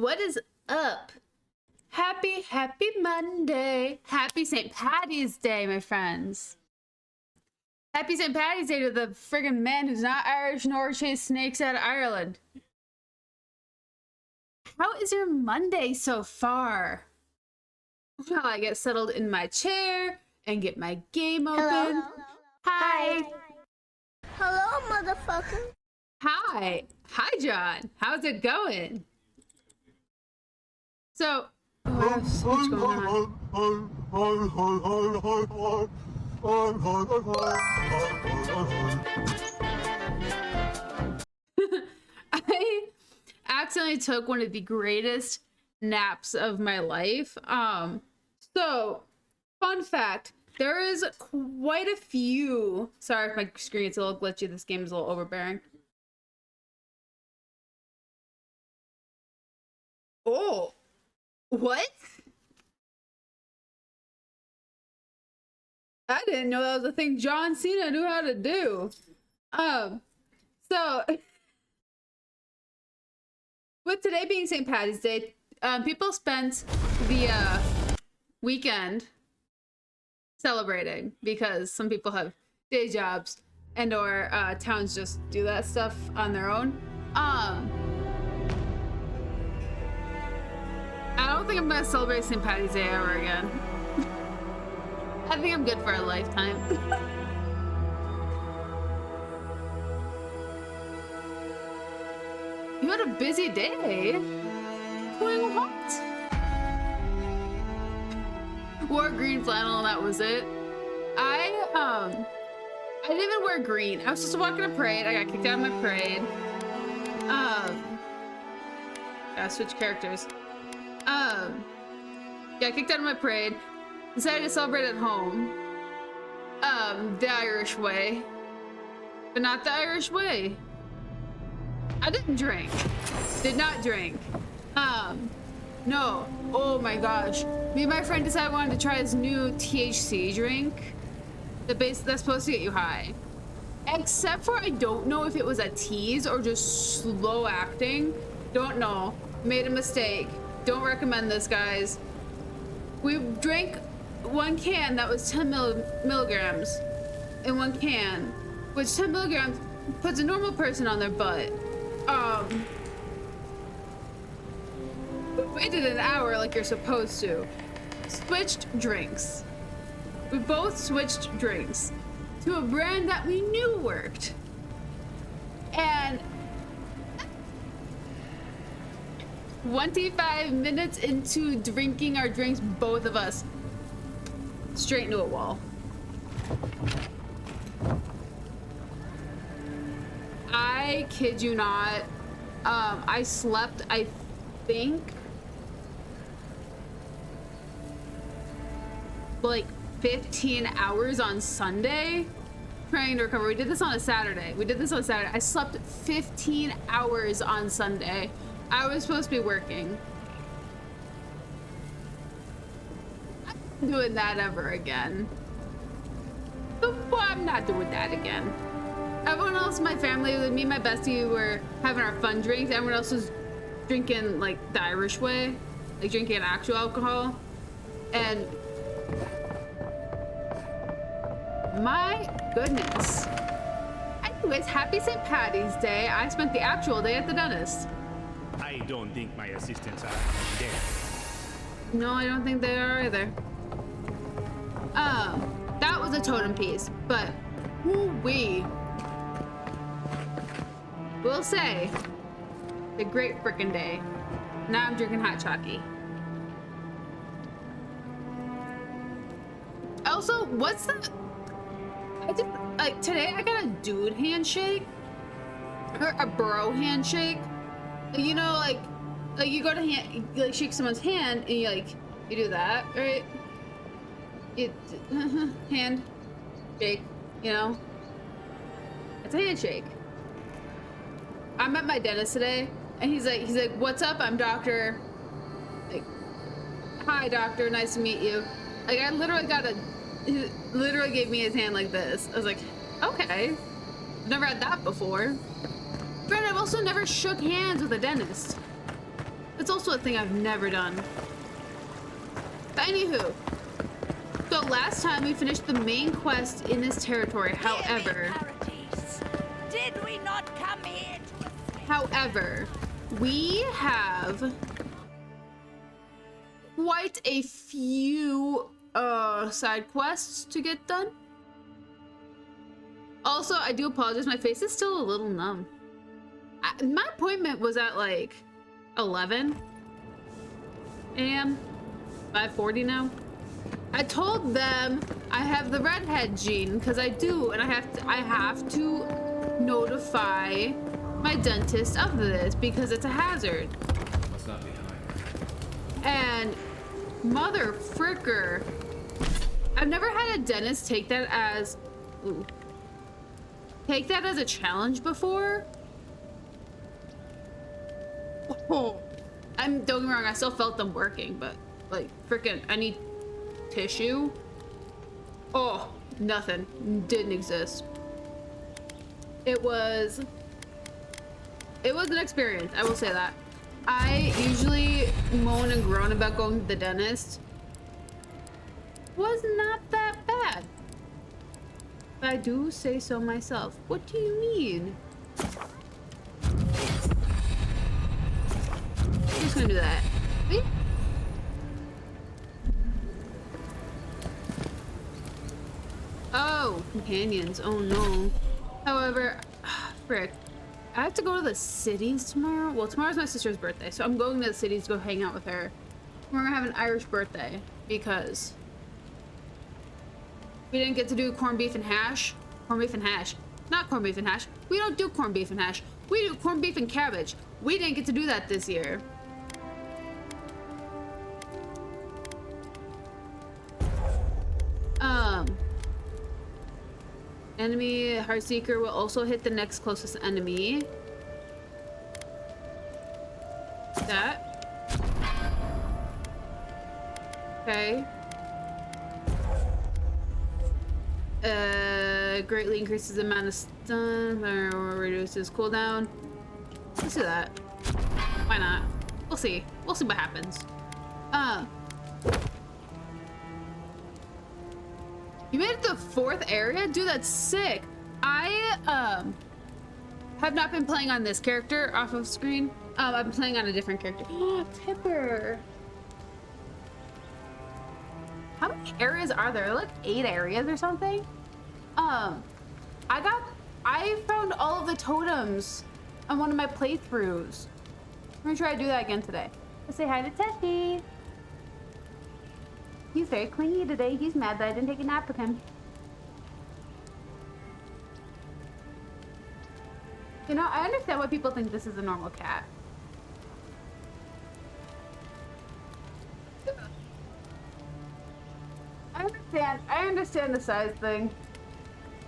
What is up? Happy Monday. Happy St. Patty's Day, my friends. Happy St. Patty's Day to the friggin' man who's not Irish nor chased snakes out of Ireland. How is your Monday so far? While I get settled in my chair and get my game open. Hello. Hi. Hello, motherfucker. Hi. Hi, John. How's it going? So, oh, I have so much going on. I accidentally took one of the greatest naps of my life. So, fun fact, there is quite a few, sorry if my screen is a little glitchy, this game is a little overbearing. Oh, what? I didn't know that was a thing John Cena knew how to do. So with today being St. Patty's Day, people spent the weekend celebrating because some people have day jobs and or towns just do that stuff on their own. I don't think I'm gonna celebrate St. Patty's Day ever again. I think I'm good for a lifetime. You had a busy day. Doing what? Wore green flannel and that was it. I didn't even wear green. I was just walking a parade. I got kicked out of my parade. Gotta switch characters. Got kicked out of my parade. Decided to celebrate at home. The Irish way. But not the Irish way. I didn't drink. Did not drink. No. Oh my gosh. Me and my friend decided we wanted to try this new THC drink. That's supposed to get you high. Except for I don't know if it was a tease or just slow acting. Don't know. Made a mistake. Don't recommend this, guys. We drank one can that was 10 milligrams in one can, which 10 milligrams puts a normal person on their butt. We waited an hour like you're supposed to. Switched drinks. We both switched drinks to a brand that we knew worked. And 25 minutes into drinking our drinks, both of us straight into a wall. I kid you not. I slept, I think, like 15 hours on Sunday trying to recover. We did this on a Saturday. I slept 15 hours on Sunday. I was supposed to be working. I'm not doing that ever again. Well, I'm not doing that again. Everyone else in my family, with me and my bestie, were having our fun drinks. Everyone else was drinking like the Irish way, like drinking actual alcohol. And my goodness. Anyways, happy St. Patty's Day. I spent the actual day at the dentist. I don't think my assistants are dead. No, I don't think they are either. That was a totem piece, but whoo-wee. We'll say, a great frickin' day. Now I'm drinking hot chalky. Also, what's the... today I got a dude handshake. Or a bro handshake. You know, like you go to shake someone's hand and you do that, right? Hand shake, you know? It's a handshake. I met my dentist today and he's like, what's up? I'm doctor. Like, hi doctor, nice to meet you. Like I literally he literally gave me his hand like this. I was like, okay. I've never had that before. Friend, I've also never shook hands with a dentist. It's also a thing I've never done. But anywho, so last time we finished the main quest in this territory. However, did we not come here? However, we have quite a few side quests to get done. Also, I do apologize. My face is still a little numb. My appointment was at like 11 a.m. 5:40 now. I told them I have the redhead gene because I do, and I have to notify my dentist of this because it's a hazard. Must not be high. And mother fricker, I've never had a dentist take that as a challenge before. Oh, don't get me wrong, I still felt them working, but like freaking I need tissue. Oh, nothing. Didn't exist. It was an experience, I will say that. I usually moan and groan about going to the dentist. Was not that bad. But I do say so myself. What do you mean? I'm just gonna do that. Wait. Oh, companions. Oh no. However, frick. I have to go to the cities tomorrow. Well, tomorrow's my sister's birthday, so I'm going to the cities to go hang out with her. We're gonna have an Irish birthday because we didn't get to do corned beef and hash. Corned beef and hash. Not corned beef and hash. We don't do corned beef and hash. We do corned beef and cabbage. We didn't get to do that this year. Enemy Heartseeker will also hit the next closest enemy. That. Okay. Greatly increases the amount of stun or reduces cooldown. Let's do that. Why not? We'll see. We'll see what happens. You made it to the 4th area? Dude, that's sick. I have not been playing on this character off of screen. I've been playing on a different character. Oh, Tipper. How many areas are there? Like 8 areas or something? I found all of the totems on one of my playthroughs. I'm gonna try to do that again today. Let's say hi to Tessie. He's very clingy today. He's mad that I didn't take a nap with him. You know, I understand why people think this is a normal cat. I understand the size thing.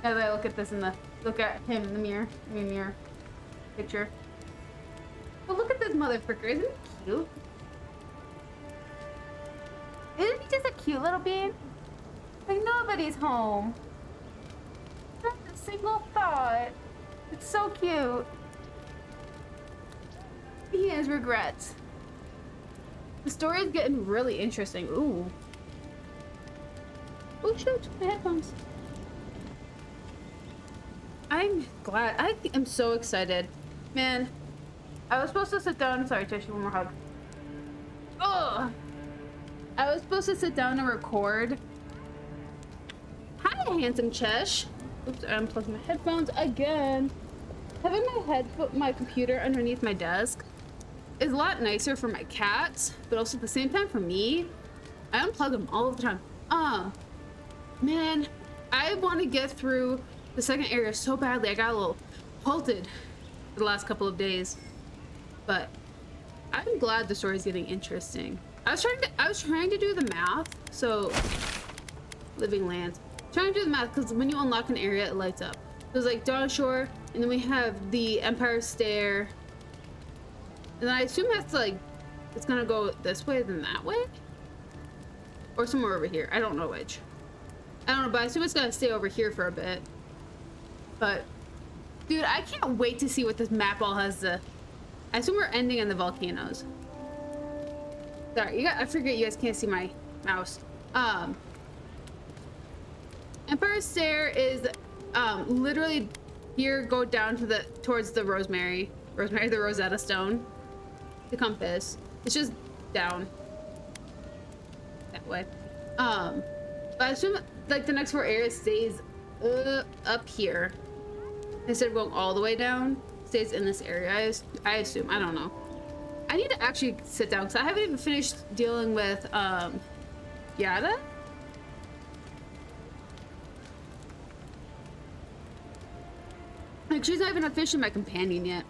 As I look at this look at him in the mirror picture. But look at this motherfucker, isn't he cute? Isn't he just a cute little bean? Like nobody's home. Not a single thought. It's so cute. He has regrets. The story is getting really interesting. Ooh. Oh shoot, my headphones. I'm glad. I am so excited. Man, I was supposed to sit down. Sorry, Tish, one more hug. Ugh. I was supposed to sit down and record. Hi, handsome Chesh. Oops, I unplugged my headphones again. Having my computer underneath my desk is a lot nicer for my cats, but also at the same time for me. I unplug them all the time. Man, I want to get through the second area so badly. I got a little halted the last couple of days, but I'm glad the story is getting interesting. I was trying to do the math. So, living lands. Trying to do the math because when you unlock an area, it lights up. There's like Dawnshore, and then we have the Empire Stair, and then I assume that's like it's gonna go this way than that way, or somewhere over here. I don't know which. I don't know, but I assume it's gonna stay over here for a bit. But, dude, I can't wait to see what this map all has to. I assume we're ending in the volcanoes. Sorry, I forget you guys can't see my mouse. Empire Stair is literally here. Go down to towards the Rosemary, the Rosetta Stone, the compass. It's just down that way. But I assume like the next 4 areas stays up here instead of going all the way down. Stays in this area. I assume. I don't know. I need to actually sit down because I haven't even finished dealing with Yada. Like she's not even officially my companion yet.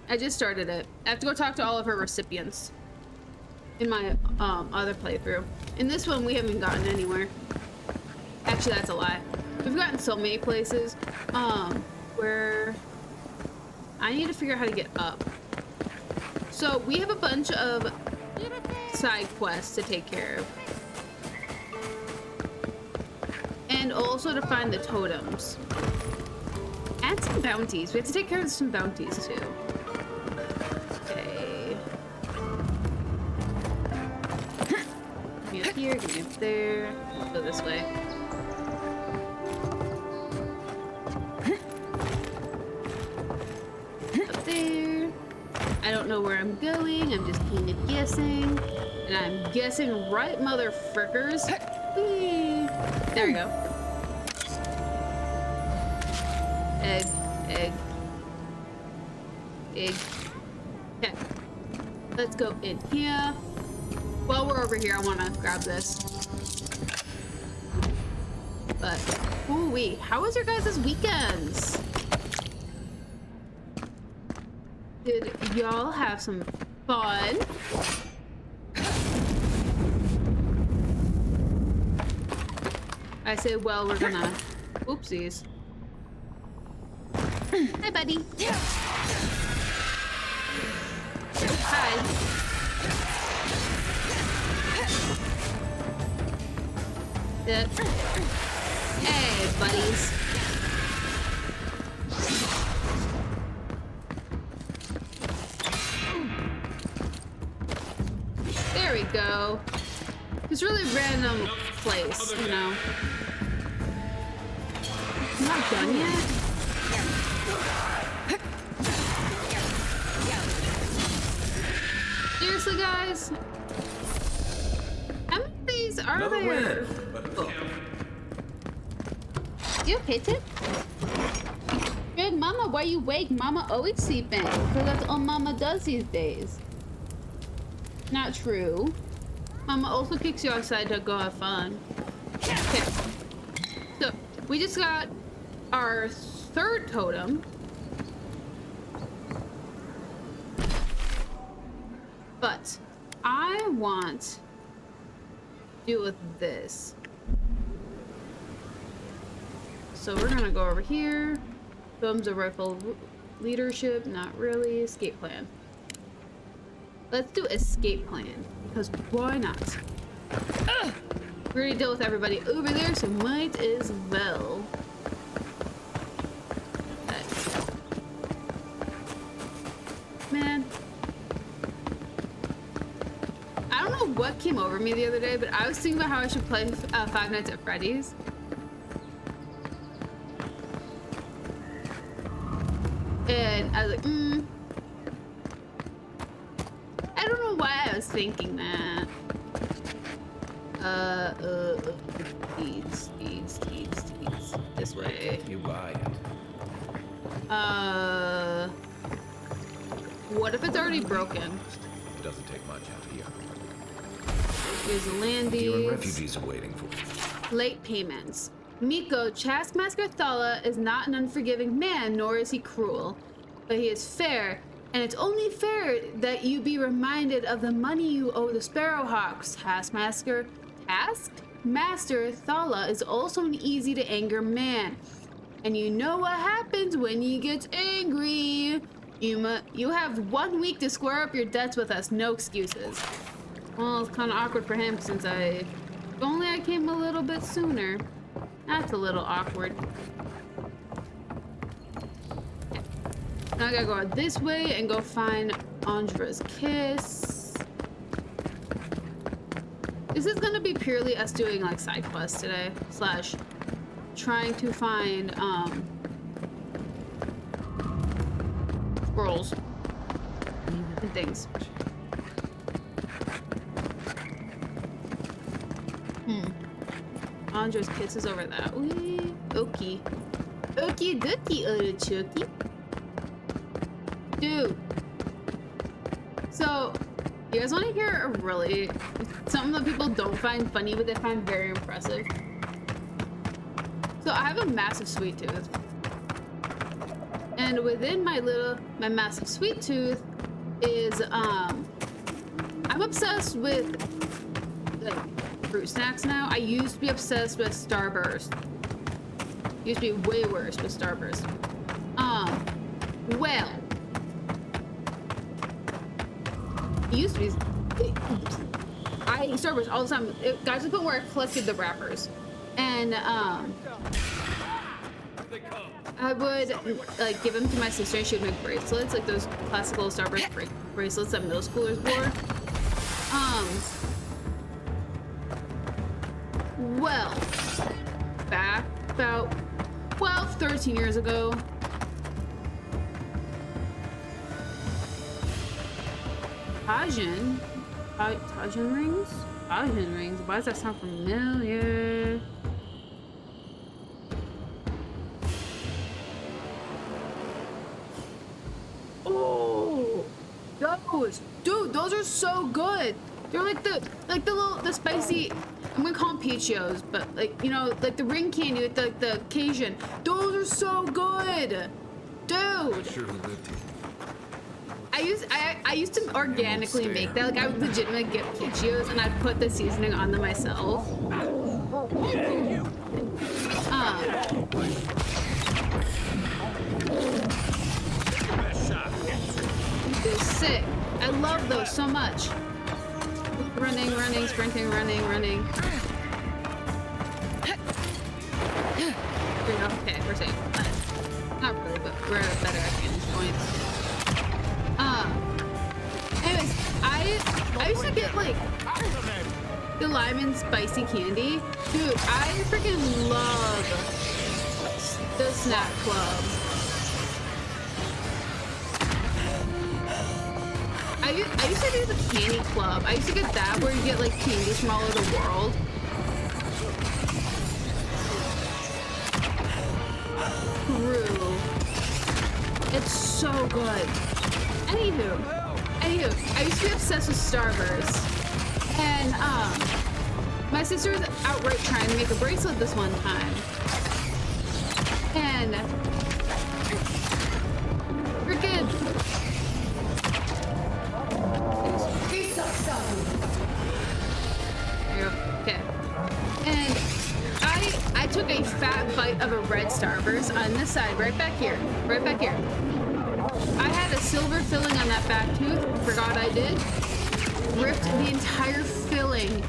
I just started it. I have to go talk to all of her recipients in my other playthrough. In this one, we haven't gotten anywhere. Actually, that's a lie. We've gotten so many places where I need to figure out how to get up. So we have a bunch of side quests to take care of. And also to find the totems. And some bounties. We have to take care of some bounties too. Okay. Get me up here, get me up there. Let's go this way. Up there. I don't know where I'm going. I'm just kind of guessing. And I'm guessing right, mother frickers. Whee. There we go. Egg, egg, egg. Okay. Let's go in here. While we're over here, I want to grab this. But, ooh-wee, how was your guys' weekends? Did y'all have some fun? I say, well, we're gonna... Oopsies. Hi, buddy. Hi. Good. Hey, buddies. There we go. It's really random place, you know. I'm not done yet. Seriously, guys? How many of these are Another there? win, but it Oh. counted. You okay, Tip? Good, Mama. Why you wake? Mama always sleeping. Because that's all Mama does these days. Not true. Mama also kicks you outside to go have fun. Okay. So, we just got our 3rd totem. But I want to deal with this. So we're gonna go over here. Thumbs of rifle leadership, not really. Escape plan. Let's do escape plan because why not? Ugh! We already dealt with everybody over there, so might as well. Okay. Man. I don't know what came over me the other day, but I was thinking about how I should play Five Nights at Freddy's. And I was like, I don't know why I was thinking that. Speeds. This way. You buy it. What if it's already broken? It doesn't take much out here. Here's the You and landings. refugees are waiting for you. Late payments. Miko, Taskmaster Thala is not an unforgiving man, nor is he cruel. But he is fair, and it's only fair that you be reminded of the money you owe the Sparrowhawks. Taskmaster Thala is also an easy-to-anger man. And you know what happens when he gets angry. You have 1 week to square up your debts with us, no excuses. Well, it's kind of awkward for him since if only I came a little bit sooner. That's a little awkward. Now I gotta go out this way and go find Andra's kiss. This is gonna be purely us doing like side quests today, slash trying to find scrolls and things. Andre's kisses over that. Wee. Okie. Okie dokie, little Chucky. Dude. So, you guys want to hear a really something that people don't find funny, but they find very impressive? So I have a massive sweet tooth, and within my massive sweet tooth is I'm obsessed with like fruit snacks now. I used to be obsessed with Starburst. Used to be way worse with Starburst. Well, it used to be. I ate Starburst all the time. It got to the point where I collected the wrappers, and I would like give them to my sister, and she would make bracelets, like those classic little Starburst bracelets that middle schoolers wore. Well, back about 12, 13 years ago, Tajin rings? Tajin rings? Why does that sound familiar? Oh, those, dude, those are so good. They're like the spicy. I'm gonna call them Peachios, but like, you know, like the ring candy with the Cajun. Those are so good, dude. I used to organically make that. Like I would legitimately get Peachios and I'd put the seasoning on them myself. They're sick. I love those so much. Running, running, sprinting, running, running. Okay, we're safe. Not really, but we're at a better advantage point. Anyways, I used to get like the lime and spicy candy. Dude, I freaking love the snack club. I used to do the candy club. I used to get that where you get like candies from all over the world. True. It's so good. Anywho, I used to be obsessed with Starburst. And my sister was outright trying to make a bracelet this one time. And freaking okay. And I took a fat bite of a red Starburst on this side, right back here. Right back here. I had a silver filling on that back tooth, forgot I did. Ripped the entire filling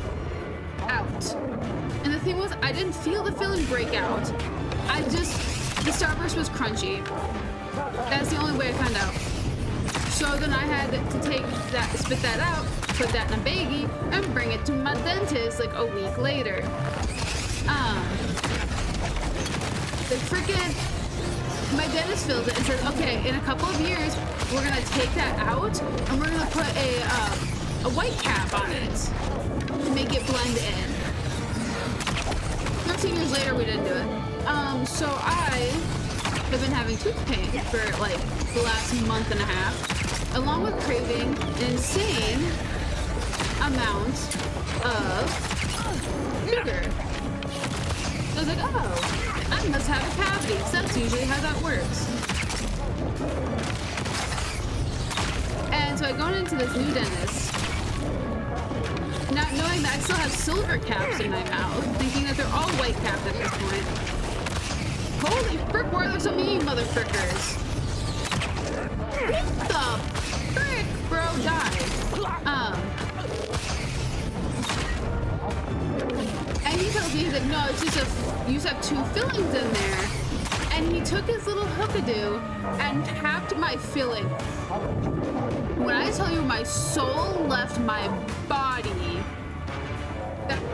out. And the thing was, I didn't feel the filling break out. The Starburst was crunchy. That's the only way I found out. So then I had to take that, spit that out, put that in a baggie, and bring it to my dentist like a week later. My dentist feels it and says, okay, in a couple of years, we're gonna take that out and we're gonna put a white cap on it to make it blend in. 13 years later, we didn't do it. So I have been having tooth pain for like the last month and a half, along with craving an insane amount of sugar. So I was like, oh, I must have a cavity, because that's usually how that works. And so I go into this new dentist, not knowing that I still have silver caps in my mouth, thinking that they're all white caps at this point. Holy frick, why are there so many motherfrickers? What the frick, bro? Die. And he tells me, he's like, no, it's just you just have 2 fillings in there. And he took his little hookadoo and tapped my filling. When I tell you my soul left my body,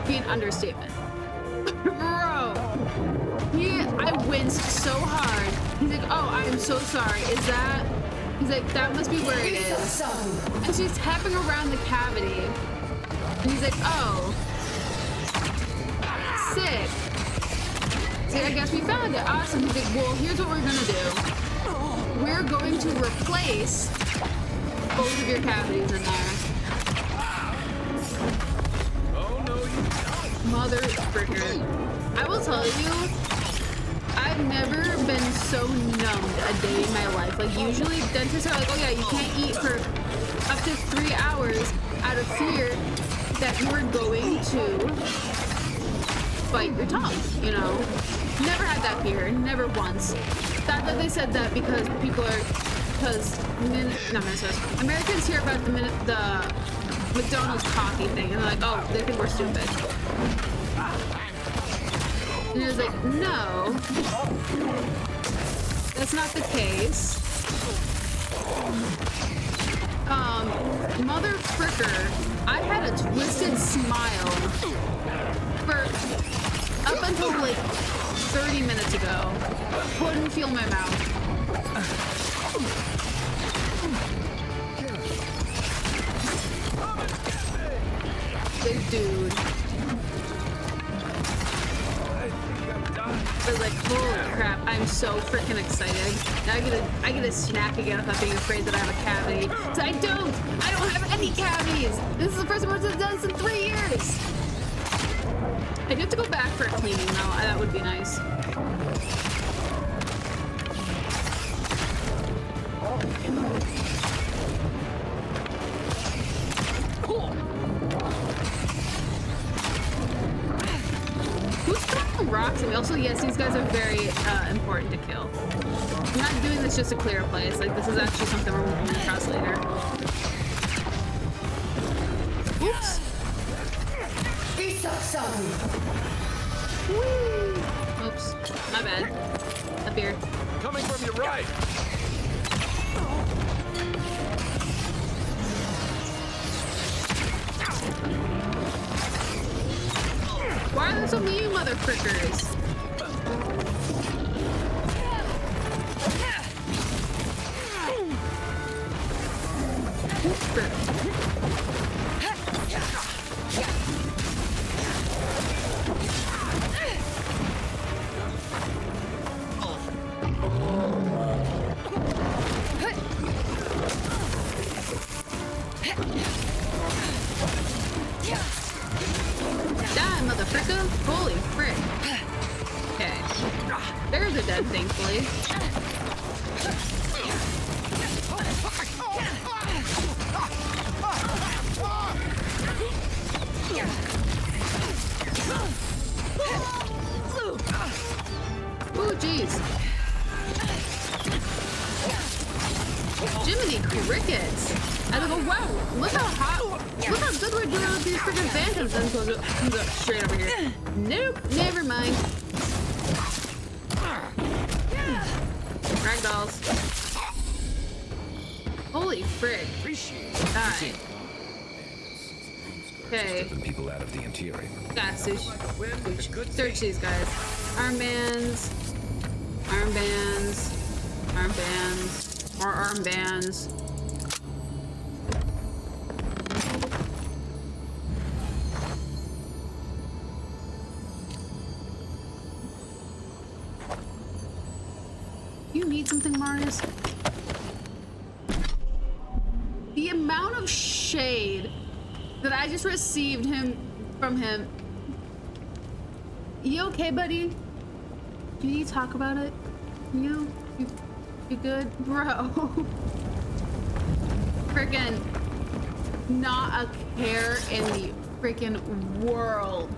be an understatement. Bro, I winced so hard. He's like, oh, I am so sorry. Is that? He's like, that must be where it is. And she's tapping around the cavity. And he's like, oh, sick. See, I guess we found it. Awesome. He's like, well, here's what we're gonna do. We're going to replace both of your cavities in there. Oh no, you don't. Mother fricker. I will tell you, I've never been so numbed a day in my life. Like, usually dentists are like, oh yeah, you can't eat for up to 3 hours out of fear that you are going to bite your tongue, you know? Never had that fear, never once. Thought that they said that because people are, because Americans hear about the McDonald's coffee thing and they're like, oh, they think we're stupid. And he was like, no, that's not the case. Mother fricker, I had a twisted smile for up until like 30 minutes ago. Couldn't feel my mouth. Big dude. I was like, holy crap, I'm so freaking excited. Now I get a snack again without being afraid that I have a cavity. So I don't have any cavities. This is the first one I've done this in 3 years. I do have to go back for a cleaning though. That would be nice. Who's throwing rocks at me? Also, yes, these guys are very important to kill. I'm not doing this just to clear a place. Like, this is actually something we're moving across later. Oops. Oops. My bad. Up here. Coming from your right. Why are there so many mother frickers? Holy frick. Okay. Theirs are dead, thankfully. Ooh, jeez. Jiminy crickets. I was like, wow, look how hot, look how good we're doing with these freaking phantoms. And so it comes up straight over here. Nope, never mind. Ragdolls. Holy frick. Die. Okay. People out of the interior. Got sushi. Search these guys. Armbands. Armbands. Armbands. More armbands. You need something, Marius? The amount of shade that I just received from him. You okay, buddy? Do you need to talk about it? You good? Bro. Freaking not a care in the freaking world.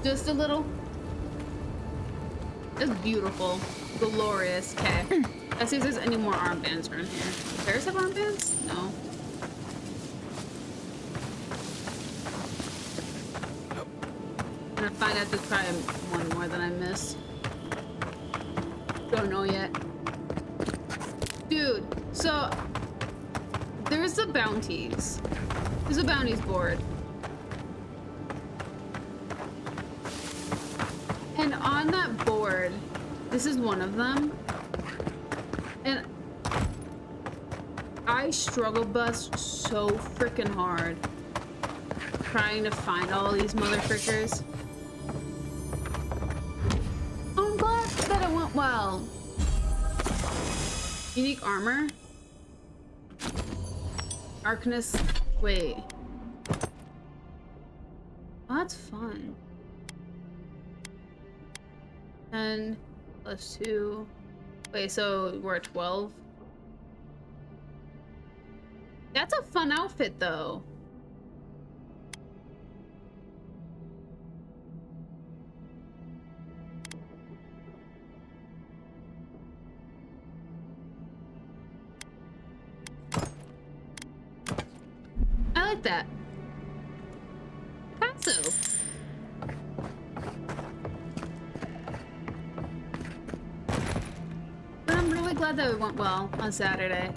Just a little. It's beautiful. Glorious. Okay. Let's see if there's any more armbands around here. Does Bears have armbands? No. I'm gonna find out there's probably one more that I missed. Don't know yet. Dude, so there's the bounties. There's a bounties board. on that board, this is one of them. And I struggle bus so freaking hard trying to find all these motherfuckers. I'm glad that it went well. Unique armor. Arcanist. Wait. Oh, that's fun. 10 plus 2. Wait, so we're at 12? That's a fun outfit, though. I like that. Khaos. But I'm really glad that it went well on Saturday.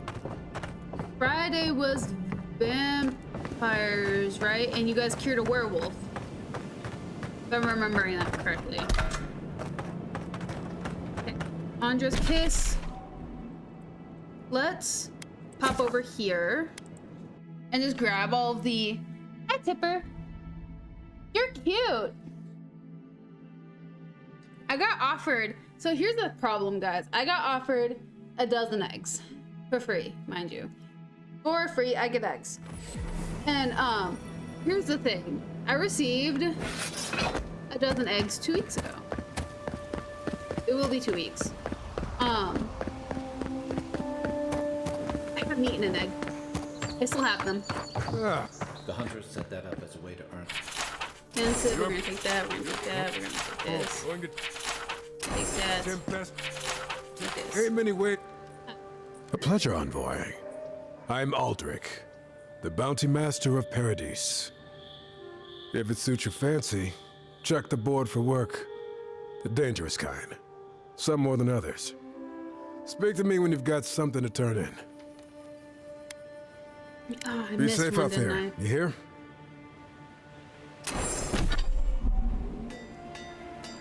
Friday was vampires, right? And you guys cured a werewolf. If I'm remembering that correctly. Okay. Andra's kiss. Let's pop over here and just grab all of the... Hi, Tipper. You're cute. I got offered... So here's the problem, guys. I got offered a dozen eggs. For free, mind you. For free, I get eggs. And, here's the thing. I received a dozen eggs 2 weeks ago. It will be 2 weeks. I haven't eaten an egg. I still have them. The hunters set that up as a way to earn. We're gonna take that, we're gonna take that, we're gonna take this. Take that. Take this. Hey, many wait. A pleasure, envoy. I'm Aldrich, the bounty master of Paradise. If it suits your fancy, check the board for work. The dangerous kind. Some more than others. Speak to me when you've got something to turn in. Oh, I Be missed safe one, out there. didn't You hear?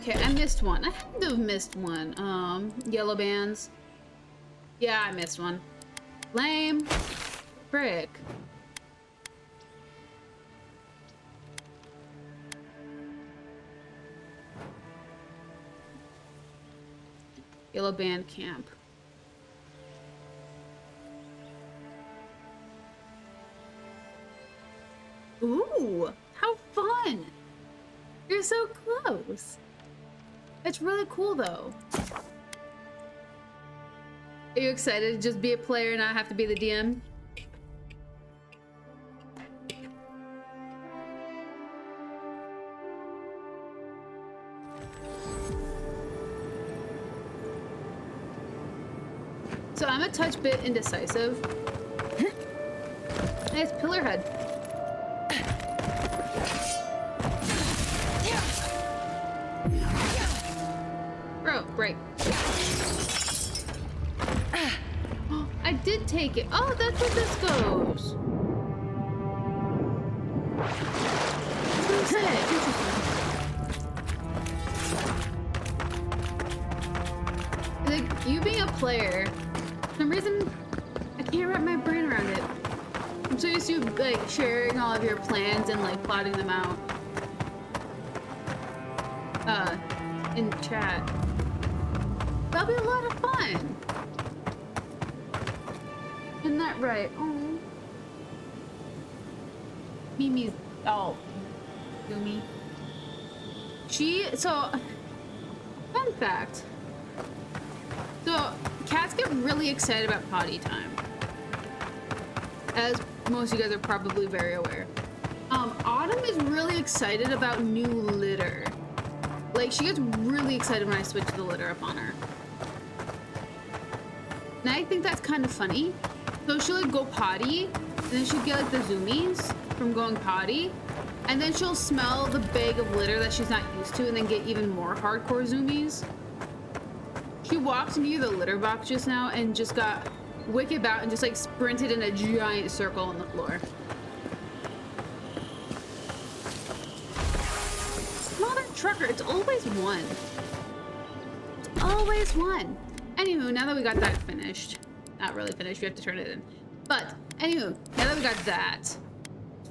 Okay, I missed one. I had to have missed one. Yellow bands. Yeah, I missed one. Lame. Frick. Yellow band camp. Ooh, how fun! You're so close. It's really cool, though. Are you excited to just be a player and not have to be the DM? So I'm a touch bit indecisive. Hey, it's Pillarhead. Bro, break. I did take it. Oh, that's where this goes. Like, you being a player, for some reason, I can't wrap my brain around it. I'm so used to, like, sharing all of your plans and, like, plotting them out. In chat. That'll be a lot of fun. Isn't that right? Oh. Mimi's all Gumi. So, fun fact. So, cats get really excited about potty time. As most of you guys are probably very aware. Autumn is really excited about new litter. Like, she gets really excited when I switch the litter up on her. And I think that's kind of funny. So she'll like go potty, and then she'll get like the zoomies from going potty, and then she'll smell the bag of litter that she's not used to, and then get even more hardcore zoomies. She walked near the litter box just now and just got wicked out and just like sprinted in a giant circle on the floor. Mother trucker, it's always one. always won. Anywho, now that we got that finished, not really finished, we have to turn it in. But anywho, now that we got that,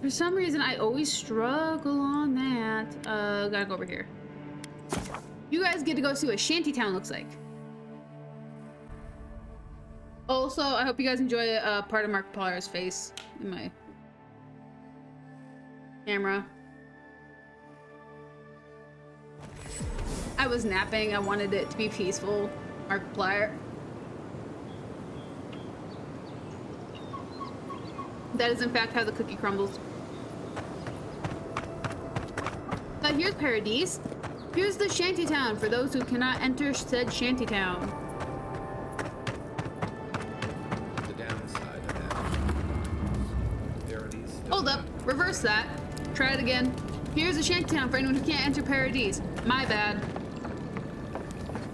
for some reason I always struggle on that. Gotta go over here. You guys get to go see what Shantytown looks like. Also, I hope you guys enjoy part of Markiplier's face in my camera. I was napping. I wanted it to be peaceful. Markiplier. That is in fact how the cookie crumbles. But here's Paradise. Here's the Shantytown for those who cannot enter said Shantytown. The downside of that. Paradise. Hold up. Reverse that. Try it again. Here's the Shantytown for anyone who can't enter Paradise. My bad.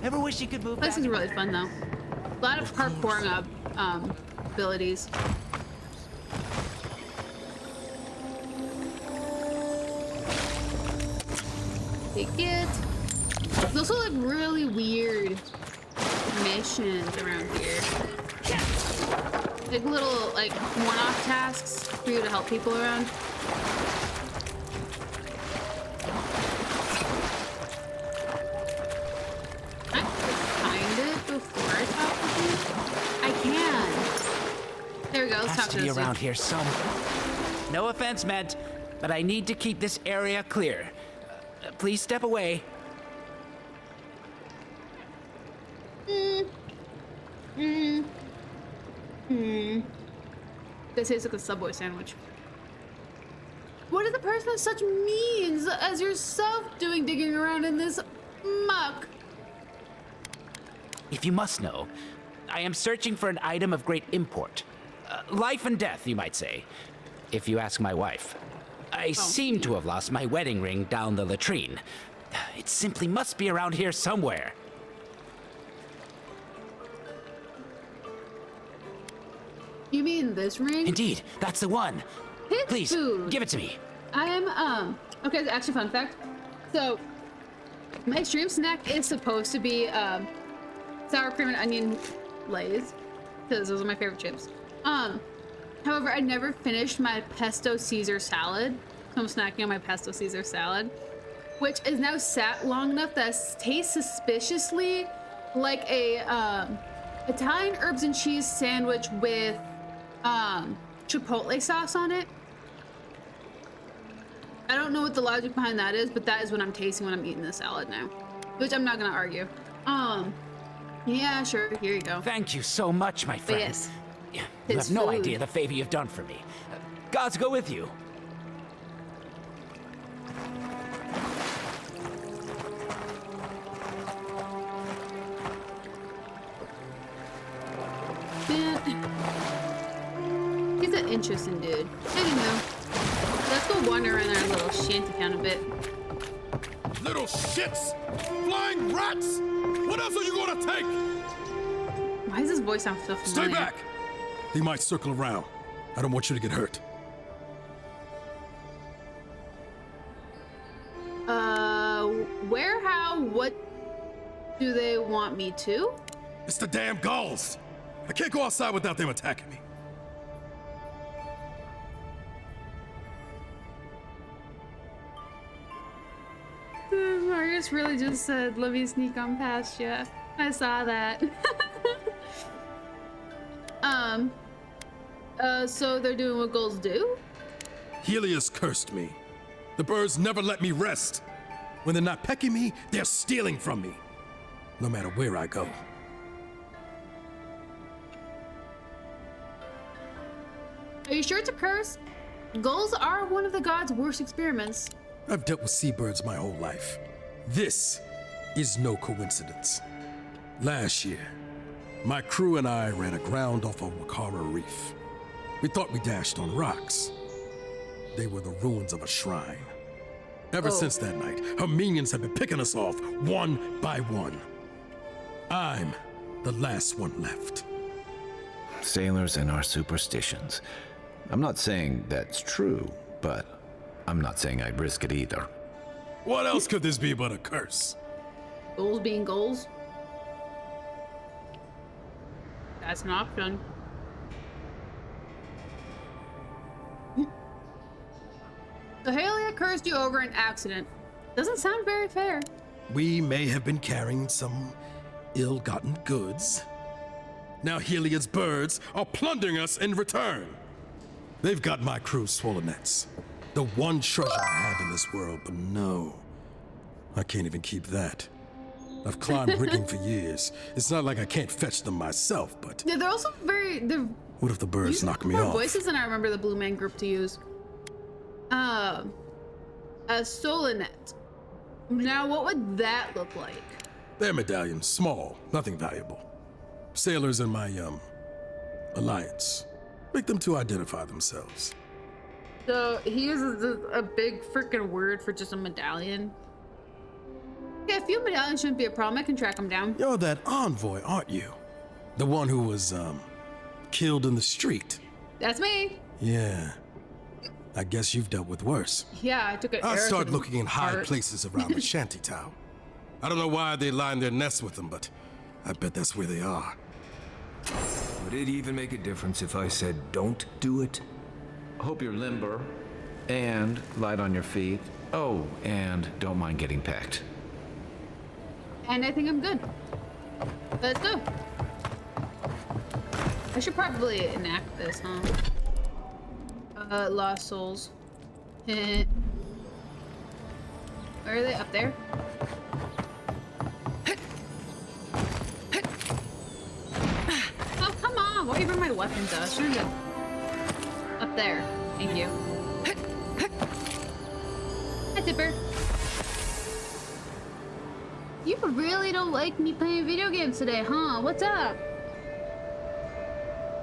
Ever wish you could move This back? is really fun though. A lot of parkouring up abilities. Take it. There's also like really weird missions around here. Like little like one-off tasks for you to help people around. I can find it before I talk with you. I can. There we go. Let's Has talk to to be this around dude. here somewhere. No offense meant, but I need to keep this area clear. Please step away. This tastes like a Subway sandwich. What is the person of such means as yourself doing digging around in this muck? If you must know, I am searching for an item of great import. Life and death, you might say, if you ask my wife. I seem to have lost my wedding ring down the latrine. It simply must be around here somewhere. You mean this ring? Indeed, that's the one. Pit Please, food. give it to me. I am, okay, actually fun fact. So, my dream snack is supposed to be, sour cream and onion Lay's, because those are my favorite chips. However, I never finished my pesto Caesar salad, so I'm snacking on my pesto Caesar salad, which is now sat long enough that it tastes suspiciously like a, Italian herbs and cheese sandwich with, chipotle sauce on it. I don't know what the logic behind that is, but that is what I'm tasting when I'm eating this salad now, which I'm not gonna argue. Yeah, sure, here you go. Thank you so much, my friend. yes, You it's have no food. idea the favor you've done for me. Gods go with you. Man, he's an interesting dude. Anyway, let's go wander around our little shantytown a bit. Little shits! Flying rats! What else are you gonna take? Why does his voice sound so familiar? Stay back! He might circle around. I don't want you to get hurt. Where, how, what do they want me to? It's the damn gulls! I can't go outside without them attacking me. Marius really just said, let me sneak on past you. I saw that. So they're doing what gulls do? Helios cursed me. The birds never let me rest. When they're not pecking me, they're stealing from me. No matter where I go. Are you sure it's a curse? Gulls are one of the gods' worst experiments. I've dealt with seabirds my whole life. This is no coincidence. Last year, my crew and I ran aground off of Wakara Reef. We thought we dashed on rocks. They were the ruins of a shrine. Ever since that night, her minions have been picking us off one by one. I'm the last one left. Sailors and our superstitions. I'm not saying that's true, but I'm not saying I'd risk it either. What else could this be but a curse? Gulls being gulls? That's an option. So Halia cursed you over an accident. Doesn't sound very fair. We may have been carrying some ill-gotten goods. Now Helia's birds are plundering us in return. They've got my crew's swollen nets. The one treasure I have in this world, but no. I can't even keep that. I've climbed rigging for years. It's not like I can't fetch them myself, but... Yeah, they're also they're what if the birds knock me more off? voices than I remember the Blue Man Group to use. A Solonet. Now, what would that look like? They're medallions, small, nothing valuable. Sailors in my, alliance. Make them to identify themselves. So, he uses a big freaking word for just a medallion. Yeah, a few medallions shouldn't be a problem. I can track them down. You're that envoy, aren't you? The one who was, killed in the street. That's me. Yeah. I guess you've dealt with worse. Yeah, I took an I arrow start to the looking in high heart. places around the shantytown. I don't know why they line their nests with them, but I bet that's where they are. Would it even make a difference if I said don't do it? Hope you're limber and light on your feet. Oh, and don't mind getting pecked. And I think I'm good. Let's go. I should probably enact this, huh? Lost souls. Where are they? Up there? Oh, come on! Why even my weapons out? Sure to... Up there. Thank you. Hi, Tipper. You really don't like me playing video games today, huh? What's up?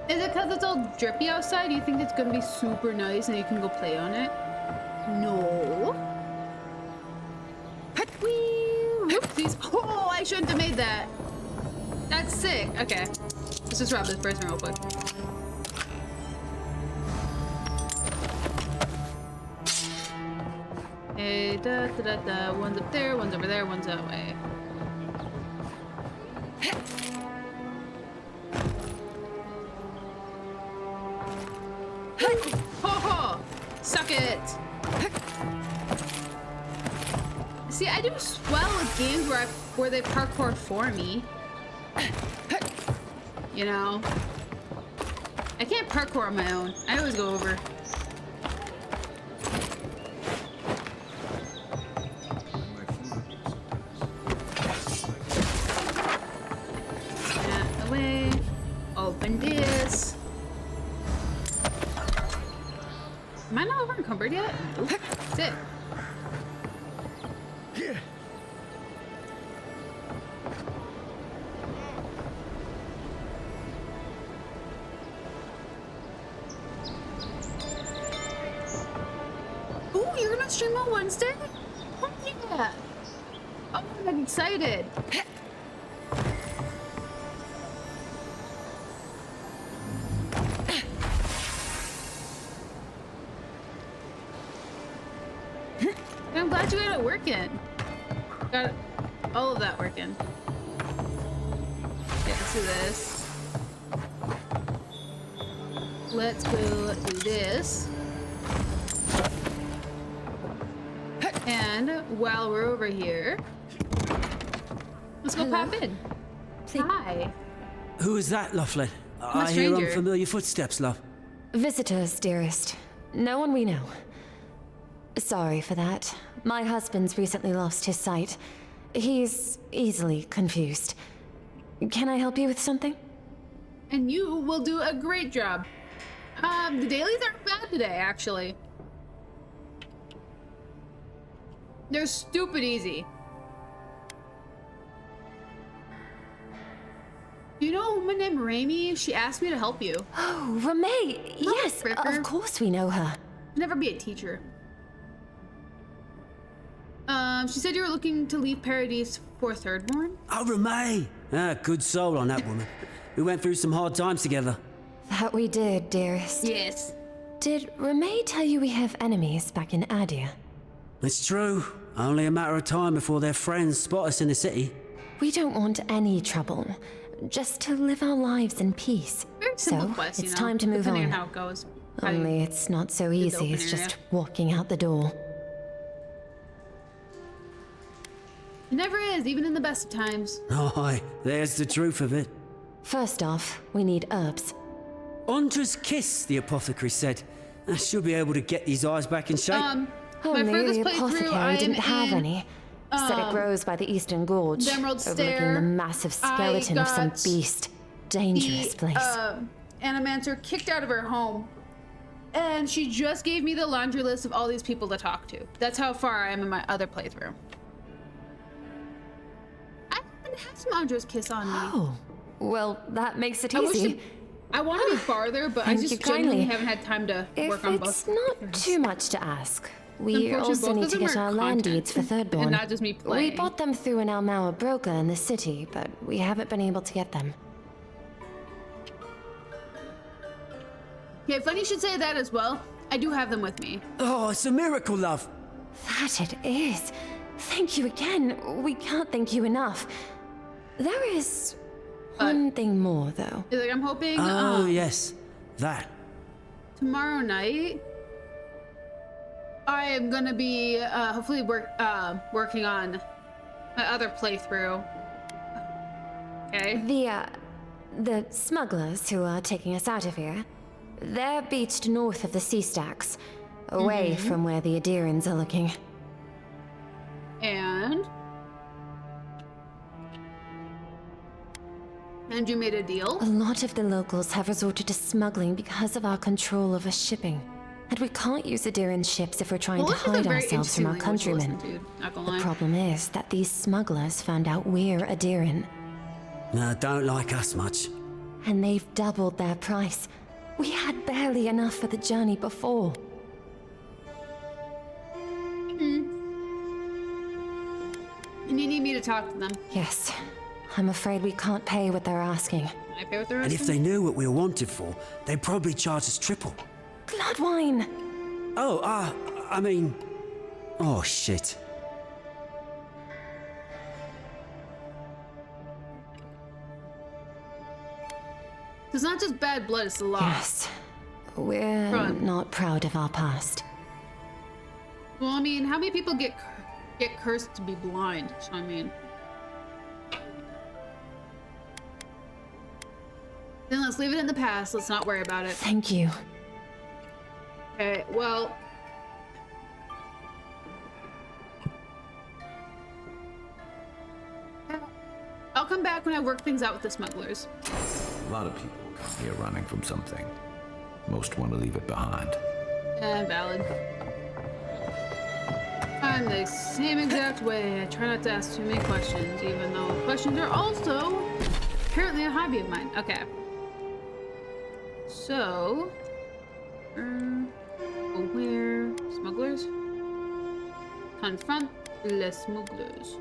Is it because it's all drippy outside? Do you think it's gonna be super nice and you can go play on it? No. Whee! Whoopsies. Oh, I shouldn't have made that. That's sick. Okay. Let's just rob this person real quick. Hey, da da da da. One's up there, one's over there, one's that way. Ho ho! Suck it! See, I do swell with games where they parkour for me. You know? I can't parkour on my own. I always go over. That away. Open this. Am I not over encumbered yet? Nope. Sit. Ooh, you're gonna stream on Wednesday? Oh yeah. Oh, I'm excited. I'm glad you got it working. Got all of that working. Okay, let's do this. Let's go do this. And while we're over here, let's go pop in. Hi. Who is that, Loughlin? I'm a I hear stranger. unfamiliar footsteps, love. Visitors, dearest. No one we know. Sorry for that. My husband's recently lost his sight. He's easily confused. Can I help you with something? And you will do a great job. The dailies aren't bad today, actually. They're stupid easy. You know a woman named Raimi? She asked me to help you. Oh, Ramay! Yes, Fricker. of course we know her. Never be a teacher. She said you were looking to leave Paradise for Thirdborn? Oh, Ramay! Ah, good soul on that woman. We went through some hard times together. That we did, dearest. Yes. Did Ramay tell you we have enemies back in Adia? It's true. Only a matter of time before their friends spot us in the city. We don't want any trouble. just to live our lives in peace. Very simple So, quest, it's time to move depending on. how it goes. Only it's not so easy as just walking out the door. It never is, even in the best of times. Aye, there's the truth of it. First off, we need herbs. Ondra's kiss, the apothecary said. I should be able to get these eyes back in shape. My Only furthest the playthrough, apothecary I didn't am have in, any. Said it grows by the Eastern Gorge, the Emerald overlooking Stair. the massive skeleton of some got beast. Dangerous place. Animancer kicked out of her home. And she just gave me the laundry list of all these people to talk to. That's how far I am in my other playthrough. I happen to have some Ondra's kiss on me. Oh, well, that makes it easy. I want to be farther, but I Thank just you genuinely kindly. haven't had time to If work on it's both. not too much to ask, we Unfortunately, also both need of to them get are our land content, deeds for Thirdborn. and not just me We playing. bought them through an Almauer broker in the city, but we haven't been able to get them. Yeah, funny you should say that as well. I do have them with me. Oh, it's a miracle, love. That it is. Thank you again. We can't thank you enough. There is one thing more, though. Like, I'm hoping Oh, yes. That. tomorrow night I am gonna be hopefully working on my other playthrough. Okay. The smugglers who are taking us out of here, they're beached north of the sea stacks, away from where the Adirans are looking. And you made a deal? A lot of the locals have resorted to smuggling because of our control over shipping. And we can't use Adiran ships if we're trying to hide ourselves from our countrymen. The problem is that these smugglers found out we're Adiran. No, don't like us much. And they've doubled their price. We had barely enough for the journey before. And you need me to talk to them. Yes. I'm afraid we can't pay what they're asking. Can I pay what they're And asking? if they knew what we were wanted for, they'd probably charge us triple. Bloodwine! Oh, I mean... Oh, shit. It's not just bad blood, it's the law. Yes. We're not proud of our past. Well, I mean, how many people get cursed to be blind? So, I mean... Then let's leave it in the past. Let's not worry about it. Thank you. Okay, well... I'll come back when I work things out with the smugglers. A lot of people come here running from something. Most want to leave it behind. Valid. I'm the same exact way. I try not to ask too many questions, even though questions are also apparently a hobby of mine. Okay. So... where? Smugglers? Confront les smugglers.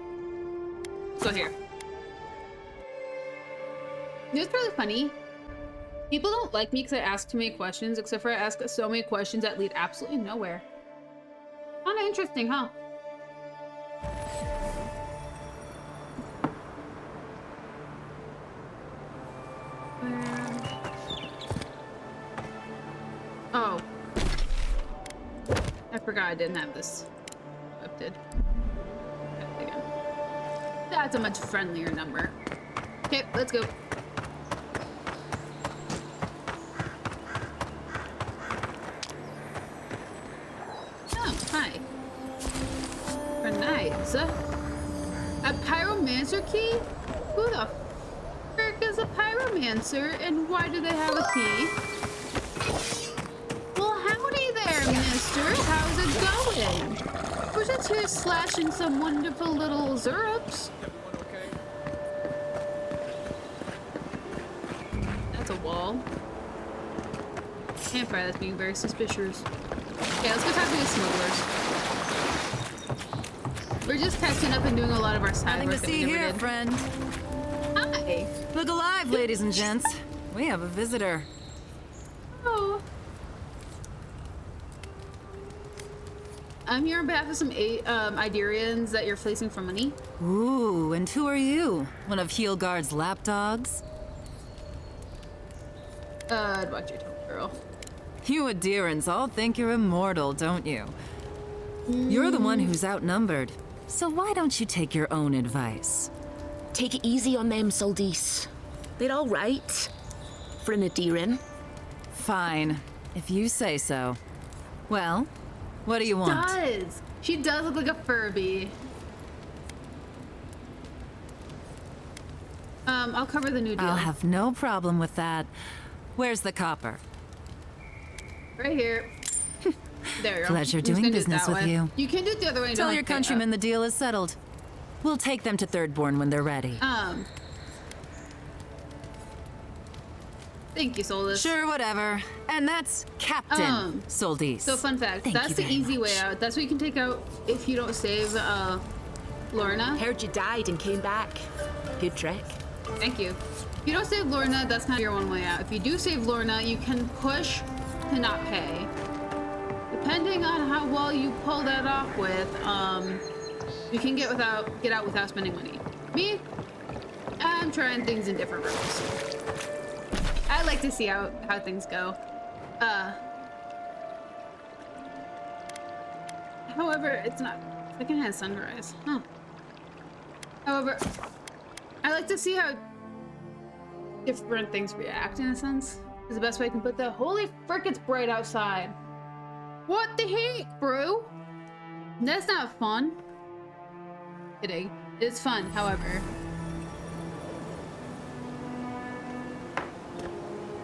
So here. You know what's really funny? People don't like me because I ask too many questions, except for I ask so many questions that lead absolutely nowhere. Kinda interesting, huh? Oh. I forgot I didn't have this updated. Okay, again. That's a much friendlier number. Okay, let's go. Oh, hi. Nice. A pyromancer key? Who the frick is a pyromancer, and why do they have a key? Well, howdy there, mister. How's it going? We're just here slashing some wonderful little Zurups. That's a wall. Campfire that's being very suspicious. Okay, let's go talk to the smugglers. We're just catching up and doing a lot of our side Nothing work to that we see never here, did. friend. Hi. Look alive, ladies and gents. We have a visitor. Oh. I'm here on behalf of some Iderians that you're fleecing for money. Ooh, and who are you? One of Heelguard's lapdogs? Watch your tone, girl. You Adherans all think you're immortal, don't you? You're the one who's outnumbered. So why don't you take your own advice? Take it easy on them, Soldis. They're all right. For an Adheran. Fine, if you say so. Well, what do you want? Does. She does look like a Furby. I'll cover the new deal. I'll have no problem with that. Where's the copper? Right here. There you go. Pleasure I'm just doing gonna do it business that with way. you. You can do it the other way. And Tell don't your have to- countrymen the deal is settled. We'll take them to Thirdborn when they're ready. Thank you, Soldis. Sure, whatever. And that's Captain Soldis. So fun fact, Thank that's you the very easy way much. out. That's what you can take out if you don't save Lorna. Heard you died and came back. Good trick. Thank you. If you don't save Lorna, that's not your one way out. If you do save Lorna, you can push to not pay. Depending on how well you pull that off with, you can get out without spending money. Me, I'm trying things in different routes. I like to see how things go. However, it's not secondhand sunrise. Huh. However, I like to see how different things react in a sense. Is the best way I can put that. Holy frick, it's bright outside. What the heck, bro? That's not fun. Kidding. It's fun, however.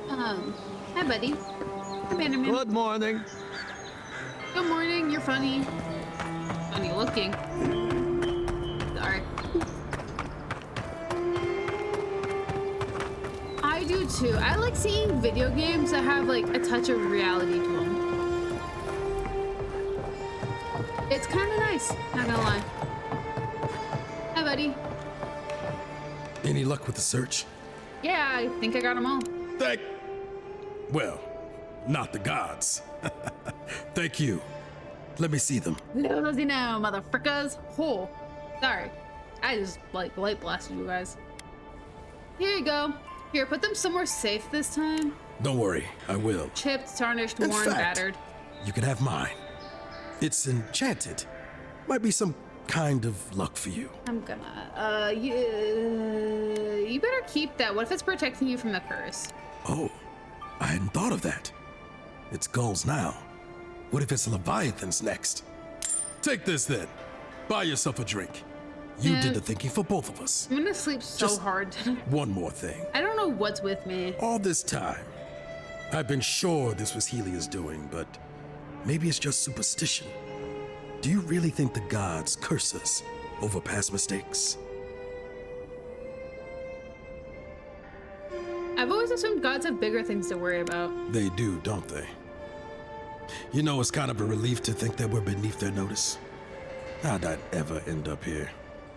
Hi, buddy. Hi, Bannerman. Good morning. Good morning. You're funny. Funny looking. Sorry. I do too. I like seeing video games that have like a touch of reality to them. It's kind of nice. Not gonna lie. Hi, buddy. Any luck with the search? Yeah, I think I got them all. Well, not the gods. Thank you. Let me see them. No, does he know, motherfuckers? Oh, sorry. I just like light blasted you guys. Here you go. Here, put them somewhere safe this time. Don't worry, I will. Chipped, tarnished, In worn, fact, battered. You can have mine. It's enchanted. Might be some kind of luck for you. I'm gonna. You better keep that. What if it's protecting you from the curse? Oh, I hadn't thought of that. It's gulls now. What if it's Leviathans next? Take this then. Buy yourself a drink. You did the thinking for both of us. I'm gonna sleep so Just hard. One more thing. I don't know what's with me. All this time, I've been sure this was Helia's doing, but maybe it's just superstition. Do you really think the gods curse us over past mistakes? I've always assumed gods have bigger things to worry about. They do, don't they? You know, it's kind of a relief to think that we're beneath their notice. How'd I ever end up here?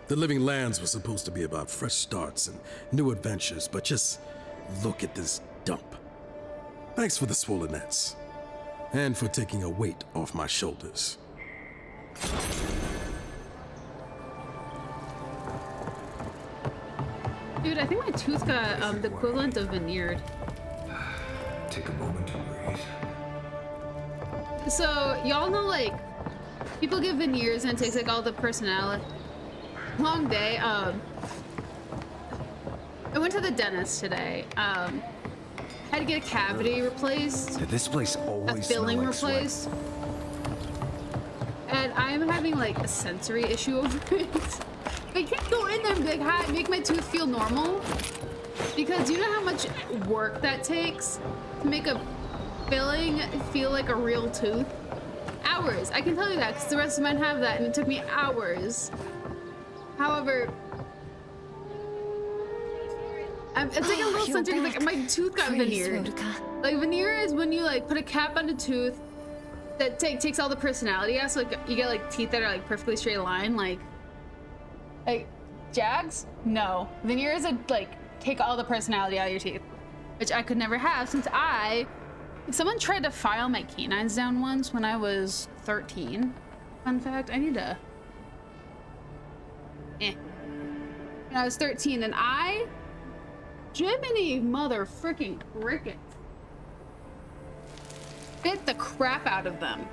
The Living Lands was supposed to be about fresh starts and new adventures, but just look at this dump. Thanks for the swollen nets, and for taking a weight off my shoulders. Dude, I think my tooth got the equivalent of veneered. Take a moment to breathe. So, y'all know, like, people get veneers and it takes, like, all the personality. Long day. I went to the dentist today. Had to get a cavity replaced. Did this place A always filling smell like sweat? replaced. And I'm having, like, a sensory issue over it. I can't go in there and be like, hi, make my tooth feel normal. Because you know how much work that takes to make a filling feel like a real tooth? Hours. I can tell you that because the rest of mine have that and it took me hours. However, it's like a little sensory, like my tooth got veneered. Like veneer is when you like put a cap on a tooth that takes all the personality out. So like you get like teeth that are like perfectly straight line, like Jags? No. Veneer is like take all the personality out of your teeth, which I could never have since someone tried to file my canines down once when I was 13. Fun fact, I need to. When I was 13 and Jiminy mother freaking cricket. bit the crap out of them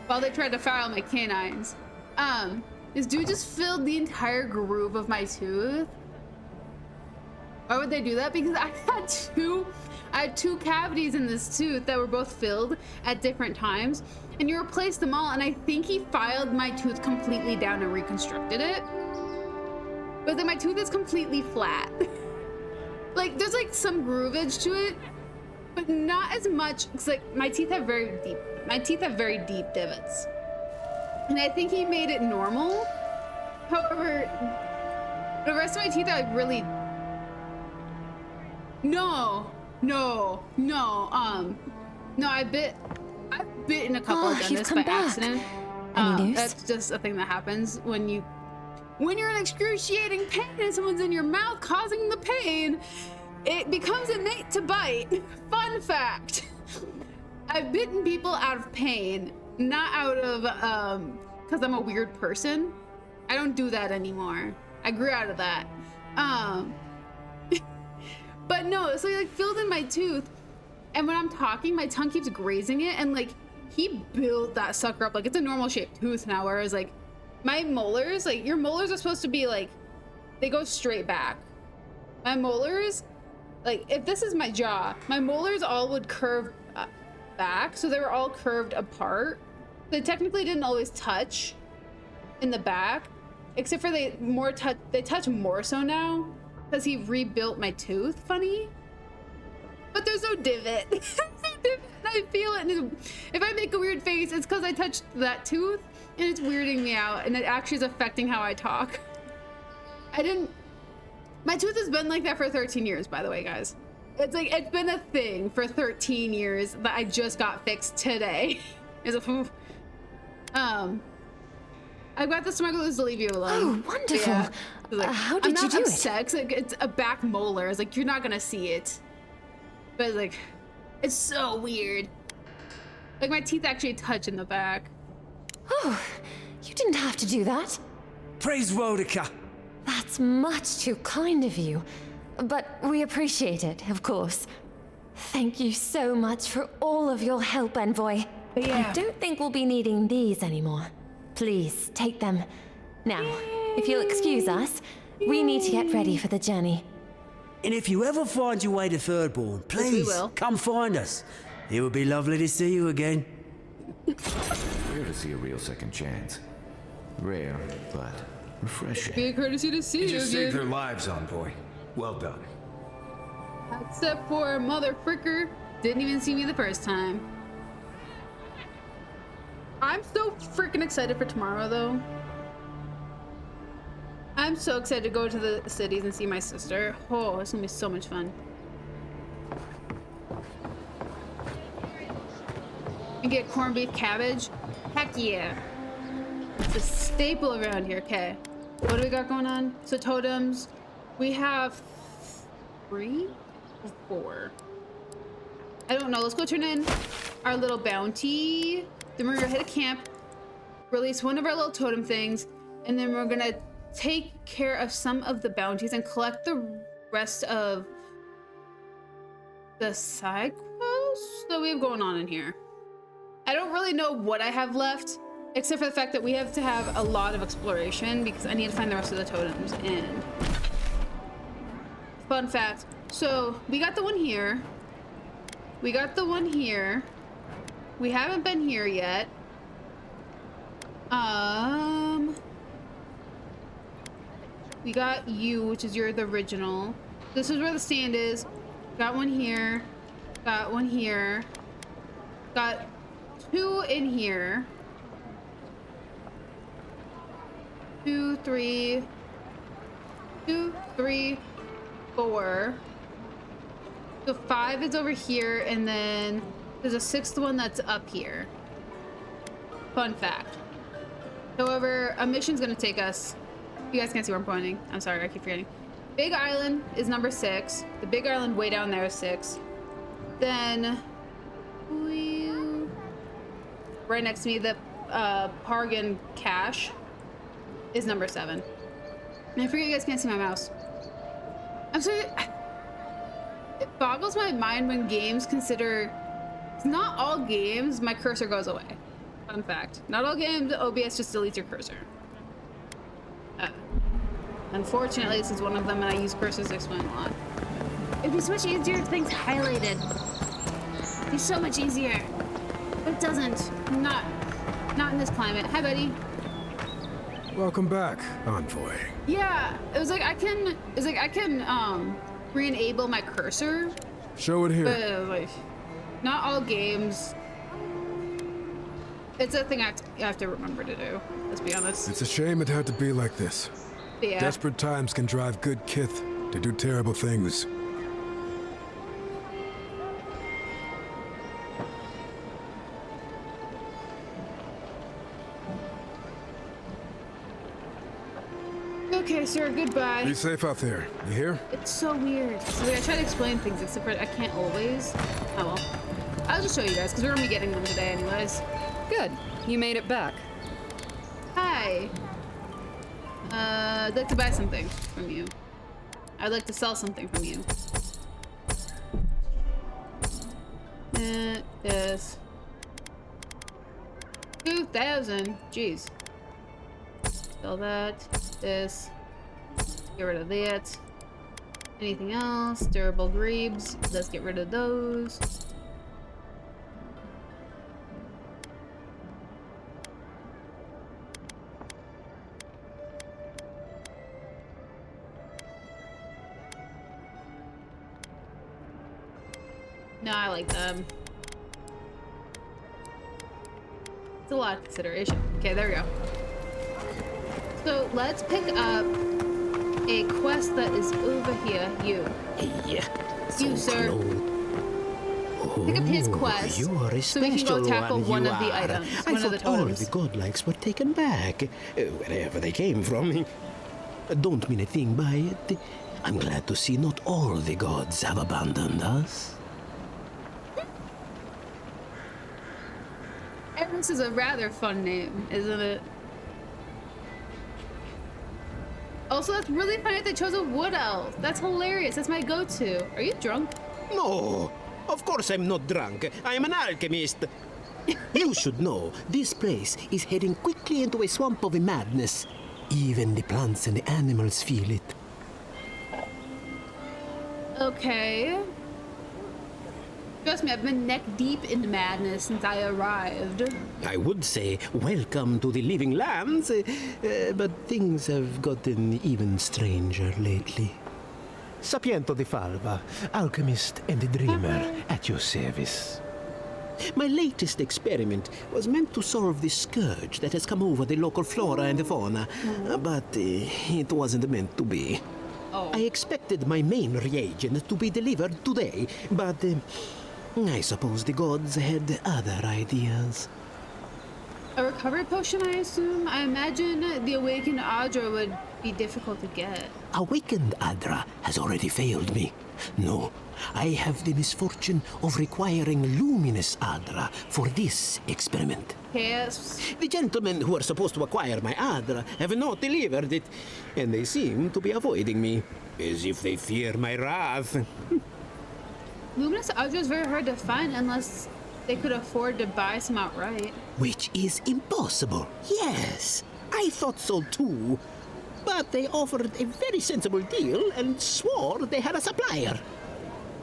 while they tried to file my canines. This dude just filled the entire groove of my tooth. Why would they do that? Because I had two cavities in this tooth that were both filled at different times, and you replaced them all, and I think he filed my tooth completely down and reconstructed it. But then my tooth is completely flat. Like, there's like some groovage to it, but not as much. It's like my teeth have very deep divots. And I think he made it normal. However, the rest of my teeth are like really... No, I've bitten a couple of dentists by accident. That's just a thing that happens when you're in excruciating pain and someone's in your mouth causing the pain. It becomes innate to bite. Fun fact. I've bitten people out of pain, not out of because I'm a weird person. I don't do that anymore. I grew out of that. But no, so he like filled in my tooth, and when I'm talking, my tongue keeps grazing it, and like he built that sucker up like it's a normal shaped tooth now, whereas like my molars, like your molars are supposed to be like, they go straight back. My molars, like if this is my jaw, my molars all would curve back, so they were all curved apart. They technically didn't always touch in the back, except for they touch more so now because he rebuilt my tooth funny. But there's no divot. I feel it, and if I make a weird face, it's because I touched that tooth and it's weirding me out, and it actually is affecting how I talk. My tooth has been like that for 13 years, by the way, guys. It's like, it's been a thing for 13 years that I just got fixed today. I got the smugglers to leave you alone. Oh, wonderful. Yeah. Like, how did you do it? Sex. Like, it's a back molar. It's like, you're not gonna see it. But like, it's so weird. Like my teeth actually touch in the back. Oh, you didn't have to do that. Praise Rodica. That's much too kind of you. But we appreciate it, of course. Thank you so much for all of your help, Envoy. Yeah. I don't think we'll be needing these anymore. Please, take them. Now, if you'll excuse us, we need to get ready for the journey. And if you ever find your way to Thirdborn, please come find us. It would be lovely to see you again. Rare to see a real second chance. Rare, but refreshing. Be a courtesy to see you just again. saved their lives, Envoy. Well done. Except for mother fricker, didn't even see me the first time. I'm so freaking excited for tomorrow, though. I'm so excited to go to the cities and see my sister. Oh, it's gonna be so much fun. And get corned beef cabbage. Heck yeah. It's a staple around here. Okay. What do we got going on? So totems. We have 3 or 4. I don't know. Let's go turn in our little bounty. Then we're gonna hit a camp, release one of our little totem things, and then we're gonna take care of some of the bounties and collect the rest of the side quests that we have going on in here. I don't really know what I have left, except for the fact that we have to have a lot of exploration because I need to find the rest of the totems. And fun fact, so we got the one here. We got the one here. We haven't been here yet. We got you, which is the original. This is where the stand is. Got one here. Got one here. Got 2 in here. 2, 3. 2, 3, 4. So 5 is over here, and then there's a 6th one that's up here. Fun fact. However, a mission's gonna take us. You guys can't see where I'm pointing. I'm sorry, I keep forgetting. Big Island is number 6. The big island way down there is 6. Then, right next to me, the Pargan Cache is number 7. And I forget you guys can't see my mouse. I'm sorry. It boggles my mind when games consider not all games my cursor goes away. Fun fact. Not all games OBS just deletes your cursor. Unfortunately, this is one of them, and I use cursors to explain a lot. It'd be so much easier if things highlighted. It'd be so much easier. But it doesn't. Not in this climate. Hi, buddy. Welcome back, Envoy. Yeah, it was like I can re-enable my cursor. Show it here. But like, not all games. It's a thing I have to remember to do. Let's be honest. It's a shame it had to be like this. Yeah. Desperate times can drive good kith to do terrible things. Okay, sir, goodbye. Be safe out there. You hear? It's so weird. So I try to explain things, except for I can't always. Oh well. I'll just show you guys, because we're gonna be getting them today anyways. Good. You made it back. Hi. I'd like to buy something from you. I'd like to sell something from you. This. 2,000. Jeez. Sell that. This. Get rid of that. Anything else? Durable grebes. Let's get rid of those. No, I like them. It's a lot of consideration. Okay, there we go. So let's pick up a quest that is over here. You, sir. Pick up his quest You are a so we can go tackle one of the items. I thought all the godlikes were taken back, wherever they came from. Don't mean a thing by it. I'm glad to see not all the gods have abandoned us. Eriss is a rather fun name, isn't it? Also, that's really funny that they chose a wood elf. That's hilarious. That's my go-to. Are you drunk? No, of course I'm not drunk. I am an alchemist. You should know, this place is heading quickly into a swamp of madness. Even the plants and the animals feel it. Okay. Trust me, I've been neck deep in madness since I arrived. I would say welcome to the living lands, but things have gotten even stranger lately. Sapiento di Falva, alchemist and dreamer, at your service. My latest experiment was meant to solve the scourge that has come over the local flora and the fauna, but it wasn't meant to be. Oh. I expected my main reagent to be delivered today, but I suppose the gods had other ideas. A recovery potion, I assume? I imagine the awakened Adra would be difficult to get. Awakened Adra has already failed me. No, I have the misfortune of requiring luminous Adra for this experiment. Yes. The gentlemen who are supposed to acquire my Adra have not delivered it, and they seem to be avoiding me, as if they fear my wrath. Luminous Adra is very hard to find unless they could afford to buy some outright. Which is impossible. Yes, I thought so too. But they offered a very sensible deal and swore they had a supplier.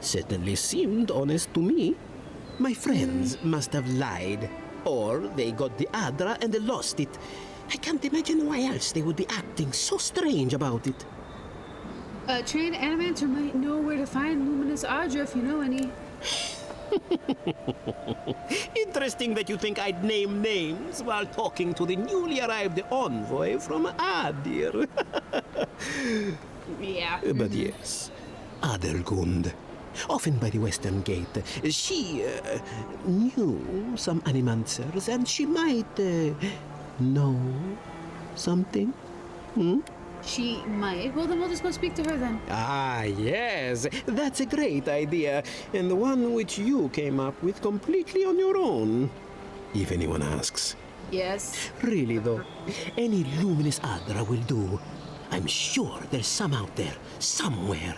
Certainly seemed honest to me. My friends must have lied. Or they got the Adra and they lost it. I can't imagine why else they would be acting so strange about it. A trained animator might know where to find Luminous Adra if you know any. Interesting that you think I'd name names while talking to the newly arrived envoy from Adir. Yeah. But yes, Adelgund, often by the western gate, she knew some animancers and she might know something. She might. Well, then we'll just go speak to her then. Ah, yes. That's a great idea, and the one which you came up with completely on your own. If anyone asks. Yes. Really, though, any luminous Adra will do. I'm sure there's some out there, somewhere.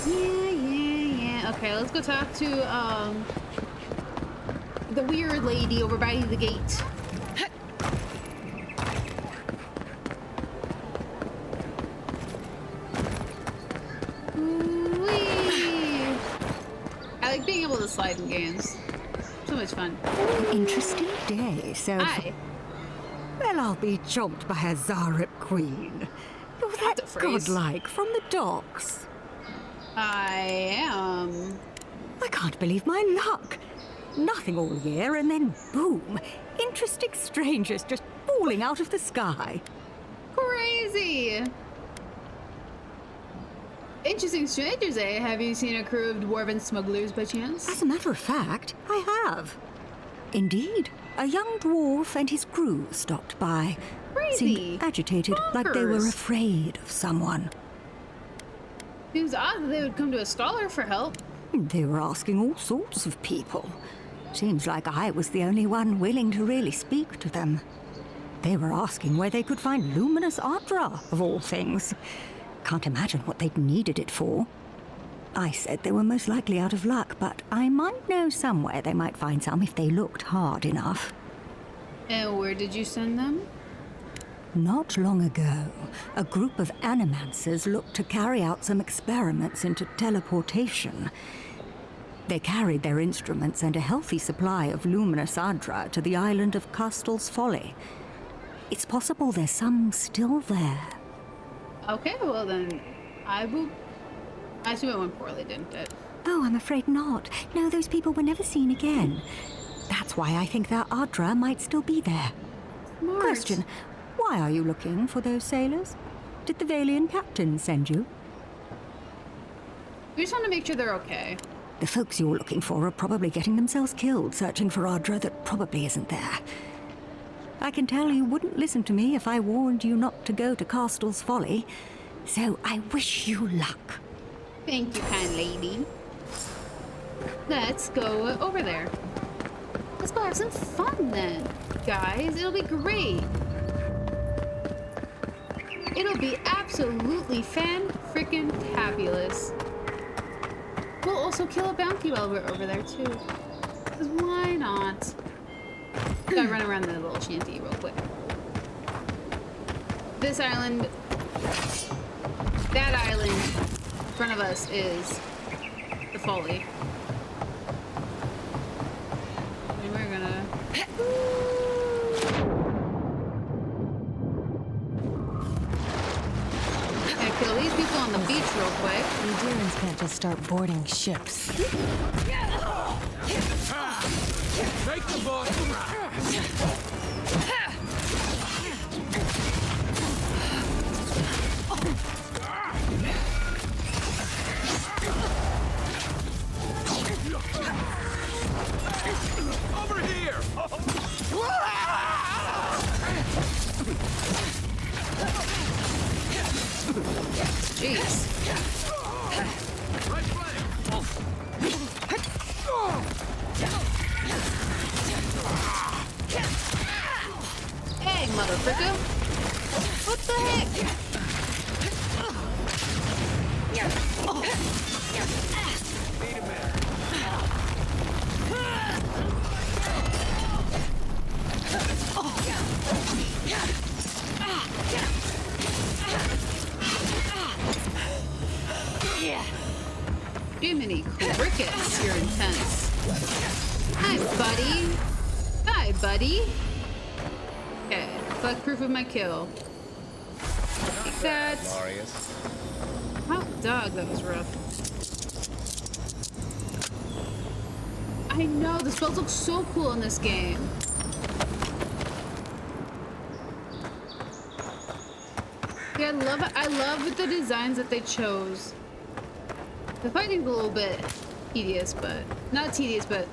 Yeah. Okay, let's go talk to, the weird lady over by the gate. Whee! I like being able to slide in games. So much fun. Interesting day, so... Hi. Well, I'll be chomped by a Zarep queen. You're that godlike from the docks. I am. I can't believe my luck. Nothing all year, and then boom, interesting strangers just falling out of the sky. Crazy. Interesting strangers, eh? Have you seen a crew of dwarven smugglers by chance? As a matter of fact, I have. Indeed, a young dwarf and his crew stopped by. Crazy. Seemed agitated, like they were afraid of someone. Seems odd that they would come to a scholar for help. They were asking all sorts of people. Seems like I was the only one willing to really speak to them. They were asking where they could find luminous Adra, of all things. Can't imagine what they'd needed it for. I said they were most likely out of luck, but I might know somewhere they might find some if they looked hard enough. And where did you send them? Not long ago, a group of animancers looked to carry out some experiments into teleportation. They carried their instruments and a healthy supply of luminous Adra to the island of Castel's Folly. It's possible there's some still there. Okay, well then, I assume it went poorly, didn't it? Oh, I'm afraid not. No, those people were never seen again. That's why I think their Adra might still be there. Smart. Question, why are you looking for those sailors? Did the Valian captain send you? We just want to make sure they're okay. The folks you're looking for are probably getting themselves killed searching for Adra that probably isn't there. I can tell you wouldn't listen to me if I warned you not to go to Castel's Folly, so I wish you luck. Thank you, kind lady. Let's go over there. Let's go have some fun then, guys. It'll be great. It'll be absolutely fan-frickin-tabulous. We'll also kill a bounty while we're over there, too. Because why not? Gotta run around the little shanty real quick. This island, that island in front of us is the Folly. And we're gonna... Gonna kill these people on the beach real quick. You Darrens can't just start boarding ships. Take the boat! Over here! Jeez. Right flank! Hey, motherfucker! What the heck? Jiminy crickets, you're intense. Hi, buddy. Hi, buddy. Okay, collect proof of my kill. Take that. Oh, dog, that was rough. I know, the spells look so cool in this game. Yeah, I love the designs that they chose. The fighting's a little bit tedious, but not tedious, but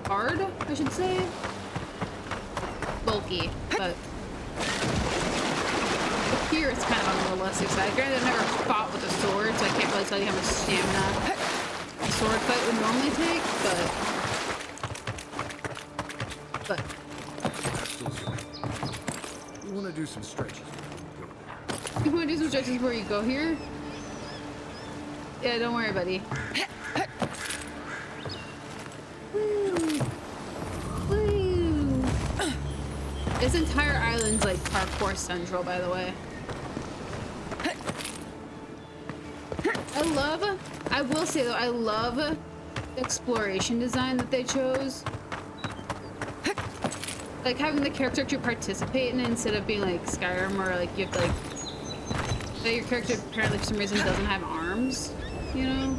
hard, I should say. Bulky, but here it's kind of on the realistic side. Granted, I've never fought with a sword, so I can't really tell you how much stamina a sword fight would normally take, but You want to do some stretches? you want to do some stretches before you go here? Yeah, don't worry, buddy. This entire island's like parkour central, by the way. I will say though, I love the exploration design that they chose. Like having the character actually participate in it instead of being like Skyrim where like you have to like your character apparently for some reason doesn't have arms, you know?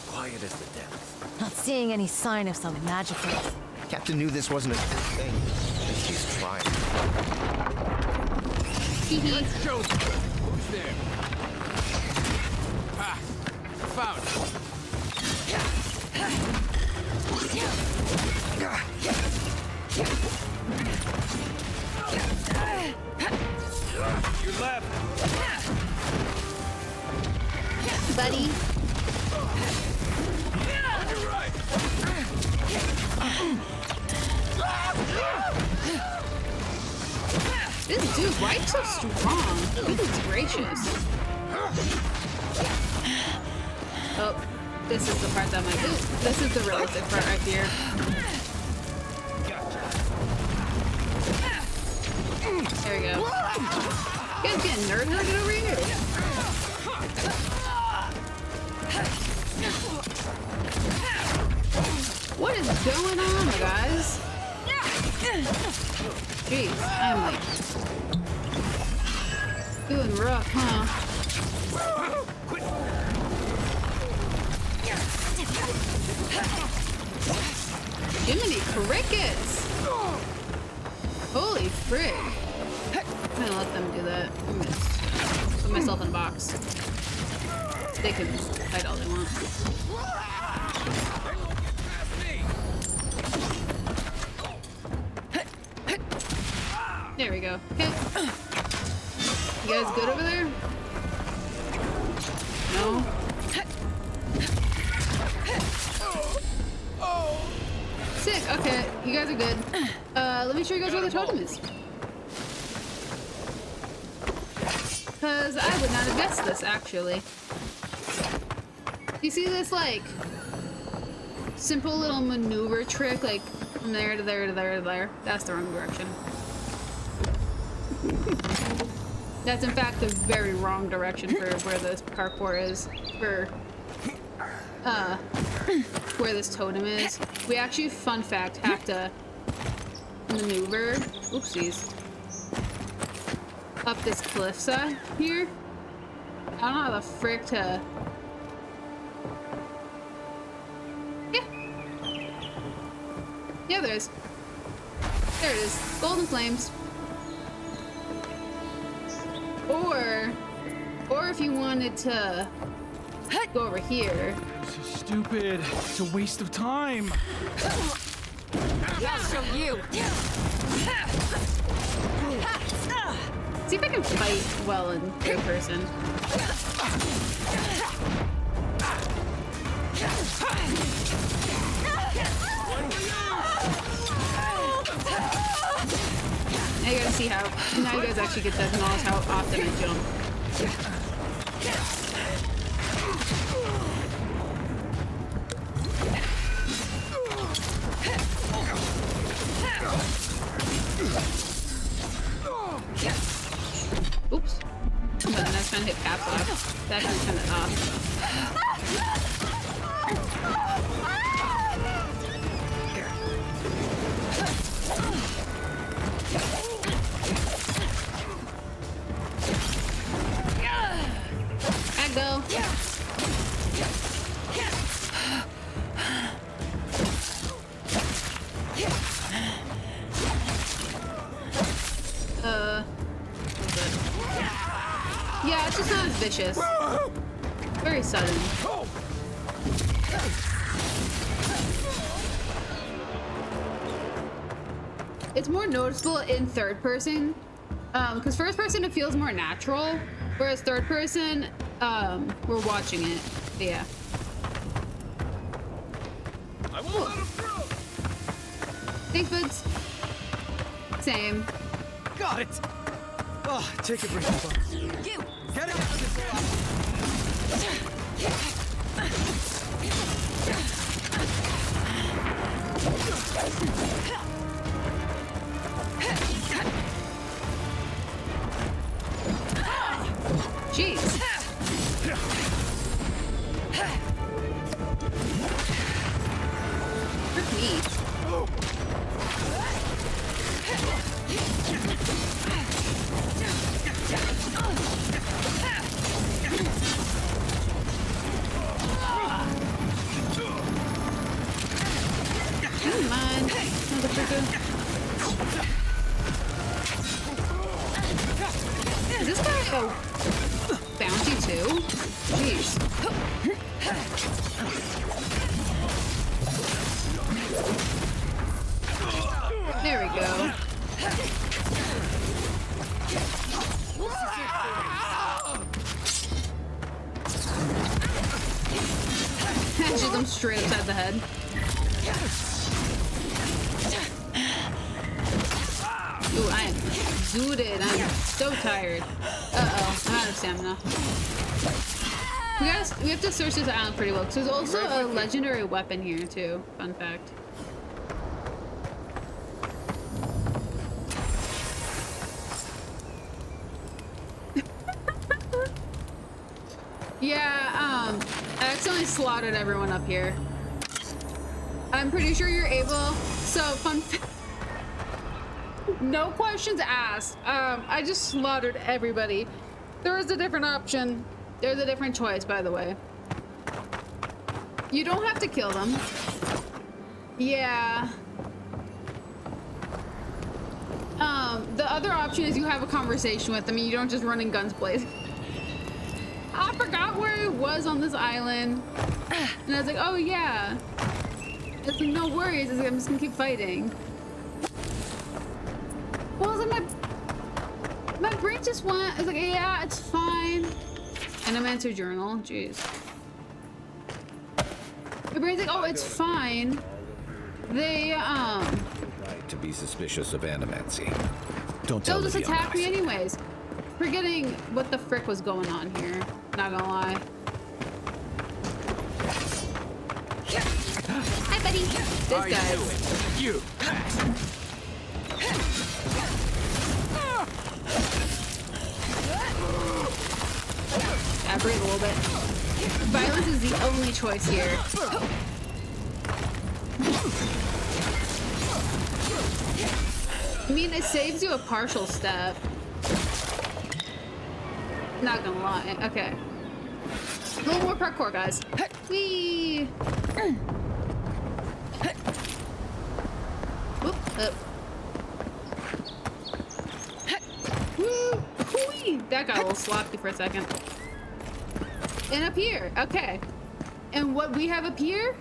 Quiet as the depths. Not seeing any sign of something magical. Captain knew this wasn't a good thing. He's trying. Let's show them. Who's there? Ah, found it. Your left. Buddy. On your right. This dude, why is so strong? Goodness gracious. Oh, this is the part that I'm like, ooh, this is the realistic part right here. There we go. You guys getting nerd-herded over here? What is going on, guys? Jeez, I'm like feeling rough, huh? Jiminy crickets! Holy frig! I'm gonna let them do that. I'm gonna put myself in a box. They can fight all they want. There we go. Okay. You guys good over there? No? Sick. Okay. You guys are good. Let me show you guys where the totem is. Because I would not have guessed this, actually. You see this, like, simple little maneuver trick, like, from there to there to there to there? That's the wrong direction. That's in fact the very wrong direction for where this parkour is, for where this totem is. We actually, fun fact, have to maneuver, oopsies, up this cliffside here. I don't know how the frick to... Yeah, there is. There it is. Golden flames. Or if you wanted to go over here. This is stupid. It's a waste of time. I'll show you. See if I can fight well in third person. Now you guys see how, now you guys actually get to acknowledge how often I jump. Oops. But then I was trying to hit caps lock. That kind of turned it off. I go. Yeah, it's just not as vicious. Very sudden. It's more noticeable in third person, because first person it feels more natural, whereas third person, we're watching it. But yeah. I won't let him through. Thanks, buds. Same. Got it. Oh, take a breath, folks. You get out of this. Frick me. Come on, motherfucker. Is this guy a bounty too? Jeez. There we go. Shoot them straight upside the head. Ooh, I am zooted. I'm so tired. Uh-oh, I'm out of stamina. We have to search this island pretty well, because there's also a legendary weapon here, too. Fun fact. Yeah, I accidentally slaughtered everyone up here. I'm pretty sure you're able. So, fun fact. No questions asked. I just slaughtered everybody. There is a different option. There's a different choice, by the way. You don't have to kill them. Yeah. The other option is you have a conversation with them and you don't just run in guns blazing. I forgot where I was on this island. And I was like, oh yeah. It's like, no worries, I'm just gonna keep fighting. Well, I was like, my brain just went, I was like, yeah, it's fine. And I'm answer journal, jeez. My brain's like, oh, it's fine. They, Right to be suspicious of animancy. Don't tell they'll just Lydia attack me anyways. Forgetting what the frick was going on here. Not gonna lie. Hi, buddy. This guy. You. I breathe a little bit. Violence is the only choice here. I mean, it saves you a partial step. Not gonna lie. Okay. A little more parkour, guys. Whee! Whoop, up. Woo! Whee! That got a little sloppy for a second. And up here. Okay. And what we have up here?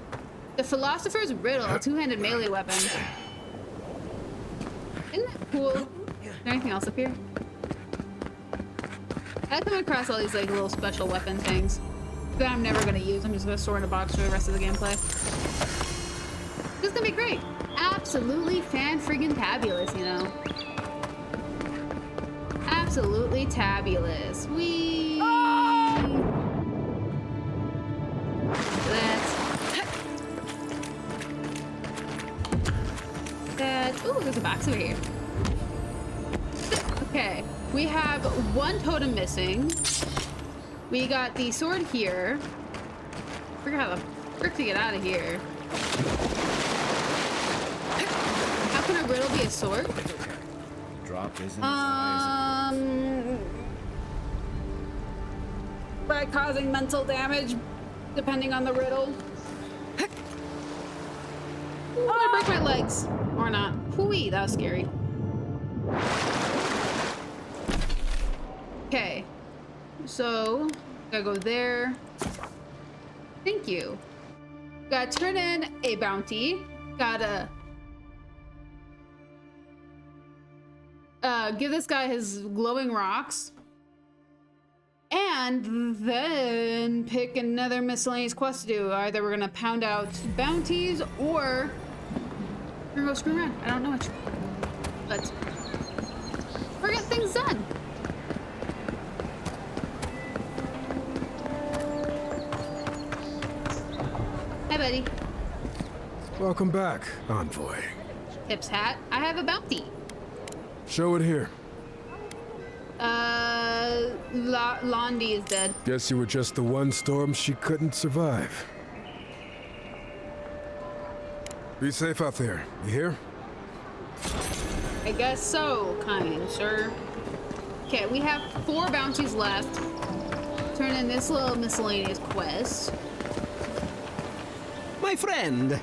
The Philosopher's Riddle, a two-handed melee weapon. Isn't that cool? Is there anything else up here? I come across all these like little special weapon things that I'm never gonna use. I'm just gonna store in a box for the rest of the gameplay. This is gonna be great. Absolutely fan-friggin-tabulous, you know. Absolutely tabulous. Whee! Ooh, there's a box over here. Okay, we have one totem missing. We got the sword here. I forgot how the frick to get out of here. How can a riddle be a sword? Drop isn't by causing mental damage, depending on the riddle. Ooh, I break my legs. Or not. Hooey, that was scary. Okay. So, gotta go there. Thank you. Gotta turn in a bounty. Gotta give this guy his glowing rocks. And then pick another miscellaneous quest to do. Either we're gonna pound out bounties or we're gonna go screw around. I don't know which. But we're getting things done. Hi, buddy. Welcome back, Envoy. Tips hat. I have a bounty. Show it here. Londi is dead. Guess you were just the one storm she couldn't survive. Be safe out there, you hear? I guess so, kind sir. Okay, we have 4 bounties left. Turn in this little miscellaneous quest. My friend,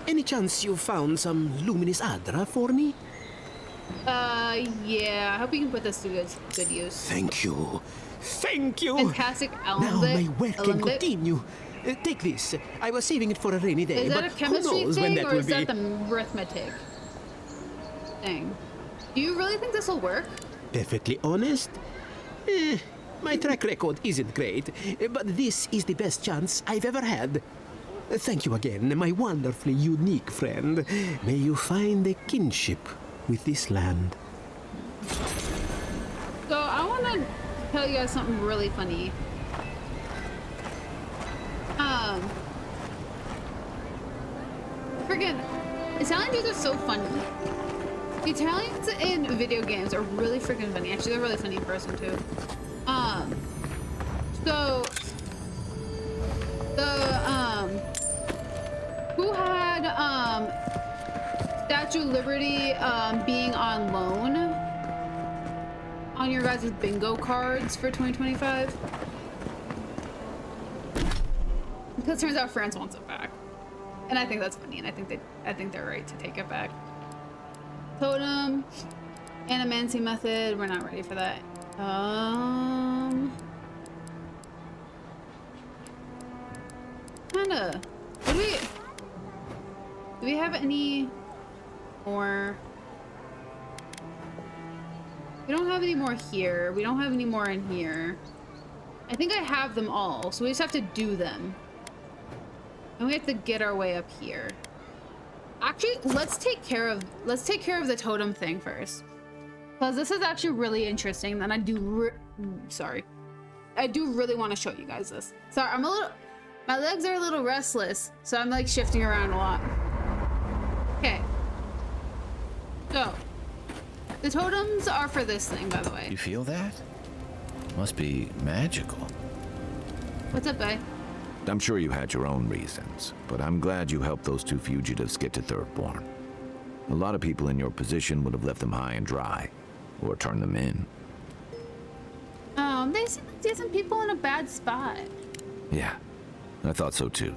any chance you found some luminous Adra for me? Yeah. I hope you can put this to good use. Thank you. Thank you. Fantastic Now my work can continue. Take this. I was saving it for a rainy day, Is that but a chemistry who knows when thing, that or will is be? that the arithmetic thing? Do you really think this will work? Perfectly honest, my track record isn't great, but this is the best chance I've ever had. Thank you again, my wonderfully unique friend. May you find a kinship with this land. So I want to tell you guys something really funny. Friggin' Italian dudes are so funny. The Italians in video games are really freaking funny. Actually, they're really funny in person too. So who had Statue of Liberty being on loan on your guys' bingo cards for 2025? Because it turns out France wants it back, and I think that's funny, and I think they're right to take it back. Totem, animancy method. We're not ready for that. Kinda. Do we have any more? We don't have any more here. We don't have any more in here. I think I have them all, so we just have to do them. And we have to get our way up here. Actually, let's take care of the totem thing first, because this is actually really interesting. And I do really want to show you guys this. Sorry, my legs are a little restless, so I'm like shifting around a lot. Okay. So, the totems are for this thing, by the way. You feel that? Must be magical. What's up, bae? I'm sure you had your own reasons, but I'm glad you helped those 2 fugitives get to Thirdborn. A lot of people in your position would have left them high and dry, or turned them in. They seem like decent people in a bad spot. Yeah, I thought so too.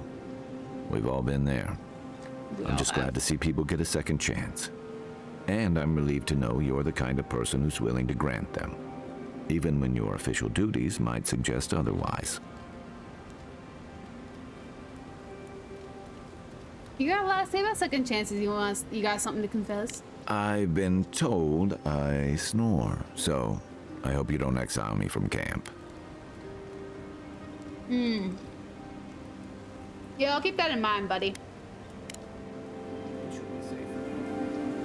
We've all been there. I'm just glad to see people get a second chance. And I'm relieved to know you're the kind of person who's willing to grant them, even when your official duties might suggest otherwise. You got a lot to say about second chances. You got something to confess? I've been told I snore, so I hope you don't exile me from camp. Yeah, I'll keep that in mind, buddy.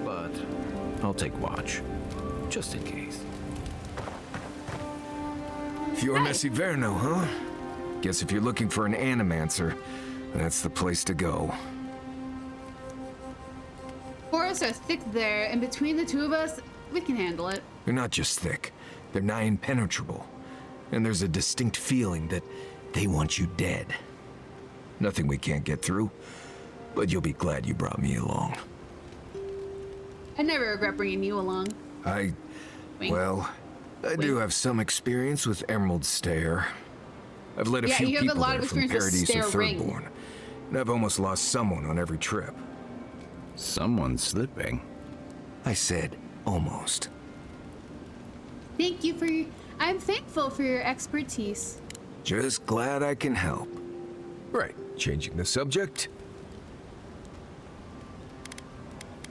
But I'll take watch, just in case. You're Messi Verno, huh? Guess if you're looking for an animancer, that's the place to go. Forests are thick there, and between the 2 of us, we can handle it. They're not just thick, they're nigh impenetrable. And there's a distinct feeling that they want you dead. Nothing we can't get through, but you'll be glad you brought me along. I never regret bringing you along. Well, I do have some experience with Emerald Stair. I've led a few you have people a lot there of from experience with Paradise or Stair Ring. Thirdborn, and I've almost lost someone on every trip. Someone slipping? I said almost. Thank you for your... I'm thankful for your expertise. Just glad I can help. Right, changing the subject.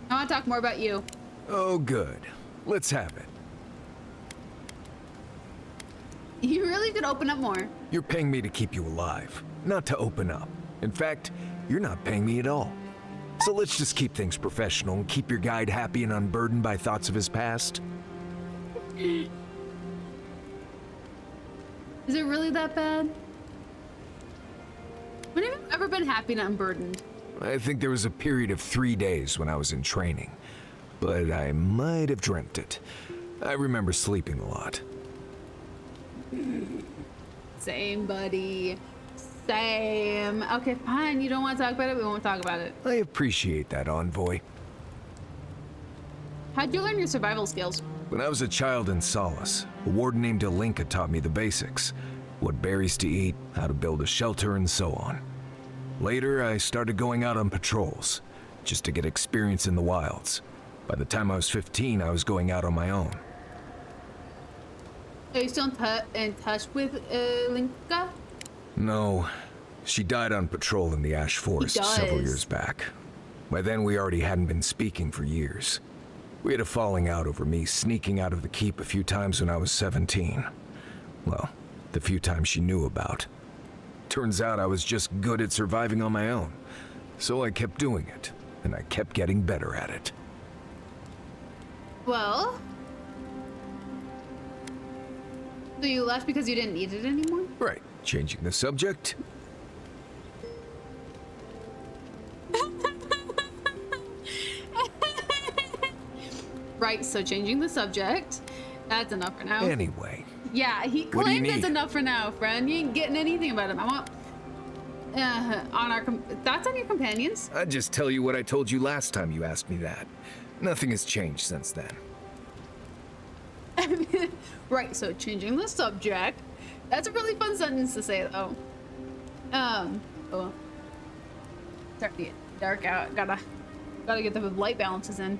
I want to talk more about you. Oh, good. Let's have it. You really could open up more. You're paying me to keep you alive, not to open up. In fact, you're not paying me at all. So let's just keep things professional and keep your guide happy and unburdened by thoughts of his past. Is it really that bad? When have you ever been happy and unburdened? I think there was a period of 3 days when I was in training, but I might have dreamt it. I remember sleeping a lot. Same, buddy. Same. Okay, fine. You don't want to talk about it? We won't talk about it. I appreciate that, Envoy. How'd you learn your survival skills? When I was a child in Solace, a warden named Alinka taught me the basics. What berries to eat, how to build a shelter, and so on. Later, I started going out on patrols, just to get experience in the wilds. By the time I was 15, I was going out on my own. Are you still in touch with Linka? No. She died on patrol in the Ash Forest several years back. By then, we already hadn't been speaking for years. We had a falling out over me sneaking out of the keep a few times when I was 17. Well, the few times she knew about. Turns out I was just good at surviving on my own. So I kept doing it, and I kept getting better at it. Well... So you left because you didn't need it anymore? Right. Changing the subject. Right, so changing the subject. That's enough for now. Anyway. Yeah, he claimed it's enough for now, friend. You ain't getting anything about him. I want... thoughts on your companions? I'd just tell you what I told you last time you asked me that. Nothing has changed since then. Right, so changing the subject. That's a really fun sentence to say, though. Oh. Starting to get dark out. Gotta get the light balances in.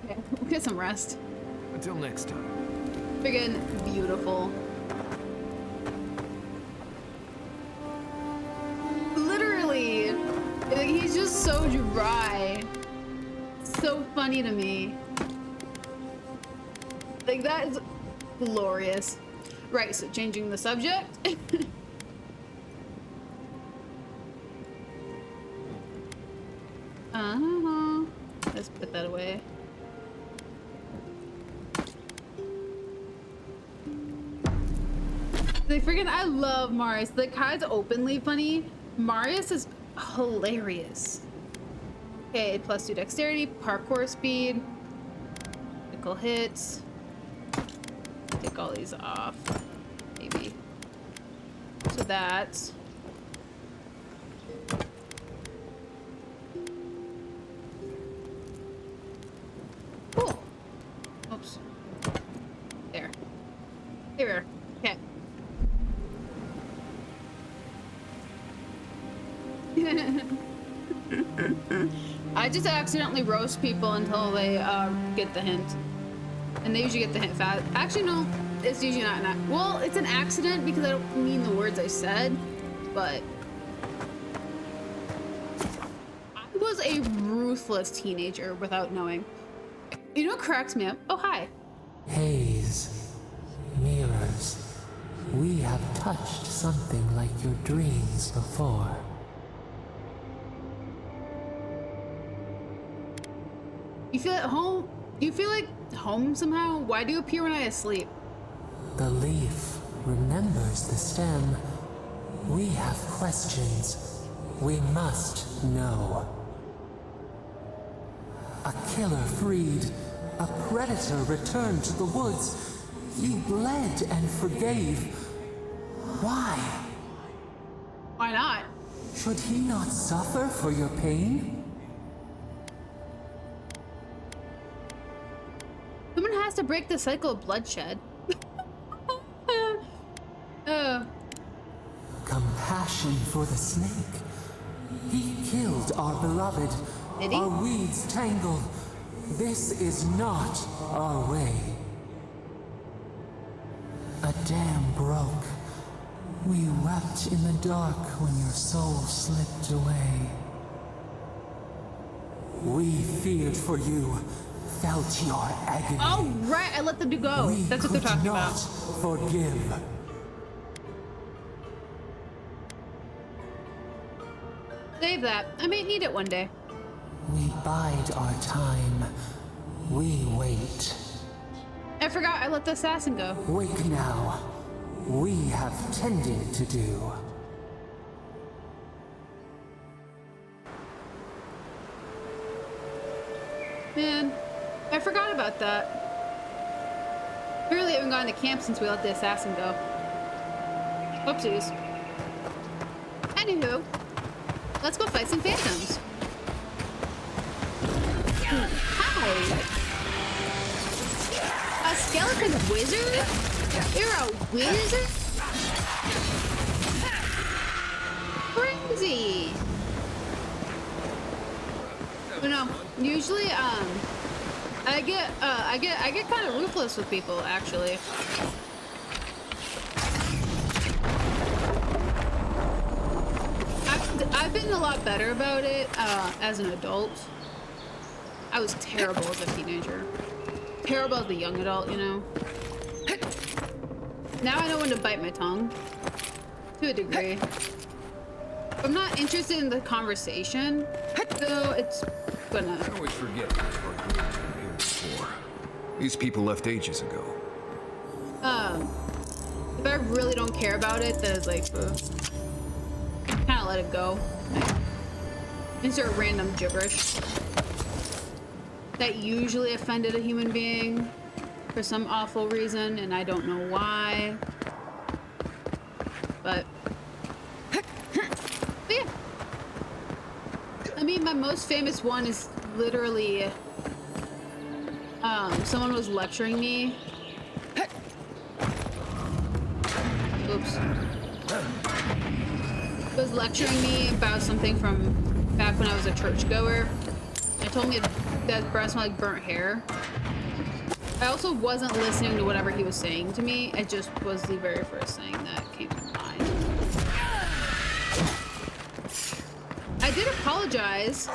Okay, we'll get some rest. Until next time. Friggin' beautiful. Literally, like, he's just so dry. So funny to me. Like, that is glorious. Right, so changing the subject. Let's put that away. Like, friggin' I love Marius. Like, Kai's openly funny. Marius is hilarious. Okay, +2 dexterity, parkour speed, critical hits. Take all these off, maybe. So that's... Cool. Oops. There. Here. Okay. I just accidentally roast people until they get the hint. And they usually get the hint fast. Actually, no, it's usually not. Well, it's an accident because I don't mean the words I said, but I was a ruthless teenager without knowing. You know what cracks me up? Oh, hi. Haze, mirrors, we have touched something like your dreams before. You feel at home? Do you feel like home somehow? Why do you appear when I asleep? The leaf remembers the stem. We have questions. We must know. A killer freed. A predator returned to the woods. You bled and forgave. Why? Why not? Should he not suffer for your pain? Someone has to break the cycle of bloodshed. Compassion for the snake. He killed our beloved. Did he? Our weeds tangle. This is not our way. A dam broke. We wept in the dark when your soul slipped away. We feared for you. Felt your agony. Oh, right, I let them go. That's what they're talking about. Forgive. Save that. I may need it one day. We bide our time. We wait. I forgot I let the assassin go. Wake now. We have tending to do. Man, I forgot about that. Apparently I haven't gone to camp since we let the assassin go. Whoopsies. Anywho, let's go fight some phantoms. Hi! A skeleton wizard? You're a wizard? Crazy! You know, usually, I get kind of ruthless with people, actually. I've been a lot better about it, as an adult. I was terrible as a teenager. Terrible as a young adult, you know? Now I know when to bite my tongue. To a degree. If I'm not interested in the conversation, so it's gonna... I always forget what our group was here before. These people left ages ago. If I really don't care about it, then it's like, kind of let it go. Insert random gibberish that usually offended a human being for some awful reason, and I don't know why. But yeah. I mean, my most famous one is literally someone was lecturing me. Oops. Was lecturing me about something from back when I was a churchgoer. It told me that breath smelled like burnt hair. I also wasn't listening to whatever he was saying to me. It just was the very first thing that came to mind. I did apologize.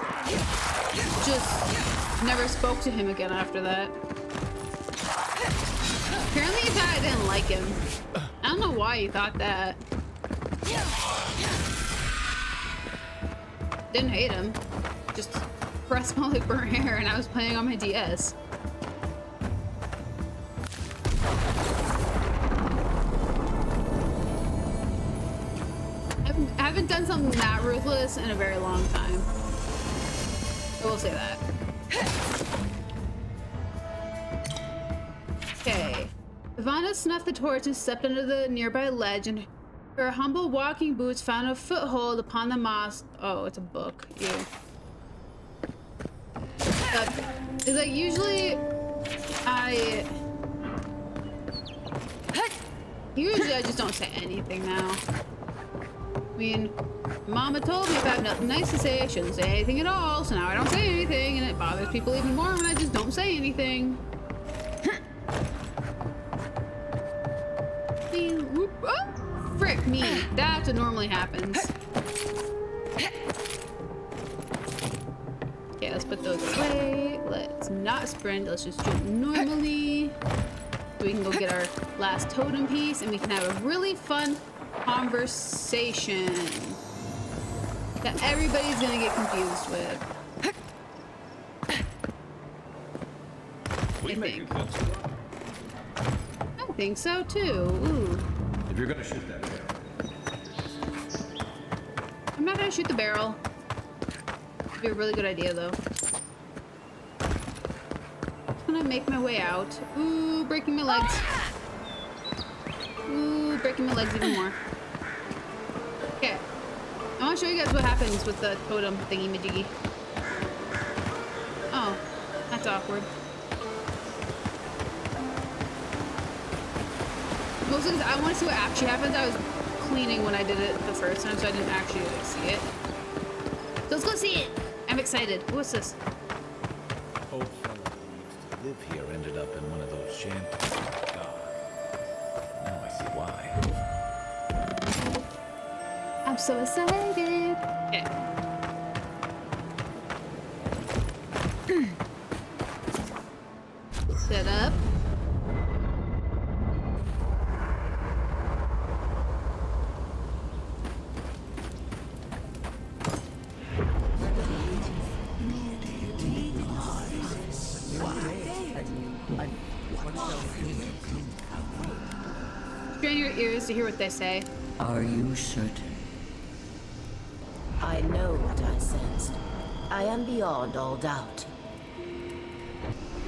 Just never spoke to him again after that. Apparently he thought I didn't like him. I don't know why he thought that. Didn't hate him. Just breath smelled like burnt hair and I was playing on my DS. I haven't done something that ruthless in a very long time. I will say that. Okay. Ivana snuffed the torch and stepped under the nearby ledge, and her humble walking boots found a foothold upon the moss. Oh, it's a book. Ew. It's like usually I just don't say anything now. I mean, Mama told me if I have nothing nice to say, I shouldn't say anything at all, so now I don't say anything, and it bothers people even more when I just don't say anything. Oh, frick me. That's what normally happens. Okay, let's put those away. Let's not sprint. Let's just jump normally. So we can go get our last totem piece, and we can have a really fun conversation that everybody's gonna get confused with. I think so too. Ooh. If you're gonna shoot that barrel, I'm not gonna shoot the barrel. It'd be a really good idea though. Just gonna make my way out. Ooh, breaking my legs. Ooh, breaking my legs even more. Okay. I want to show you guys what happens with the totem thingy-majiggy. Oh, that's awkward. Mostly because I want to see what actually happens. I was cleaning when I did it the first time, so I didn't actually see it. So let's go see it. I'm excited. What's this? old fellow who used to live here ended up in one of those shanties. God. Now I see why. I'm so excited. Okay. Set up. Strain your ears to hear what they say. Are you certain? I know what I sensed. I am beyond all doubt.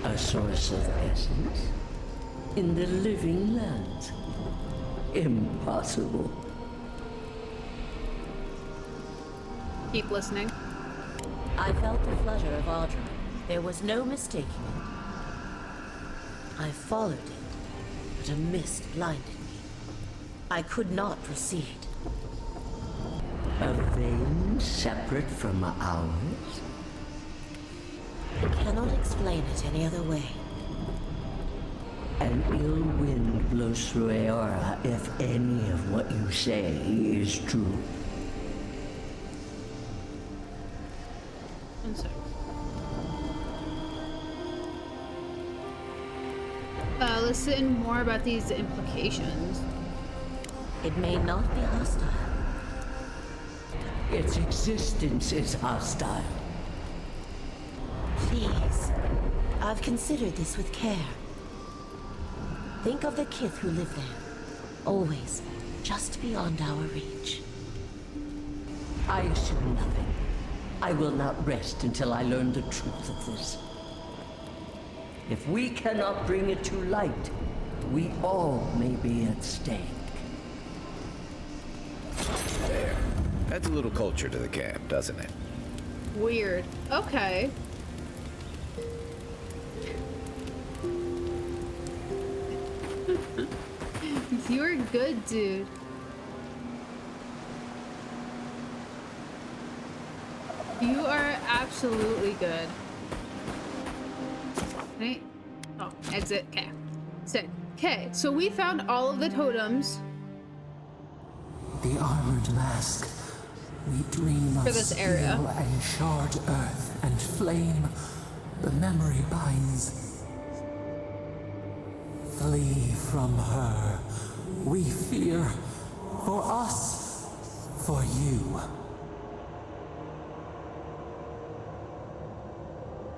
A source of essence? in the living lands. Impossible. Keep listening. I felt the flutter of Audra. There was no mistaking it. I followed it, but a mist blinded me. I could not proceed. A vein separate from ours? I cannot explain it any other way. An ill wind blows through Eora if any of what you say is true. One sec. Listen more about these implications. It may not be hostile. Its existence is hostile. Please, I've considered this with care. Think of the kith who live there. Always, just beyond our reach. I assume nothing. I will not rest until I learn the truth of this. If we cannot bring it to light, we all may be at stake. There. Adds a little culture to the camp, doesn't it? Weird. Okay. You're good, dude. You are absolutely good. Right? Oh, exit. Okay. So we found all of the totems. The armored mask. We dream of For this area. steel and charred earth and flame. The memory binds. Flee from her. We fear. For us. For you.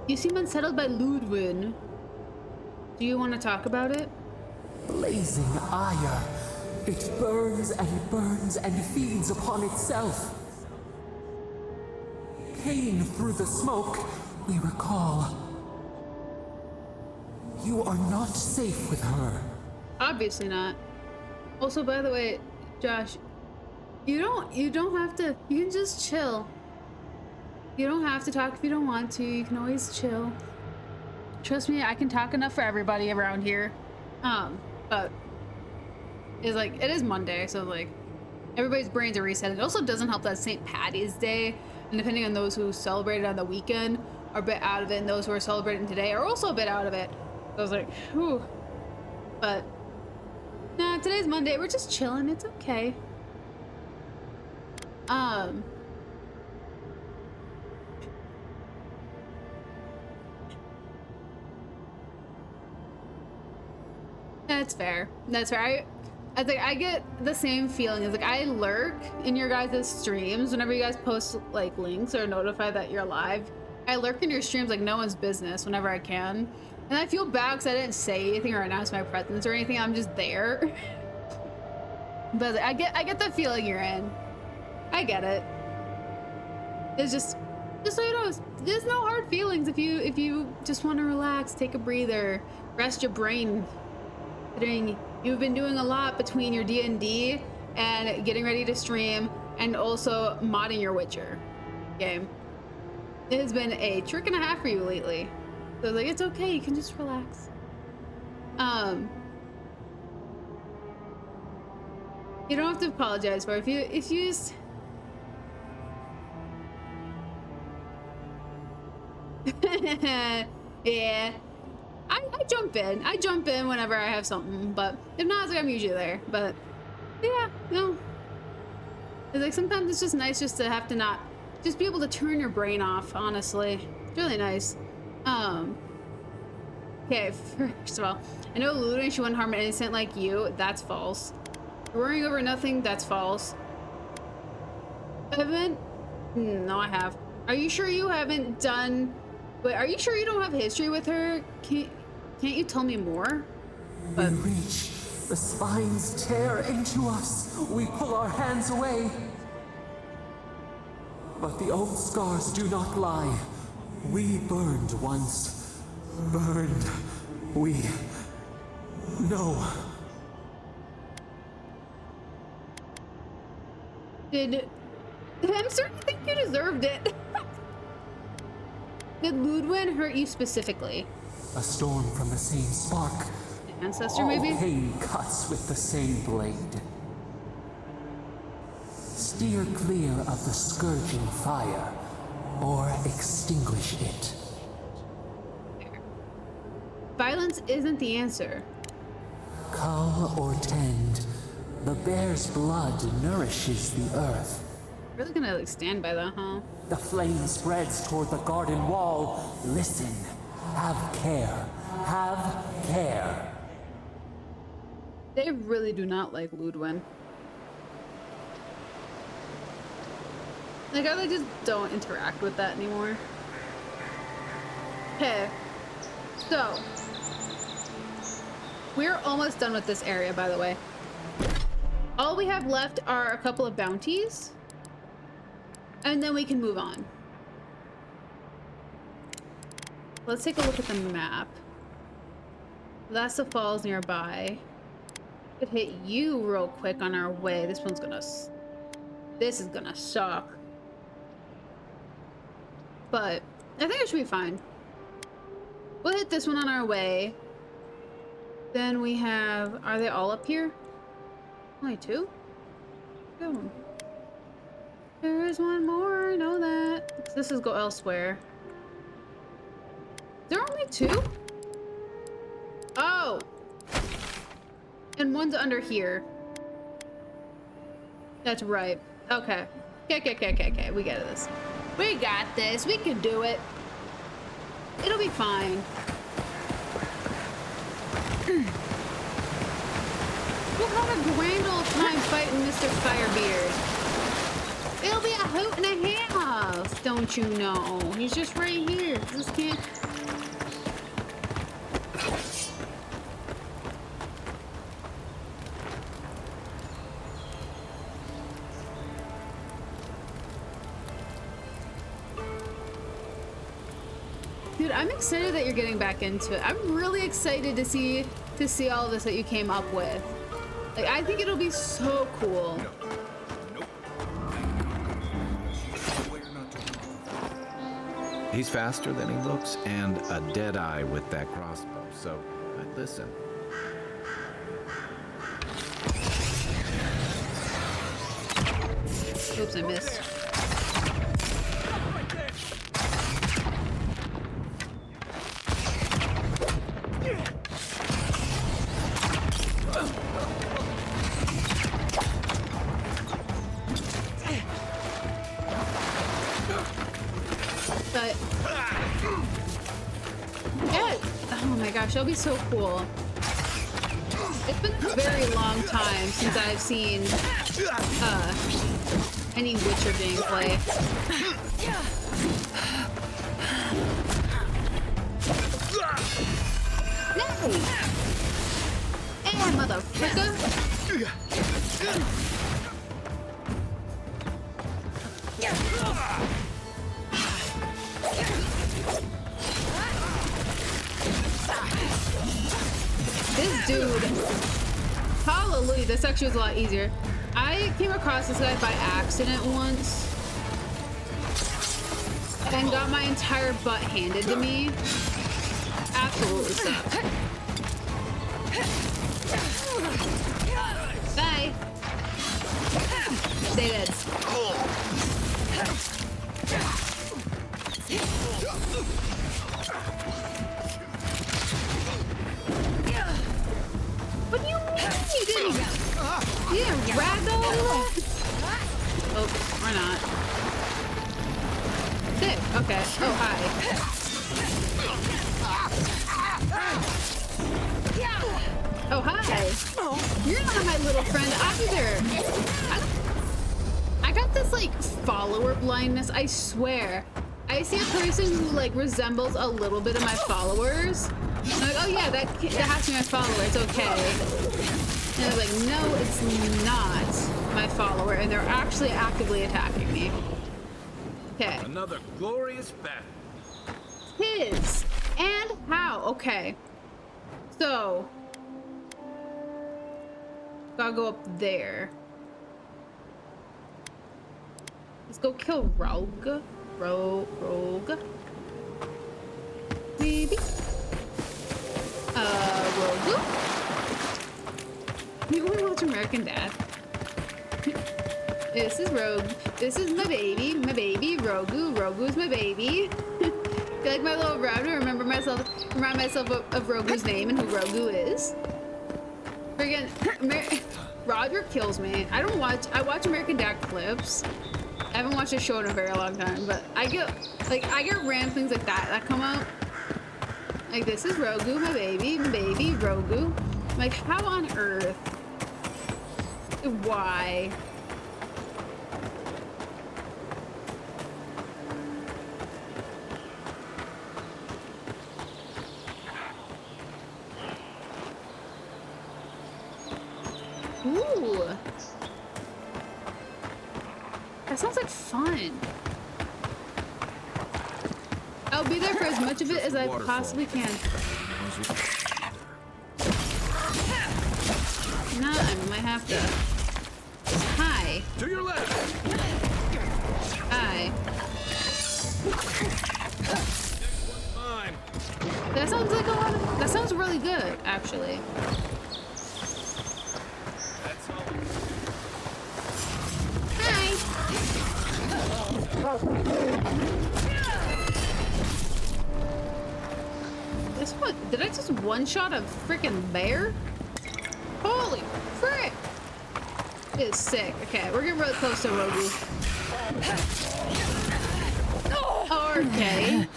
You seem unsettled by Ludwig. Do you want to talk about it? Blazing ire. It burns and feeds upon itself. Pain through the smoke, we recall. You are not safe with her. Obviously not. Also, by the way, Josh, you don't have to. You can just chill. You don't have to talk if you don't want to. You can always chill. Trust me, I can talk enough for everybody around here. But it's like, it is Monday, so like everybody's brains are reset. It also doesn't help that St. Patty's Day, and depending on those who celebrated on the weekend, are a bit out of it, and those who are celebrating today are also a bit out of it. So I was like, whew. But nah, today's Monday. We're just chilling. It's okay. That's fair. That's fair. I think I get the same feeling. It's like I lurk in your guys' streams whenever you guys post like links or notify that you're live. I lurk in your streams like no one's business whenever I can. And I feel bad because I didn't say anything or announce my presence or anything. I'm just there. But I get the feeling you're in. I get it. It's just so you know, there's no hard feelings if you just want to relax, take a breather, rest your brain. Considering you've been doing a lot between your D&D and getting ready to stream and also modding your Witcher game. It has been a trick and a half for you lately. So like, it's okay, you can just relax. You don't have to apologize for it. If you just yeah. I jump in. I jump in whenever I have something, but if not, it's like I'm usually there. But yeah, no. It's like sometimes it's just nice just to have to not just be able to turn your brain off, honestly. It's really nice. Okay, first of all, I know Luna, she wouldn't harm an innocent like you. That's false. You're worrying over nothing, that's false. Haven't? No, I have. Are you sure you haven't done... Wait, are you sure you don't have history with her? Can't you tell me more? We reach. The spines tear into us. We pull our hands away. But the old scars do not lie. We burned once. Burned. We No. Did I'm starting to think you deserved it. Did Ludwig hurt you specifically? A storm from the same spark. Ancestor, All maybe? pain cuts with the same blade. Steer clear of the scourging fire, or extinguish it. Violence isn't the answer. Cull or tend, the bear's blood nourishes the earth. Really gonna like stand by that, huh? The flame spreads toward the garden wall. Listen. Have care. Have care. They really do not like Ludwig. Like, I just don't interact with that anymore. Okay. So. We're almost done with this area, by the way. All we have left are a couple of bounties. And then we can move on. Let's take a look at the map. That's the falls nearby. Could hit you real quick on our way. This one's gonna... This is gonna suck. But I think it should be fine. We'll hit this one on our way. Then we have... Are they all up here? Only two? Go. There is one more, I know that. This is go elsewhere. Is there only two? Oh! And one's under here. That's right. Okay. Okay. We got this. We got this. We can do it. It'll be fine. We'll have a grand old time fighting Mr. Firebeard. It'll be a hoot and a half, don't you know? He's just right here. Just can't. Dude, I'm excited that you're getting back into it. I'm really excited to see all this that you came up with. Like, I think it'll be so cool. He's faster than he looks, and a dead eye with that crossbow, so I'd listen. Oops, I missed. But yeah, oh my gosh, that'll be so cool. It's been a very long time since I've seen any Witcher gameplay. No! Hey, motherfucker! This dude, hallelujah, this actually was a lot easier. I came across this guy by accident once and got my entire butt handed to me. Absolutely sucked. Bye. Stay dead. What do you mean you didn't? You didn't ragdoll? Oh, or not. Sick. Okay. Oh, hi. Oh, hi. You're not my little friend either. I got this, like, follower blindness, I swear. I see a person who, like, resembles a little bit of my followers. I'm like, oh yeah, that has to be my follower, it's okay. And they're like, no, it's not my follower, and they're actually actively attacking me. Okay. Another glorious battle. His. And how? Okay. So, Gotta go up there. Let's go kill Rogue. Rogue. Maybe. Rogue. You wanna watch American Dad? This is Rogue. This is my baby. My baby, Rogu. Rogu's my baby. Feel like my little brother. Remind myself of Rogu's name and who Rogu is. Friggin' Roger kills me. I watch American Dad clips. I haven't watched a show in a very long time, but I get random things like that come out. Like, this is Rogu, my baby, Rogu. Like, how on earth? Why? Ooh. That sounds like fun. I'll be there for as much of it as I possibly can. Nah, I might have to. Hi. To your left. Hi. That sounds like a lot of. That sounds really good, actually. This one, did I just one-shot a freaking bear? Holy frick! It is sick. Okay, we're getting really close to Rogu. Okay.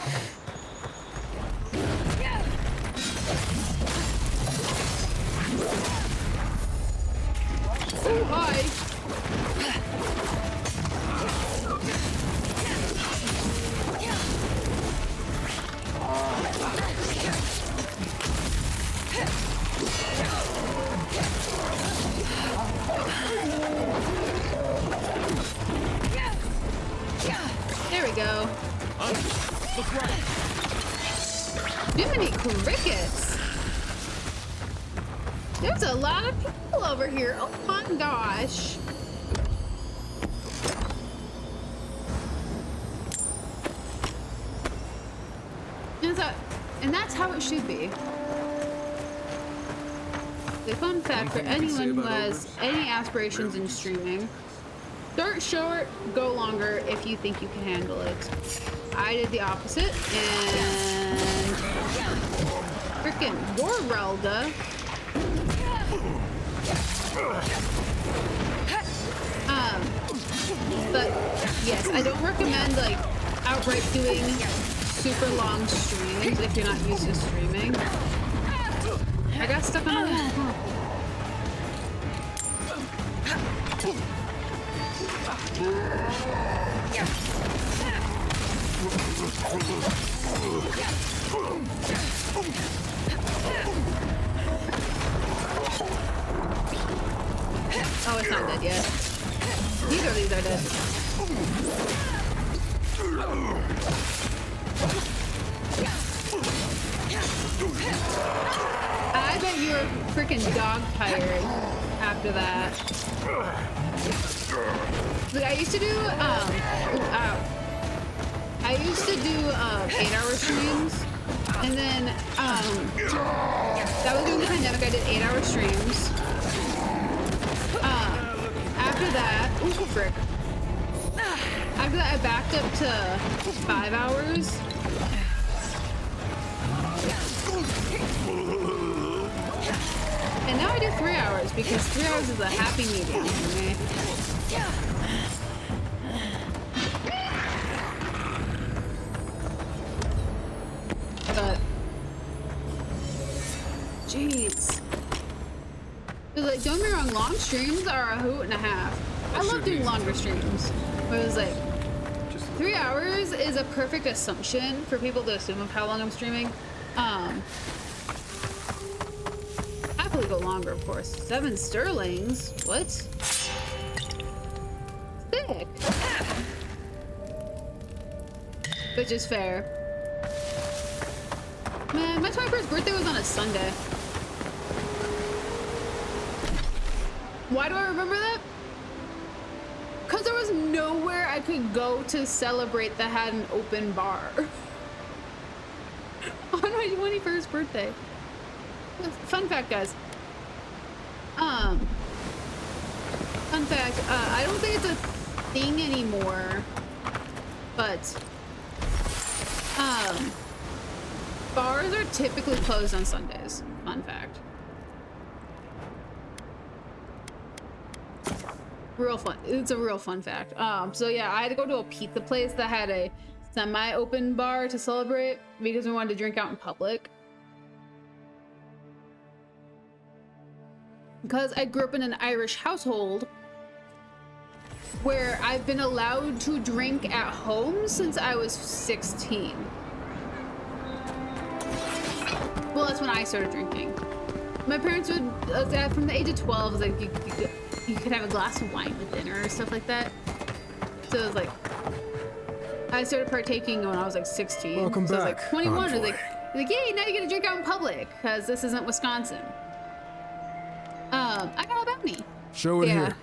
Oh, hi. There we go. Too many crickets. There's a lot of people over here. Oh my gosh. And that's how it should be. The fun fact for anyone who has any aspirations in streaming: start short, go longer if you think you can handle it. I did the opposite, and frickin' Warrelga. But yes, I don't recommend like outright doing super long streams if you're not used to streaming. I got stuck on a wall. Oh, it's not dead yet. Neither of these are dead. I bet you were freaking dog tired after that. Like, I used to do 8-hour streams, and then that was during the pandemic. I did 8-hour streams. After that, ooh, frick. After that, I backed up to 5 hours. And now I do 3 hours because 3 hours is a happy medium for me. But, jeez. Like, don't get me wrong, long streams are a hoot and a half. I love doing longer streams. But it was like, 3 hours is a perfect assumption for people to assume of how long I'm streaming. Happily go longer, of course. 7 sterlings? What? Sick. Which is fair. Man, my 21st birthday was on a Sunday. Why do I remember that? Because there was nowhere I could go to celebrate that had an open bar. On my 21st birthday. Fun fact, guys. Fun fact, I don't think it's a thing anymore, but bars are typically closed on Sundays. Fun fact. Real fun. It's a real fun fact. So yeah, I had to go to a pizza place that had a semi-open bar to celebrate because we wanted to drink out in public. Because I grew up in an Irish household where I've been allowed to drink at home since I was 16. Well, that's when I started drinking. My parents would, from the age of 12, it was like you could have a glass of wine with dinner or stuff like that. So it was like, I started partaking when I was like 16. Welcome so back. I was like 21. Envoy. It was like, yay, now you get to drink out in public because this isn't Wisconsin. I got a bounty. Show it here.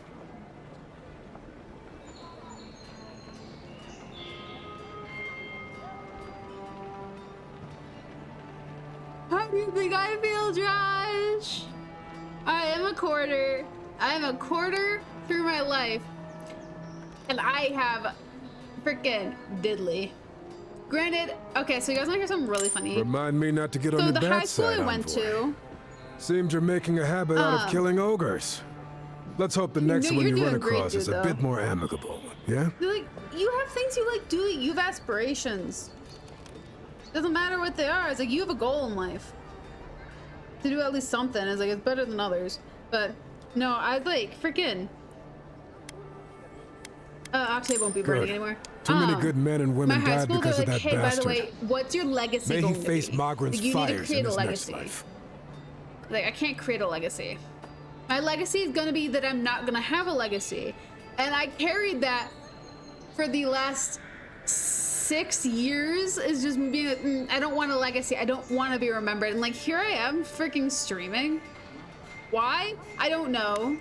How do you think I feel, Josh? I am a quarter. I am a quarter through my life. And I have freaking diddly. Granted, okay, so you guys want to hear something really funny? Remind me not to get on So your the bad high school side, I went to. Seems you're making a habit out of killing ogres. Let's hope the next one you run across is a bit more amicable, yeah? Like, you have things you like doing. You have aspirations. Doesn't matter what they are. It's like you have a goal in life. To do at least something. It's like it's better than others. But no, I like freaking. Octave won't be burning anymore. Too many good men and women my high died school, because of like, that hey, bastard. by the way, what's your legacy May going he to face be? Magran's Like, you need to fires create in a his legacy. next life. Like, I can't create a legacy. My legacy is gonna be that I'm not gonna have a legacy. And I carried that for the last 6 years, is just being like, I don't want a legacy. I don't want to be remembered. And like, here I am freaking streaming. Why? I don't know.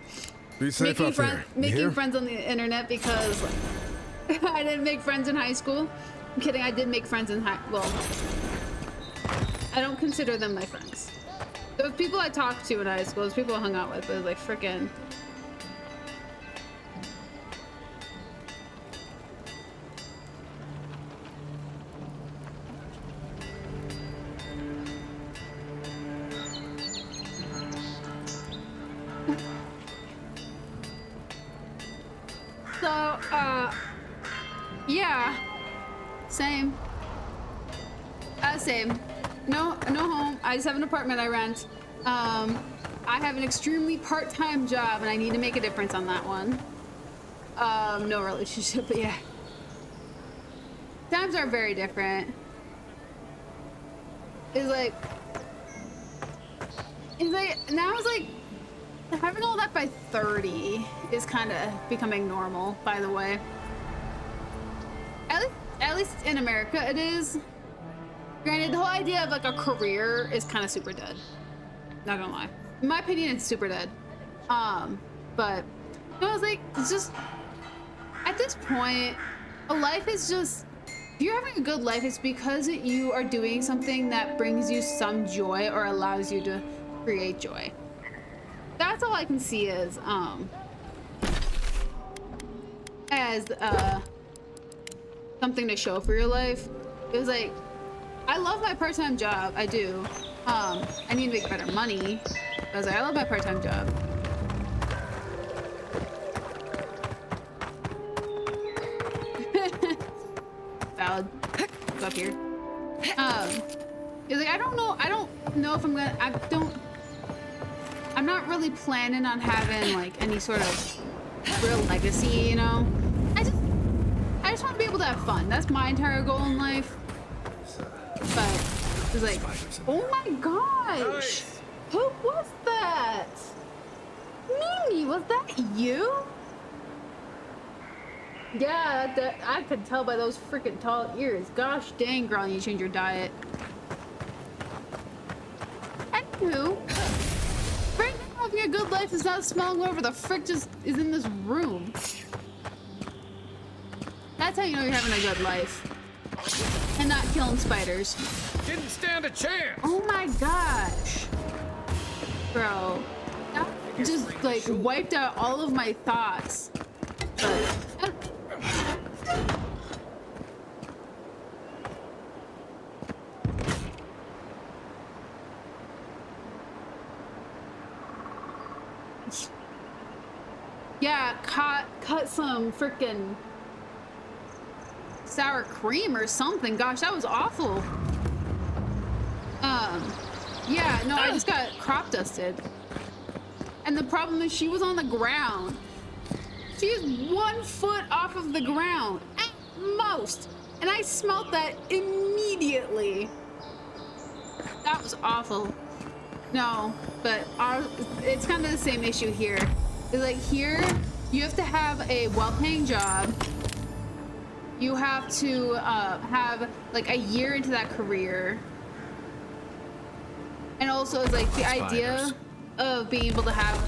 Be safe out there. Making friends on the internet because I didn't make friends in high school. I'm kidding, I did make friends in well, I don't consider them my friends. Those people I talked to in high school, those people I hung out with, but like freaking. So, yeah, same. Same. No home. I just have an apartment I rent. I have an extremely part-time job, and I need to make a difference on that one. No relationship, but yeah. Times are very different. It's like now it's like having all that by 30 is kind of becoming normal, by the way. At least in America it is. Granted, the whole idea of like a career is kind of super dead. Not gonna lie. In my opinion, it's super dead. But no, I was like, it's just at this point, a life is just, if you're having a good life, it's because you are doing something that brings you some joy or allows you to create joy. That's all I can see as something to show for your life. It was like, I love my part-time job. I do. I need to make better money. I was like, I love my part-time job. Valid. Go up here. It's like, I don't know if I'm gonna, I'm not really planning on having like any sort of real legacy, you know? I just want to be able to have fun. That's my entire goal in life. But it's like, oh my gosh, who was that? Mimi, was that you? Yeah, I could tell by those freaking tall ears. Gosh dang, girl, you change your diet. Anywho, right now, if you a good life is not smelling whatever the frick just is in this room. That's how you know you're having a good life. And not killing spiders. Didn't stand a chance. Oh my gosh. Bro. That just like wiped out all of my thoughts. But, yeah, cut some freaking sour cream or something. Gosh, that was awful. Yeah, no, I just got crop dusted. And the problem is she was on the ground. She is 1 foot off of the ground at most. And I smelt that immediately. That was awful. No, but it's kind of the same issue here. It's like here, you have to have a well-paying job. You have to have like a year into that career. And also it's like the idea of being able to have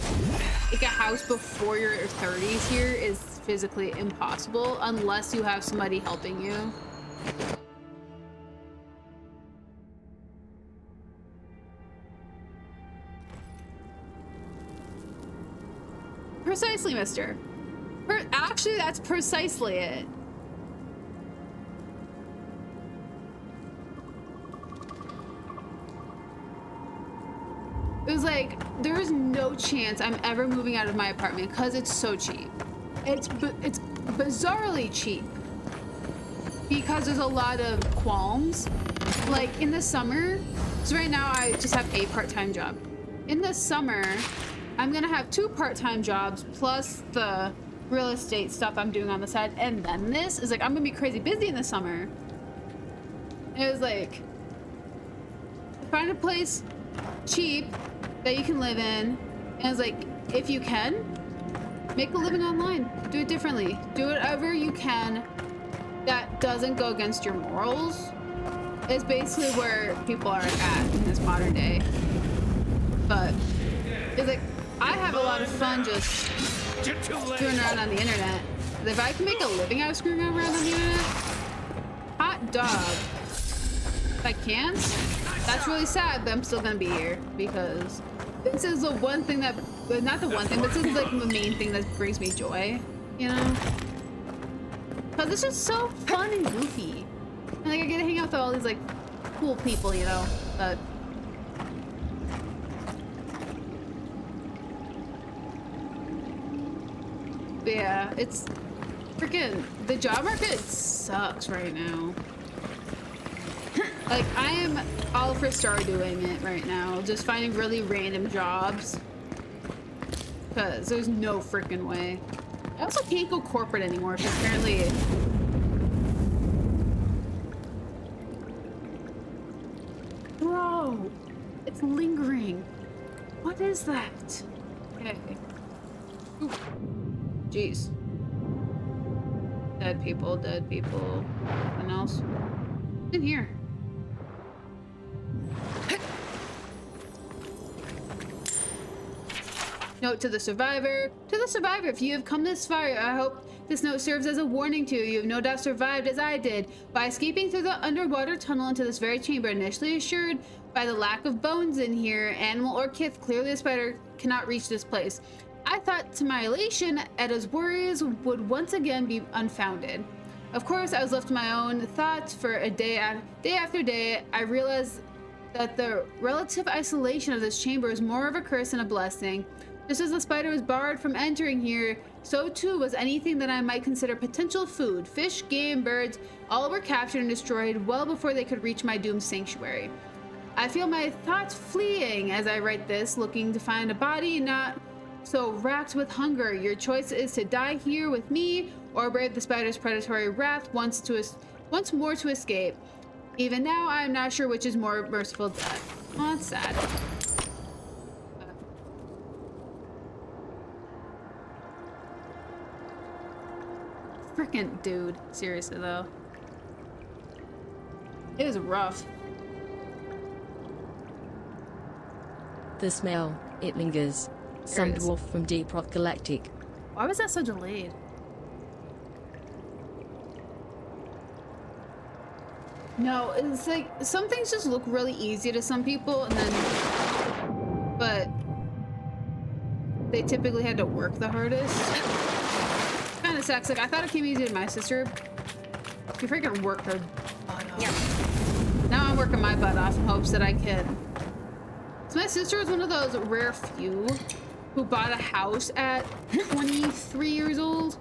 like a house before your 30s here is physically impossible unless you have somebody helping you. Precisely, mister. Actually, that's precisely it. It was like, there is no chance I'm ever moving out of my apartment because it's so cheap. It's bizarrely cheap because there's a lot of qualms. Like in the summer, so right now I just have a part-time job. In the summer, I'm gonna have 2 part-time jobs plus the real estate stuff I'm doing on the side. And then this is like, I'm gonna be crazy busy in the summer. And it was like, find a place cheap that you can live in. And it's like, if you can, make a living online. Do it differently. Do whatever you can that doesn't go against your morals. It's basically where people are at in this modern day. But it's like, I have a lot of fun just screwing around on the internet. If I can make a living out of screwing around on the internet, hot dog. If I can't, that's really sad, but I'm still gonna be here because this is the one thing that, not the one thing, but this is like the main thing that brings me joy, you know? Because it's just so fun and goofy. And like I get to hang out with all these like cool people, you know? But yeah, it's freaking, the job market sucks right now. Like, I am all for doing it right now. Just finding really random jobs. Because there's no freaking way. I also can't go corporate anymore because apparently... Bro! It's lingering. What is that? Okay. Ooh. Jeez. Dead people, dead people. Nothing else? What's in here? Note to the survivor. To the survivor, if you have come this far, I hope this note serves as a warning to you. You have no doubt survived as I did by escaping through the underwater tunnel into this very chamber, initially assured by the lack of bones in here, animal or kith, clearly a spider cannot reach this place. I thought to my elation, Edda's worries would once again be unfounded. Of course, I was left to my own thoughts for a day after day. I realized that the relative isolation of this chamber is more of a curse than a blessing. Just as the spider was barred from entering here, so too was anything that I might consider potential food. Fish, game, birds, all were captured and destroyed well before they could reach my doomed sanctuary. I feel my thoughts fleeing as I write this, looking to find a body not so racked with hunger. Your choice is to die here with me or brave the spider's predatory wrath once more to escape. Even now, I'm not sure which is more merciful death. Oh, that's sad. Frickin' dude. Seriously, though. It was rough. The smell, it lingers. Some dwarf from Deep Rock Galactic. Why was that so delayed? No, it's like some things just look really easy to some people, and then, but they typically had to work the hardest. Kind of sucks. Like I thought it came easy to my sister. She freaking worked her butt off. Now I'm working my butt off in hopes that I can. So my sister was one of those rare few who bought a house at 23 years old.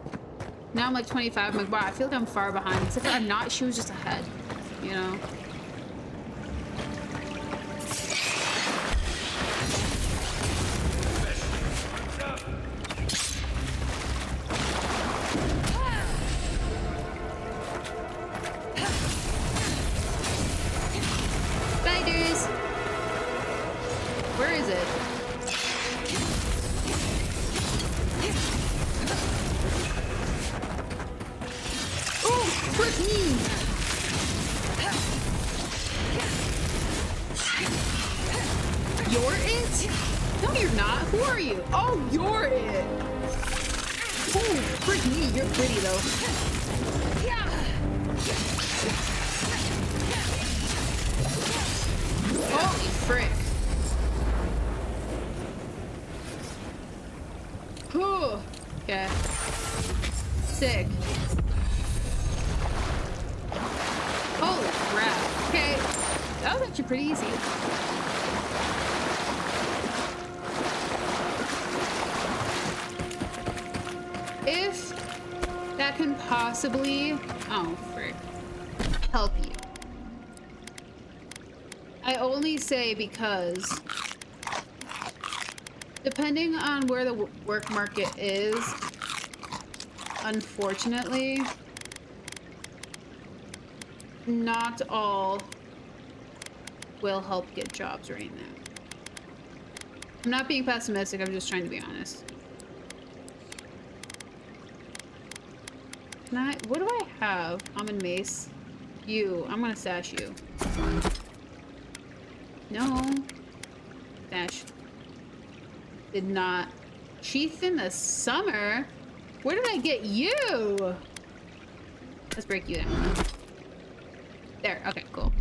Now I'm like 25. I'm like, wow, I feel like I'm far behind. Except for I'm not. She was just ahead, you know? Spiders! Where is it? Oh, frick me! You're it? No, you're not. Who are you? Oh, you're it. Oh, frick me. You're pretty though. Holy frick. Whew. Okay. Sick. Holy crap. Okay. That was actually pretty easy. If that can possibly, oh frick, help you. I only say because depending on where the work market is, unfortunately, not all will help get jobs right now. I'm not being pessimistic, I'm just trying to be honest. Can I, what do I have? Almond mace. You, I'm gonna stash you. No. Stash. Did not. Sheath in the summer? Where did I get you? Let's break you down. There, okay, cool.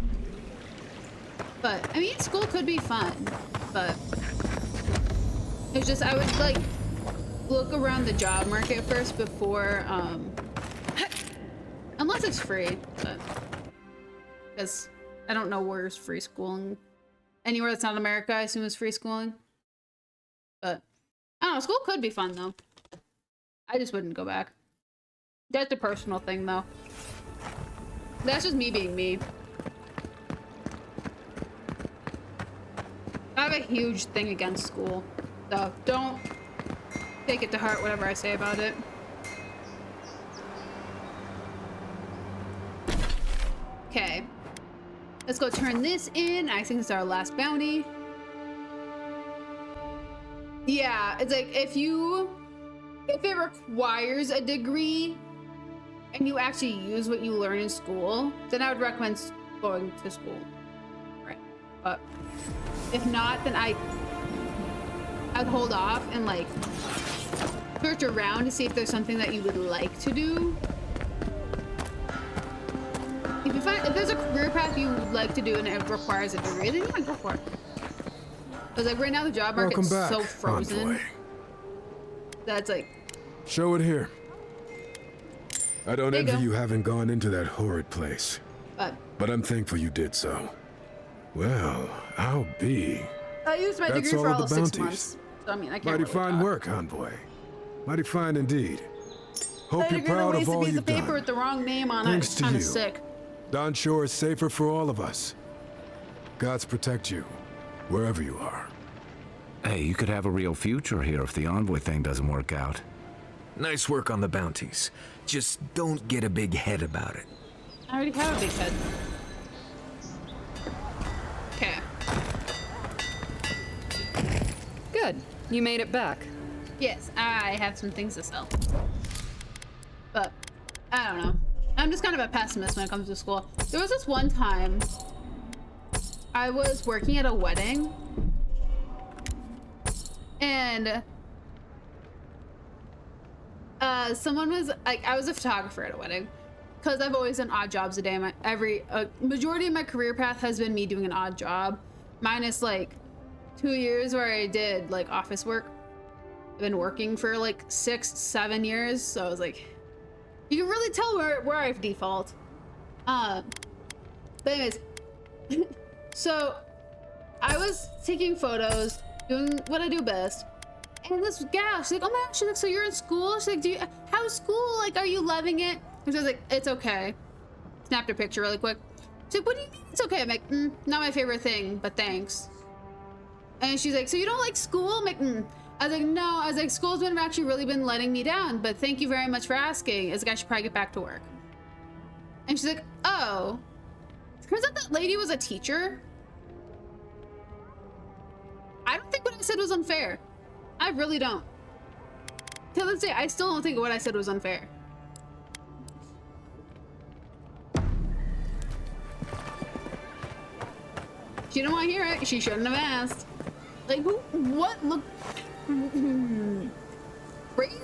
But, I mean, school could be fun, but it's just, I would like look around the job market first before, unless it's free, but because I don't know where's free schooling. Anywhere that's not America, I assume is free schooling. But I don't know, school could be fun though. I just wouldn't go back. That's a personal thing though. That's just me being me. I have a huge thing against school, so don't take it to heart whatever I say about it. Okay, let's go turn this in. I think it's our last bounty. Yeah, it's like if it requires a degree and you actually use what you learn in school, then I would recommend going to school. Right. But if not, then I'd hold off and like search around to see if there's something that you would like to do. If there's a career path you would like to do and it requires a degree, then yeah, go for it. Because like right now the job market's so frozen. Envoy. That's like. Show it here. I don't envy you having gone into that horrid place. But I'm thankful you did so. Well, I'll be. I used my degree for all of 6 months. So I mean, I can't. Mighty fine work, Envoy. Mighty fine indeed. Hope you're proud of all you've done. Paper with the wrong name on it. It's kind of sick. Dawnshore is safer for all of us. Gods protect you, wherever you are. Hey, you could have a real future here if the Envoy thing doesn't work out. Nice work on the bounties. Just don't get a big head about it. I already have a big head. Okay. Good. You made it back. Yes, I have some things to sell. But, I don't know. I'm just kind of a pessimist when it comes to school. There was this one time I was working at a wedding and someone was like, I was a photographer at a wedding because I've always done odd jobs a day. Majority of my career path has been me doing an odd job, minus like 2 years where I did like office work. I've been working for like 6-7 years, so I was like, you can really tell where I default. But anyways, so I was taking photos, doing what I do best, and this gal, she's like, oh my gosh, she's like, so you're in school? She's like, how's school? Like, are you loving it? And she was like, it's okay. Snapped a picture really quick. She's like, what do you mean it's okay? I'm like, not my favorite thing, but thanks. And she's like, so you don't like school? I'm like, I was like, no. I was like, school's been actually really been letting me down, but thank you very much for asking. I was like, I should probably get back to work. And she's like, oh. Turns out that lady was a teacher. I don't think what I said was unfair. I really don't. Till this day, I still don't think what I said was unfair. She didn't want to hear it. She shouldn't have asked. Like, who? What? Look. Raise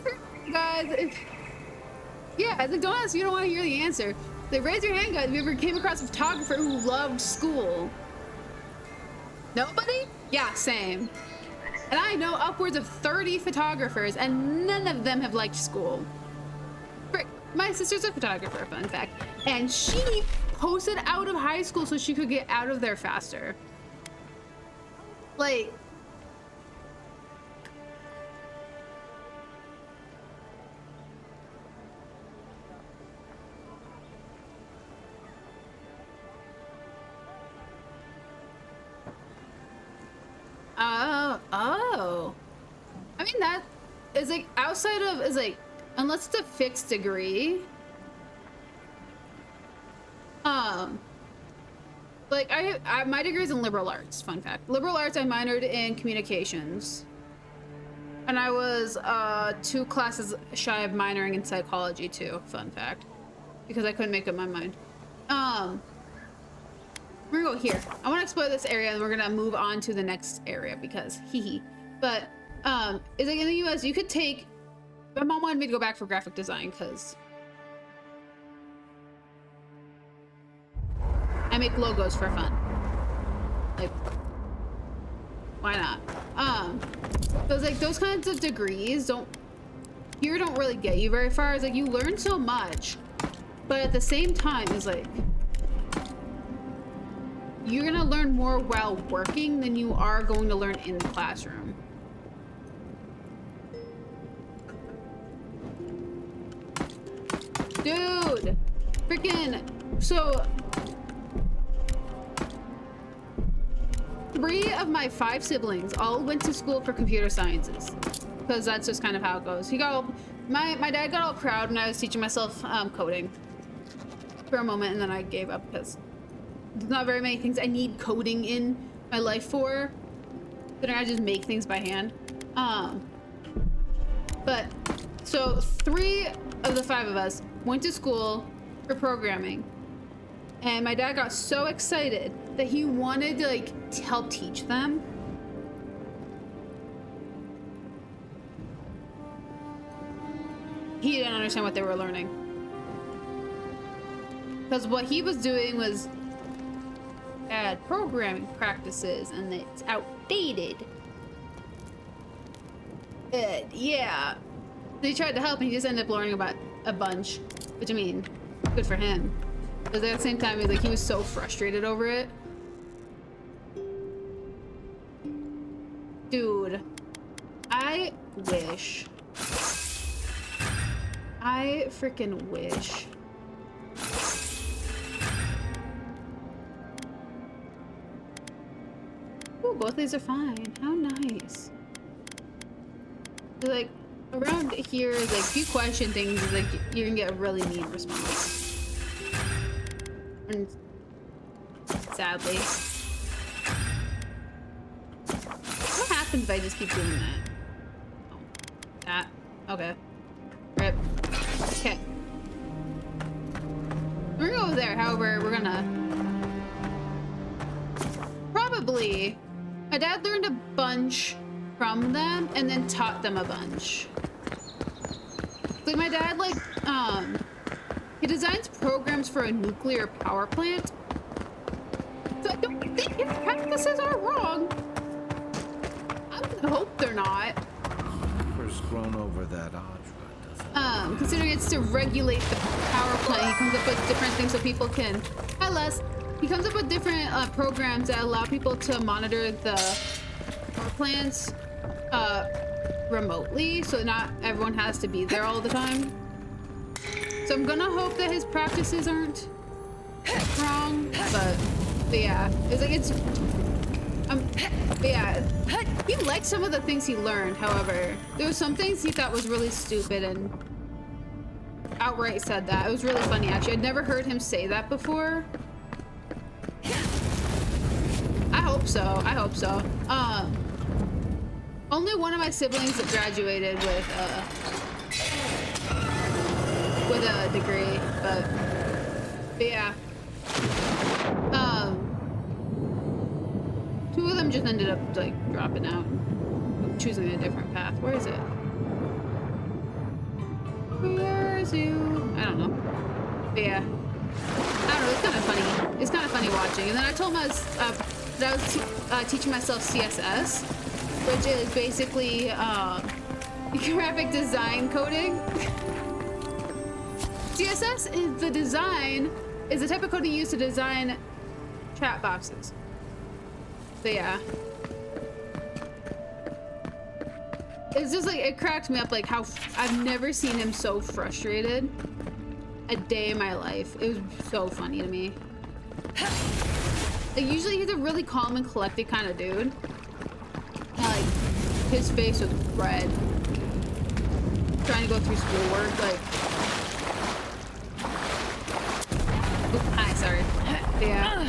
your hand, guys. Yeah, I was like, don't ask. You don't want to hear the answer. Like, raise your hand, guys. If you ever came across a photographer who loved school. Nobody? Yeah, same. And I know upwards of 30 photographers, and none of them have liked school. Frick, my sister's a photographer, fun fact. And she posted out of high school so she could get out of there faster. Like, oh. I mean, that is like outside of, is like, unless it's a fixed degree. Like my degree is in liberal arts, fun fact. Liberal arts, I minored in communications. And I was 2 classes shy of minoring in psychology too, fun fact. Because I couldn't make up my mind. We're gonna go here. I want to explore this area, and we're gonna move on to the next area because hee. But it's like in the US, you could take. My mom wanted me to go back for graphic design because I make logos for fun. Like, why not? So it's like those kinds of degrees don't really get you very far. It's like you learn so much, but at the same time, it's like you're gonna learn more while working than you are going to learn in the classroom. Dude, freaking, so 3 of my 5 siblings all went to school for computer sciences because that's just kind of how it goes. My dad got all proud when I was teaching myself coding for a moment, and then I gave up because there's not very many things I need coding in my life for. Then I just make things by hand. But so 3 of the 5 of us went to school for programming, and my dad got so excited that he wanted to like help teach them. He didn't understand what they were learning because what he was doing was bad programming practices, and it's outdated. Yeah. They tried to help, and he just ended up learning about a bunch, which I mean, good for him. But at the same time, he was so frustrated over it. Dude, I freaking wish. Ooh, both these are fine. How nice. Like, around here is like, if you question things, like, you're gonna get a really mean response. And sadly. What happens if I just keep doing that? Oh, that. Okay. Rip. Okay. We're gonna go there, however, we're gonna probably. My dad learned a bunch from them and then taught them a bunch. Like my dad, like, he designs programs for a nuclear power plant. So I don't think his practices are wrong. I would hope they're not. First grown over that Audra, Considering it's to regulate the power plant, he comes up with different things so people can. Hi, Les. He comes up with different programs that allow people to monitor the power plants remotely, so not everyone has to be there all the time. So I'm gonna hope that his practices aren't wrong, but yeah, it's like but yeah, he liked some of the things he learned. However, there were some things he thought was really stupid and outright said that. It was really funny, actually. I'd never heard him say that before. I hope so. I hope so. Only one of my siblings that graduated with a degree, but yeah. Two of them just ended up like dropping out, choosing a different path. Where is it? Where is you? I don't know. But yeah. I don't know. It's kind of funny. It's kind of funny watching. And then I told him that I was teaching myself CSS, which is basically graphic design coding. CSS is the type of coding used to design chat boxes. So yeah. It's just like, it cracked me up like how I've never seen him so frustrated a day in my life. It was so funny to me. Like usually he's a really calm and collected kind of dude. And, like his face was red. Trying to go through schoolwork, like. Oops, hi, sorry. Yeah.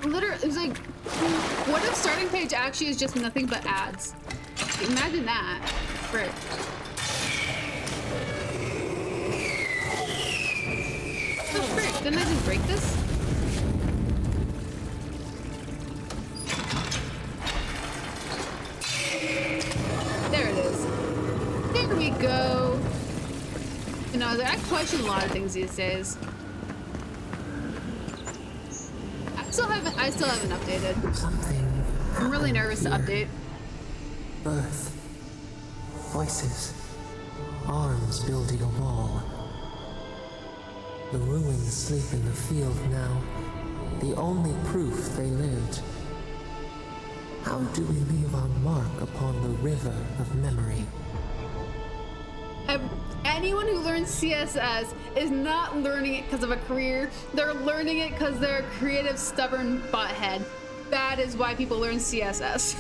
Literally, it was like, what if starting page actually is just nothing but ads? Imagine that. Frick. Oh, frick. Didn't I just break this? There it is. There we go. You know, I question a lot of things these days. I still haven't updated. I'm really nervous to update. Birth. Voices. Arms building a wall. The ruins sleep in the field now. The only proof they lived. How do we leave our mark upon the river of memory? Anyone who learns CSS is not learning it because of a career. They're learning it because they're a creative, stubborn butthead. That is why people learn CSS.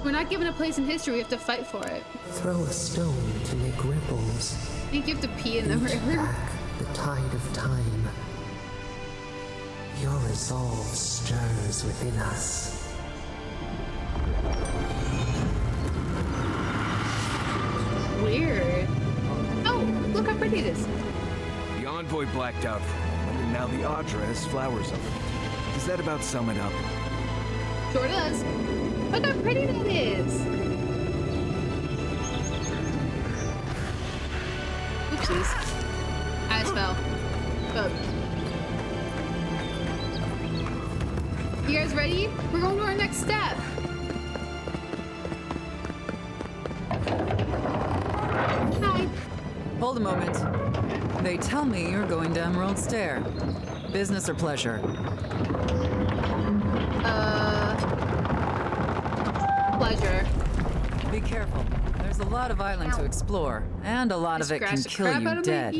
We're not given a place in history. We have to fight for it. Throw a stone to make ripples. I think you have to pee in the river. Back the tide of time. Your resolve stirs within us. Weird. Oh, look how pretty it is. The envoy blacked out for a moment, and now the Audra has flowers on it. Does that about sum it up? Sure does. Look how pretty that is. Oopsies. I just fell. Oh. You guys ready? We're going to our next step. Hi. Hold a moment. They tell me you're going to Emerald Stair. Business or pleasure? Pleasure. Be careful. There's a lot of island to explore, and a lot of it can kill you dead.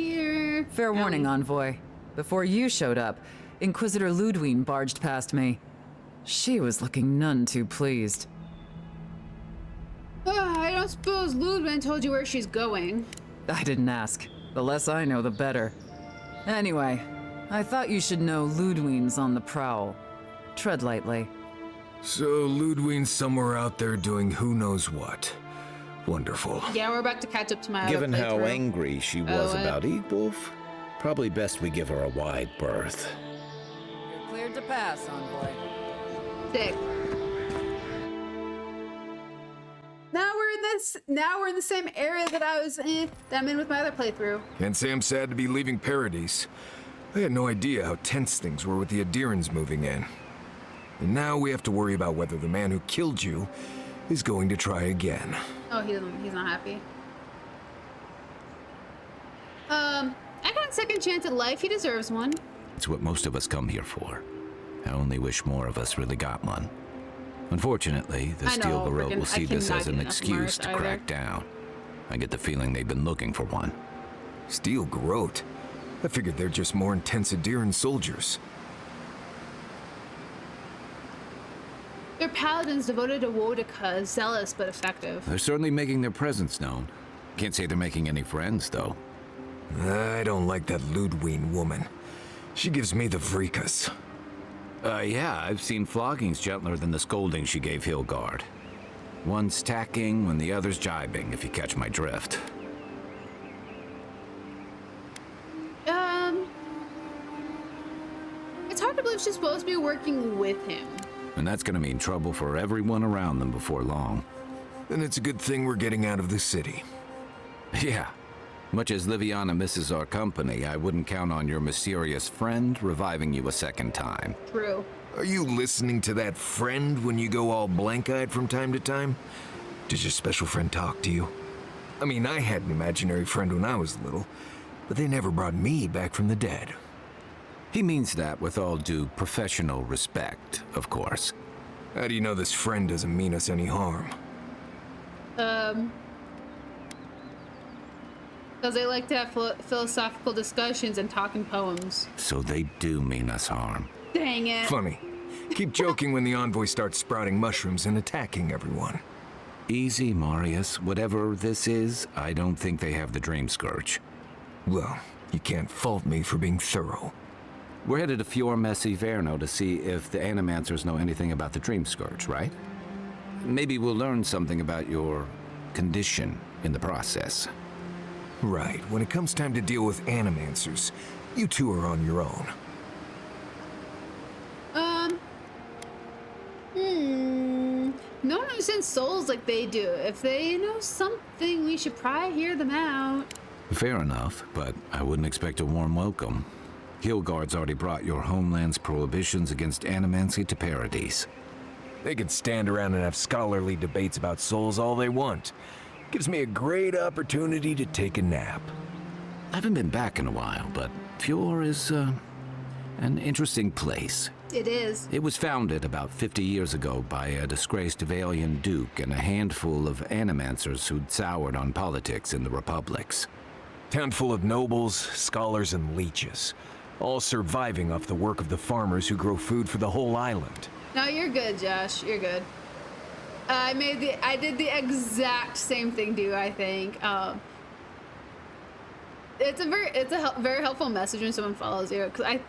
Fair warning, Envoy. Before you showed up, Inquisitor Ludwine barged past me. She was looking none too pleased. I don't suppose Ludwine told you where she's going. I didn't ask. The less I know, the better. Anyway, I thought you should know Ludwine's on the prowl. Tread lightly. So Ludwine's somewhere out there doing who knows what. Wonderful. Yeah, we're about to catch up to my Given other how playthrough. angry she was about Eagwolf, probably best we give her a wide berth. You're cleared to pass, Envoy. Sick. we're in the same area that I'm in with my other playthrough. Can't say I'm sad to be leaving Paradise. I had no idea how tense things were with the Adirans moving in. And now we have to worry about whether the man who killed you is going to try again. Oh, he's not happy. I got a second chance at life. He deserves one. It's what most of us come here for. I only wish more of us really got one. Unfortunately, the Steel Garrote will see this as an excuse to crack down. I get the feeling they've been looking for one. Steel Garrote? I figured they're just more intense Adiran soldiers. They're paladins devoted to Wodika, zealous but effective. They're certainly making their presence known. Can't say they're making any friends, though. I don't like that Ludwig woman. She gives me the freakus. Yeah, I've seen floggings gentler than the scolding she gave Hilgard. One's tacking when the other's jibing, if you catch my drift. It's hard to believe she's supposed to be working with him. And that's gonna mean trouble for everyone around them before long. Then it's a good thing we're getting out of the city. Yeah. Much as Liviana misses our company, I wouldn't count on your mysterious friend reviving you a second time. True. Are you listening to that friend when you go all blank-eyed from time to time? Does your special friend talk to you? I mean, I had an imaginary friend when I was little, but they never brought me back from the dead. He means that with all due professional respect, of course. How do you know this friend doesn't mean us any harm? Because they like to have philosophical discussions and talk in poems. So they do mean us harm. Dang it. Funny. Keep joking when the envoy starts sprouting mushrooms and attacking everyone. Easy, Marius. Whatever this is, I don't think they have the Dream Scourge. Well, you can't fault me for being thorough. We're headed to Fior Messi Verno to see if the Animancers know anything about the Dream Scourge, right? Maybe we'll learn something about your condition in the process. Right. When it comes time to deal with Animancers, you two are on your own. No one understands souls like they do. If they know something, we should probably hear them out. Fair enough, but I wouldn't expect a warm welcome. Hilgard's already brought your homeland's prohibitions against animancy to Paradise. They can stand around and have scholarly debates about souls all they want. Gives me a great opportunity to take a nap. I haven't been back in a while, but Fior is, an interesting place. It is. It was founded about 50 years ago by a disgraced Valian duke and a handful of animancers who'd soured on politics in the republics. Town full of nobles, scholars, and leeches, all surviving off the work of the farmers who grow food for the whole island. No, you're good, Josh. You're good. I did the exact same thing, dude. I think. It's a very helpful message when someone follows you. Because I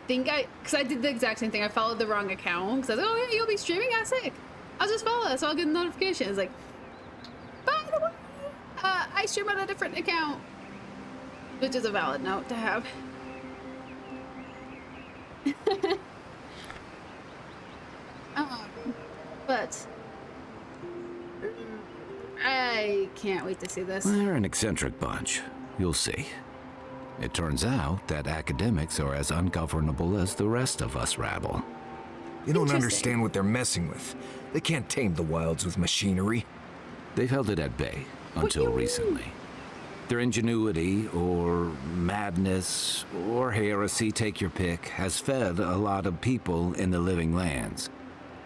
did the exact same thing. I followed the wrong account. Because I was like, oh yeah, you'll be streaming? Yeah, sick. I'll just follow that so I'll get a notification. It's like, by the way, I stream on a different account. Which is a valid note to have. But I can't wait to see this. They're an eccentric bunch. You'll see. It turns out that academics are as ungovernable as the rest of us rabble. You don't understand what they're messing with. They can't tame the wilds with machinery. They've held it at bay until recently. Their ingenuity, or madness, or heresy, take your pick, has fed a lot of people in the living lands.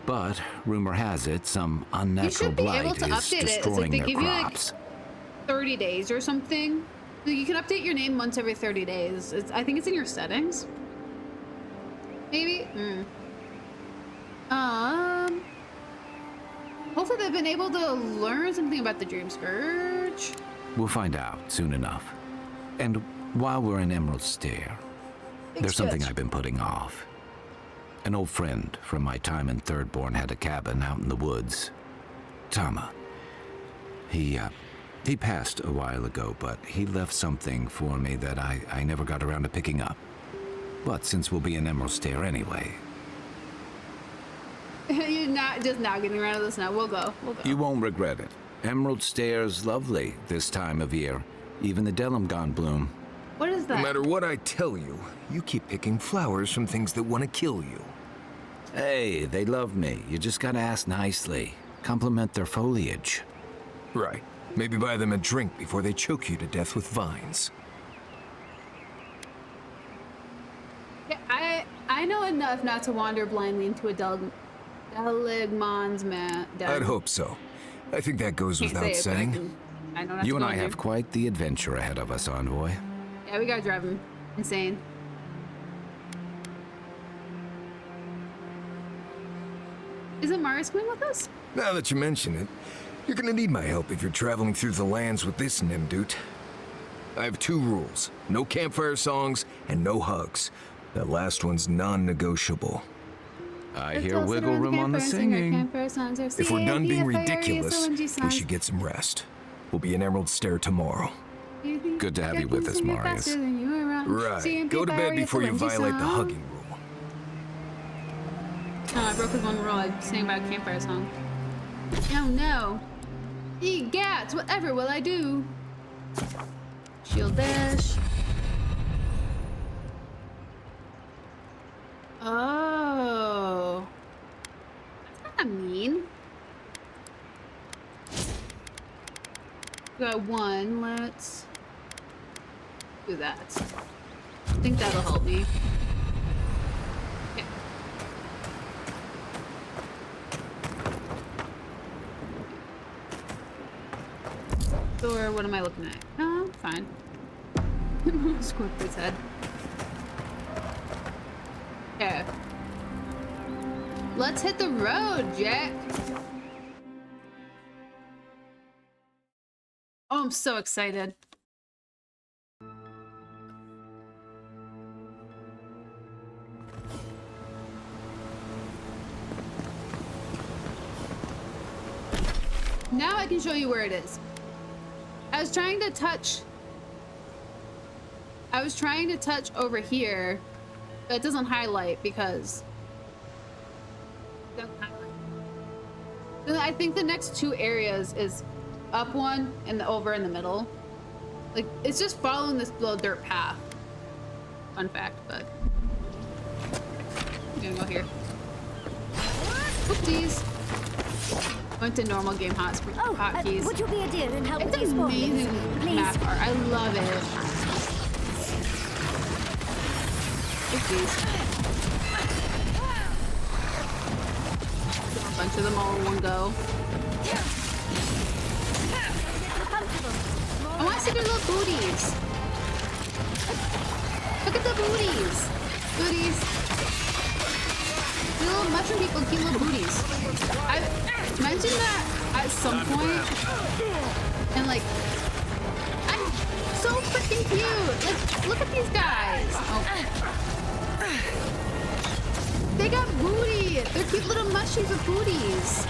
But, rumor has it, some unnatural blight is destroying their crops. 30 days or something. You can update your name once every 30 days. I think it's in your settings. Maybe? Hopefully they've been able to learn something about the Dream Scourge. We'll find out soon enough. And while we're in Emerald Stair, there's something I've been putting off. An old friend from my time in Thirdborn had a cabin out in the woods. Tama. He passed a while ago, but he left something for me that I never got around to picking up. But since we'll be in Emerald Stair anyway... You're not just now getting around to this now. We'll go. You won't regret it. Emerald Stair's lovely this time of year. Even the Delimgon bloom. What is that? No matter what I tell you, you keep picking flowers from things that want to kill you. Hey, they love me. You just gotta ask nicely. Compliment their foliage. Right. Maybe buy them a drink before they choke you to death with vines. Yeah, I know enough not to wander blindly into a Delimgon's man. I'd hope so. I think that goes without saying. You and I have quite the adventure ahead of us, Envoy. Yeah, we gotta drive him insane. Isn't Marius coming with us? Now that you mention it, you're gonna need my help if you're traveling through the lands with this Nimdude. I have 2 rules. No campfire songs and no hugs. That last one's non-negotiable. I hear wiggle room on the singing. If we're done being ridiculous, we should get some rest. We'll be in Emerald Stair tomorrow. Good to have you with us, Marius. Right. Go to bed before you violate the hugging rule. Oh, I broke his one rule. I sang about a campfire song. Oh no. Egats, whatever will I do? Shield dash. Oh. That's kind of mean. We got 1. Let's do that. I think that'll help me. Okay. Or what am I looking at? Oh, fine. Scorpion's head. Okay. Let's hit the road, Jack. Oh, I'm so excited. Now I can show you where it is. I was trying to touch over here, but it doesn't highlight because it doesn't highlight. So I think the next 2 areas is up 1 and over in the middle. Like, it's just following this little dirt path. Fun fact, but I'm gonna go here. Oopsies. Went to normal game hotkeys. Would you be a dear and help It's with these amazing please? map art. I love it. Oopsies. A bunch of them all in one go. I want to see their little booties. Look at the booties. Booties. The little mushroom people, cute little booties. I've mentioned that at some point, and like, I'm so freaking cute. Like, look at these guys. Oh. They got booty. They're cute little mushies with booties.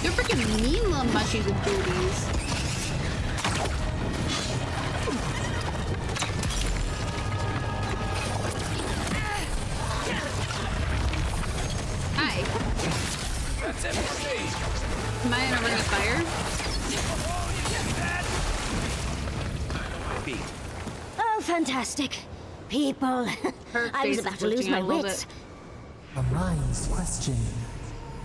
They're freaking mean little mushies with booties. Hi. That's it for me. Am I in a ring of fire? Oh, fantastic. People. I was about to lose my wits. A mind's question.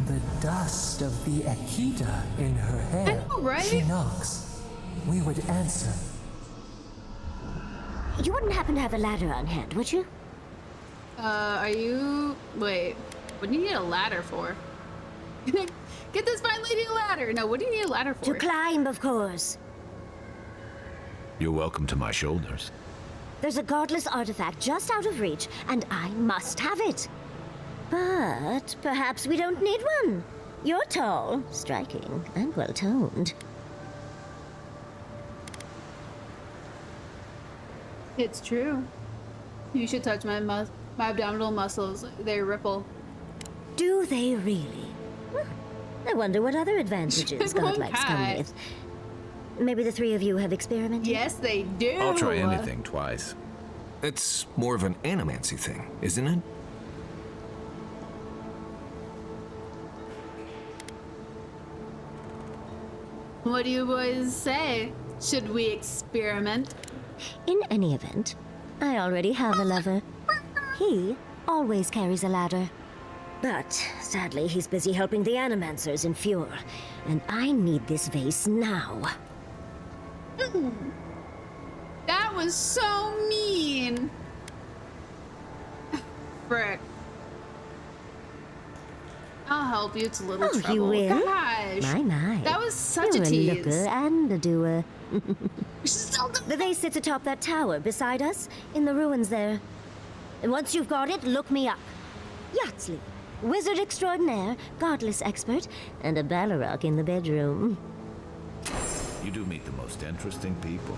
The dust of the Akita in her hair. I know, right? She knocks. We would answer. You wouldn't happen to have a ladder on hand, would you? Are you... Wait. What do you need a ladder for? Get this fine lady a ladder! No, what do you need a ladder for? To climb, of course. You're welcome to my shoulders. There's a godless artifact just out of reach, and I must have it. But perhaps we don't need one. You're tall, striking, and well-toned. It's true. You should touch my abdominal muscles. They ripple. Do they really? I wonder what other advantages godlikes come with. Maybe the 3 of you have experimented? Yes, they do. I'll try anything twice. It's more of an animancy thing, isn't it? What do you boys say? Should we experiment? In any event, I already have a lover. He always carries a ladder. But sadly, he's busy helping the Animancers in Fjord, and I need this vase now. That was so mean. Frick. I'll help you. It's a little trouble. You will? Gosh. My. That was such You're a tease. a looker and a doer. The vase sits atop that tower beside us, in the ruins there. And once you've got it, look me up. Yatsley, wizard extraordinaire, godless expert, and a Balrog in the bedroom. You do meet the most interesting people.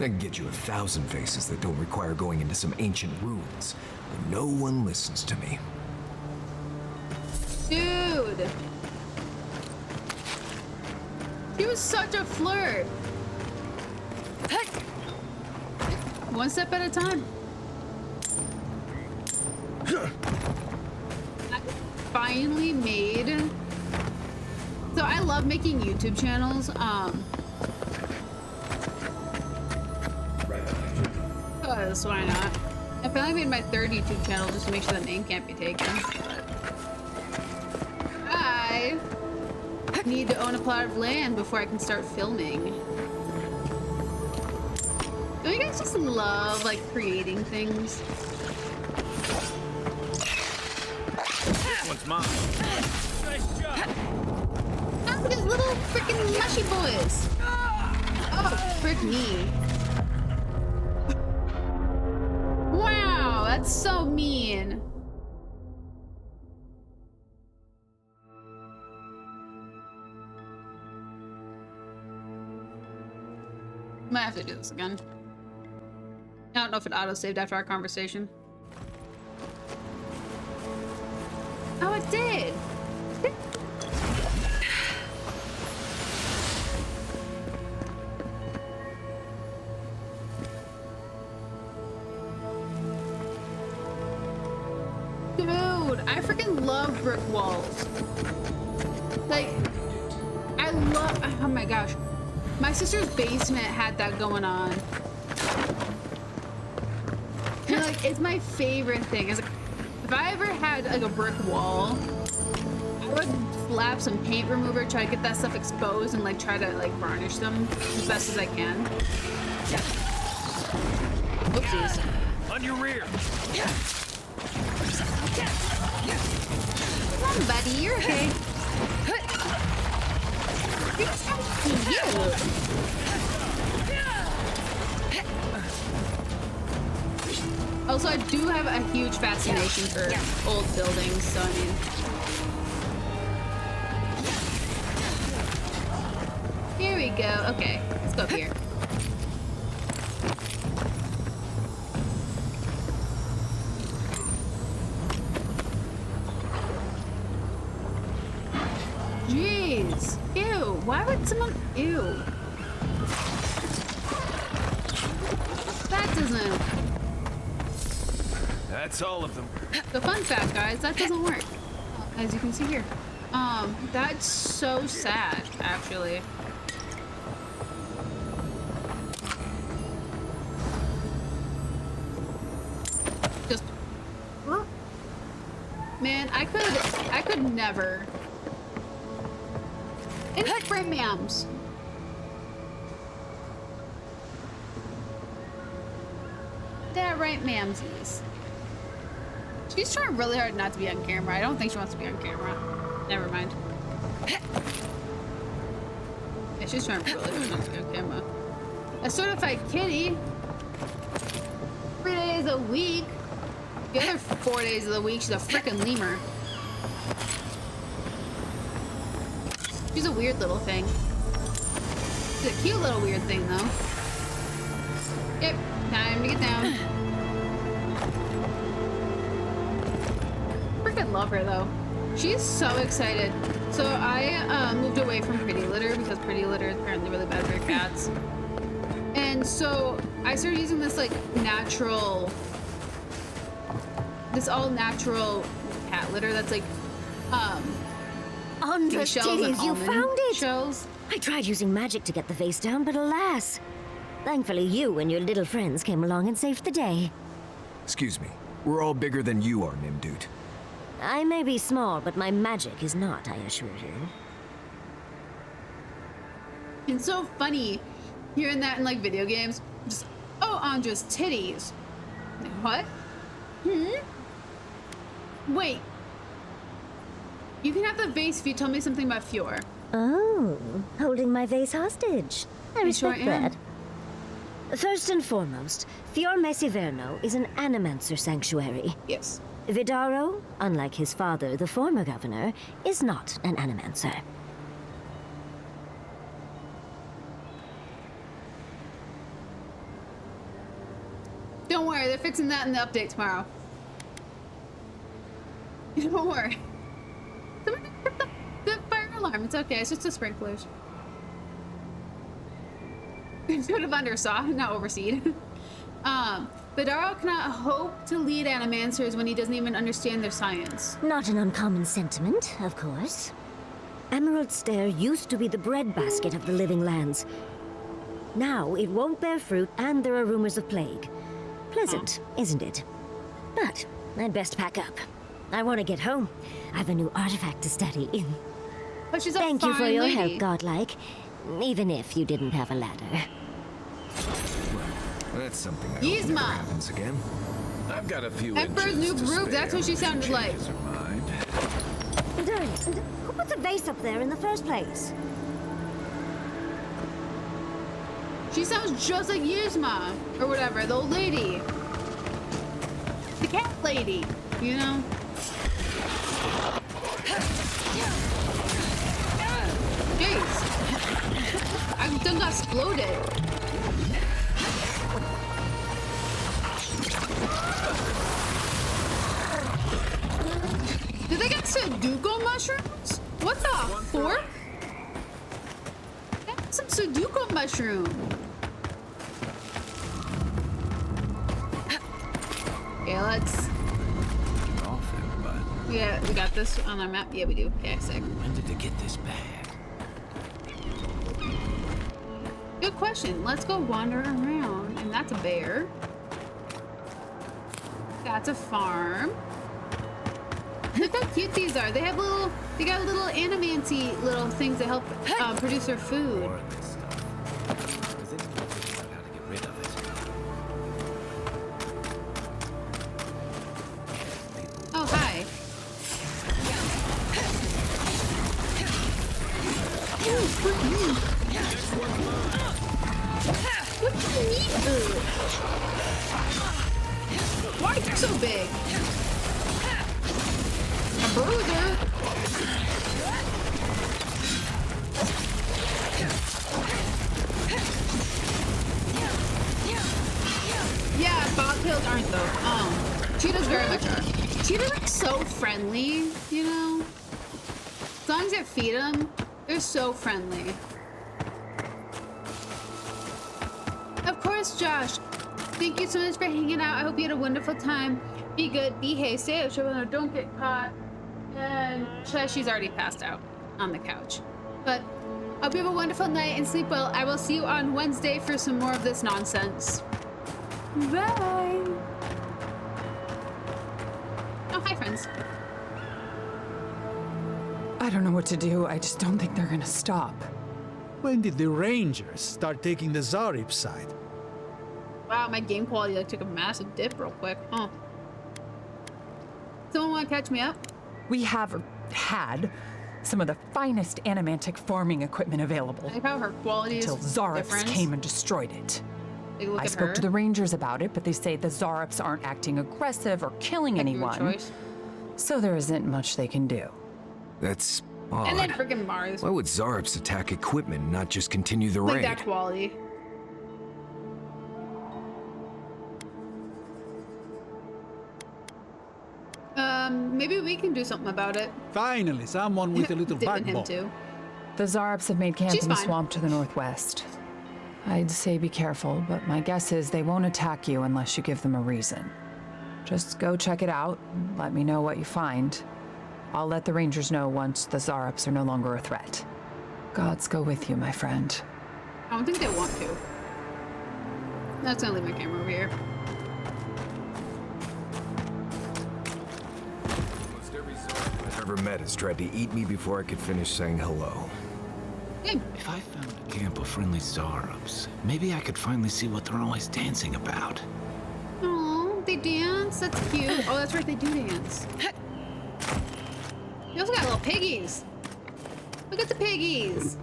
I can get you 1,000 faces that don't require going into some ancient ruins. But no one listens to me. Dude. He was such a flirt. One step at a time. I finally made... So I love making YouTube channels. Because why not? I finally made my third YouTube channel just to make sure the name can't be taken. But I need to own a plot of land before I can start filming. Don't you guys just love like creating things? This one's mine. Nice job. Oh, these little freaking mushy boys. Oh, frick me. Wow, that's so mean. Might have to do this again. I don't know if it auto-saved after our conversation. Oh, it did! Dude, I freaking love brick walls. Like, I love, oh my gosh. My sister's basement had that going on. And like, it's my favorite thing. It's like, if I ever had like a brick wall, I would slap some paint remover, try to get that stuff exposed and like try to like varnish them as best as I can. Oopsies. On your rear. Come on, buddy, you're okay. You're so cute. Also, I do have a huge fascination for old buildings, so I mean... Here we go. Okay, let's go up here. Jeez. Ew. Why would someone... Ew. That doesn't... That's all of them. The fun fact, guys, that doesn't work. As you can see here. That's so sad, actually. Just... Man, I could never... It's for ma'ams. That right, ma'amsies. She's trying really hard not to be on camera. I don't think she wants to be on camera. Never mind. Yeah, she's trying really hard not to be on camera. A certified kitty. 3 days a week. The other 4 days of the week, she's a freaking lemur. She's a weird little thing. She's a cute little weird thing, though. Yep, time to get down. Freaking love her, though. She's so excited. So I moved away from Pretty Litter because Pretty Litter is apparently really bad for your cats. And so I started using this like natural, this all natural cat litter that's like, Andra's titties, you found it! Shells. I tried using magic to get the vase down, but alas. Thankfully, you and your little friends came along and saved the day. Excuse me. We're all bigger than you are, Nimdude. I may be small, but my magic is not, I assure you. It's so funny hearing that in like video games. Just, oh, Andra's titties. Like, what? Wait. You can have the vase if you tell me something about Fjord. Oh, holding my vase hostage. I respect that. First and foremost, Fjord Mesiverno is an animancer sanctuary. Yes. Vidaro, unlike his father, the former governor, is not an animancer. Don't worry, they're fixing that in the update tomorrow. Don't worry. Somebody put the fire alarm. It's okay, it's just the sprinklers. Should have undersaw, not overseed. Vidaro cannot hope to lead animancers when he doesn't even understand their science. Not an uncommon sentiment, of course. Emerald Stair used to be the breadbasket of the living lands. Now it won't bear fruit, and there are rumors of plague. Pleasant, isn't it? But I'd best pack up. I want to get home. I have a new artifact to study. But she's a Thank you for fine your lady. help, Godlike. Even if you didn't have a ladder. That's something I hope Yzma. never happens again. I've got a few Emperor's new group, that's what she sounded like. Darn it. Who put the vase up there in the first place? She sounds just like Yzma, or whatever, the old lady. The cat lady, you know? Jeez. I done got exploded. Did they get Sudoku mushrooms? What the fork? They got some Sudoku mushroom. Okay, let's. Yeah, we got this on our map. Yeah, we do. Okay, sick. When did they get this bag? Good question. Let's go wander around. And that's a bear. That's a farm. Look how cute these are. They have little, they got little animancy little things that help produce their food. Oh, hi. What do you need? Why are you so big? A bruiser. Yeah, bobtails aren't though. Cheetahs very much are. Cheetahs are so friendly, you know? As long as you feed them, they're so friendly. Of course, Josh. Thank you so much for hanging out. I hope you had a wonderful time. Be good, behave, stay out, don't get caught. And she's already passed out on the couch. But I hope you have a wonderful night and sleep well. I will see you on Wednesday for some more of this nonsense. Bye. Oh, hi, friends. I don't know what to do. I just don't think they're gonna stop. When did the Rangers start taking the Zarib side? Wow, my game quality like took a massive dip real quick, huh? Someone want to catch me up? We have had some of the finest animantic farming equipment available. I like how her quality is Till Zarops different. came and destroyed it. Take a look I at spoke her. to the Rangers about it, but they say the Zarops aren't acting aggressive or killing anyone. choice. So there isn't much they can do. That's odd. And then freaking Mars. Why would Zarops attack equipment and not just continue the Like raid? that quality. Maybe we can do something about it. Finally, someone with a little Dipping him backbone. too. The Zarops have made camp She's in the fine. swamp to the northwest. I'd say be careful, but my guess is they won't attack you unless you give them a reason. Just go check it out, and let me know what you find. I'll let the Rangers know once the Zarups are no longer a threat. Gods go with you, my friend. I don't think they want to. That's gonna leave my camera over here. Almost every Zarp I've ever met has tried to eat me before I could finish saying hello. If I found a camp of friendly Zarups, maybe I could finally see what they're always dancing about. Oh, they dance? That's cute. Oh, that's right, they do dance. You also got little piggies. Look at the piggies.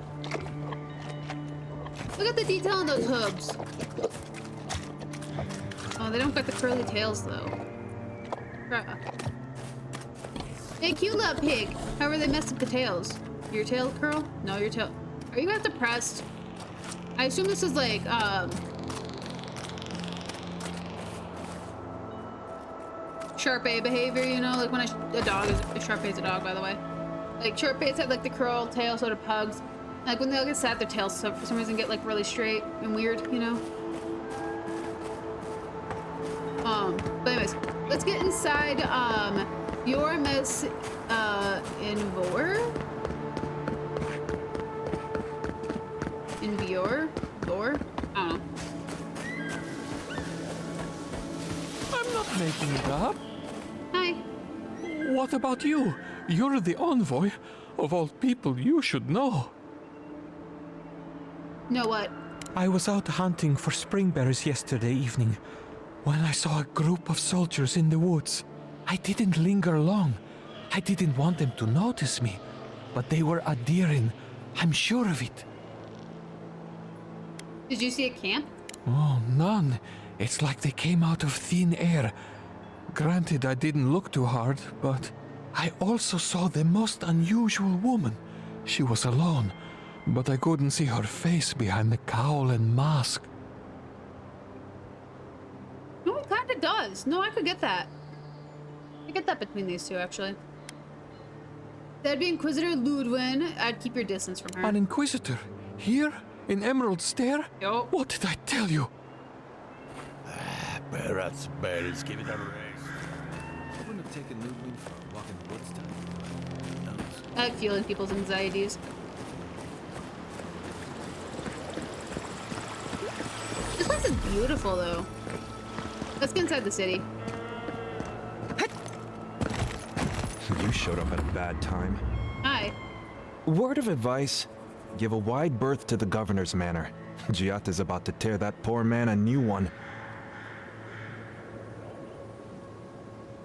Look at the detail on those hooves. Oh, they don't got the curly tails, though. Hey, cute little pig. However, they messed up the tails. Your tail curl? No, your tail. Are you guys depressed? I assume this is like, Sharpay behavior, you know? Like when a dog is, Sharpay's a dog, by the way. Like Sharpays have like the curled tail, so do pugs. Like when they all get sad, their tails for some reason get like really straight and weird, you know? But anyways, let's get inside, your Miss, Invor? Invior? Lore? I don't know. I'm not making it up. Hi. What about you? You're the envoy. Of all people, you should know. Know what? I was out hunting for springberries yesterday evening when I saw a group of soldiers in the woods. I didn't linger long. I didn't want them to notice me, but they were adhering. I'm sure of it. Did you see a camp? Oh, none. It's like they came out of thin air. Granted, I didn't look too hard, but I also saw the most unusual woman. She was alone, but I couldn't see her face behind the cowl and mask. No, it kind of does. No, I could get that. I get that between these two, actually. That'd be Inquisitor Ludwin. I'd keep your distance from her. An Inquisitor? Here? In Emerald Stair? Yo. What did I tell you? Let's give it a race. I wouldn't have taken Ludwig for a walk in the woods time. Who knows? I like feeling people's anxieties. This place is beautiful, though. Let's get inside the city. You showed up at a bad time. Hi. Word of advice, give a wide berth to the governor's manor. Giatta's about to tear that poor man a new one.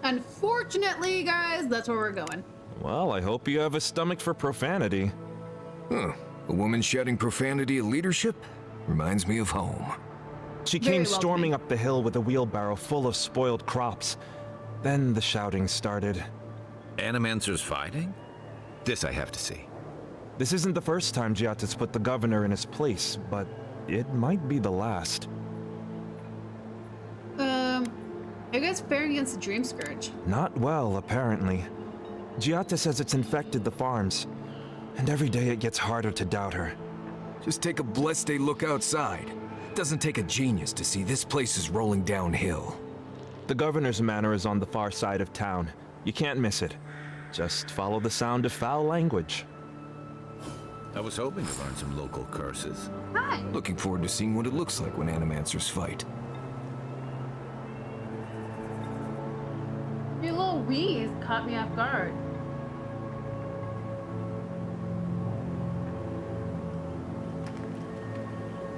Unfortunately, guys, that's where we're going. Well, I hope you have a stomach for profanity. Huh. A woman shouting profanity at leadership? Reminds me of home. She came storming up the hill with a wheelbarrow full of spoiled crops. Then the shouting started. Animancers fighting? This I have to see. This isn't the first time Giatta's put the governor in his place, but it might be the last. Are you guys faring against the Dream Scourge? Not well, apparently. Giatta says it's infected the farms, and every day it gets harder to doubt her. Just take a blessed day look outside. Doesn't take a genius to see this place is rolling downhill. The governor's manor is on the far side of town. You can't miss it. Just follow the sound of foul language. I was hoping to learn some local curses. Hi. Looking forward to seeing what it looks like when animancers fight. Your little wheeze caught me off guard.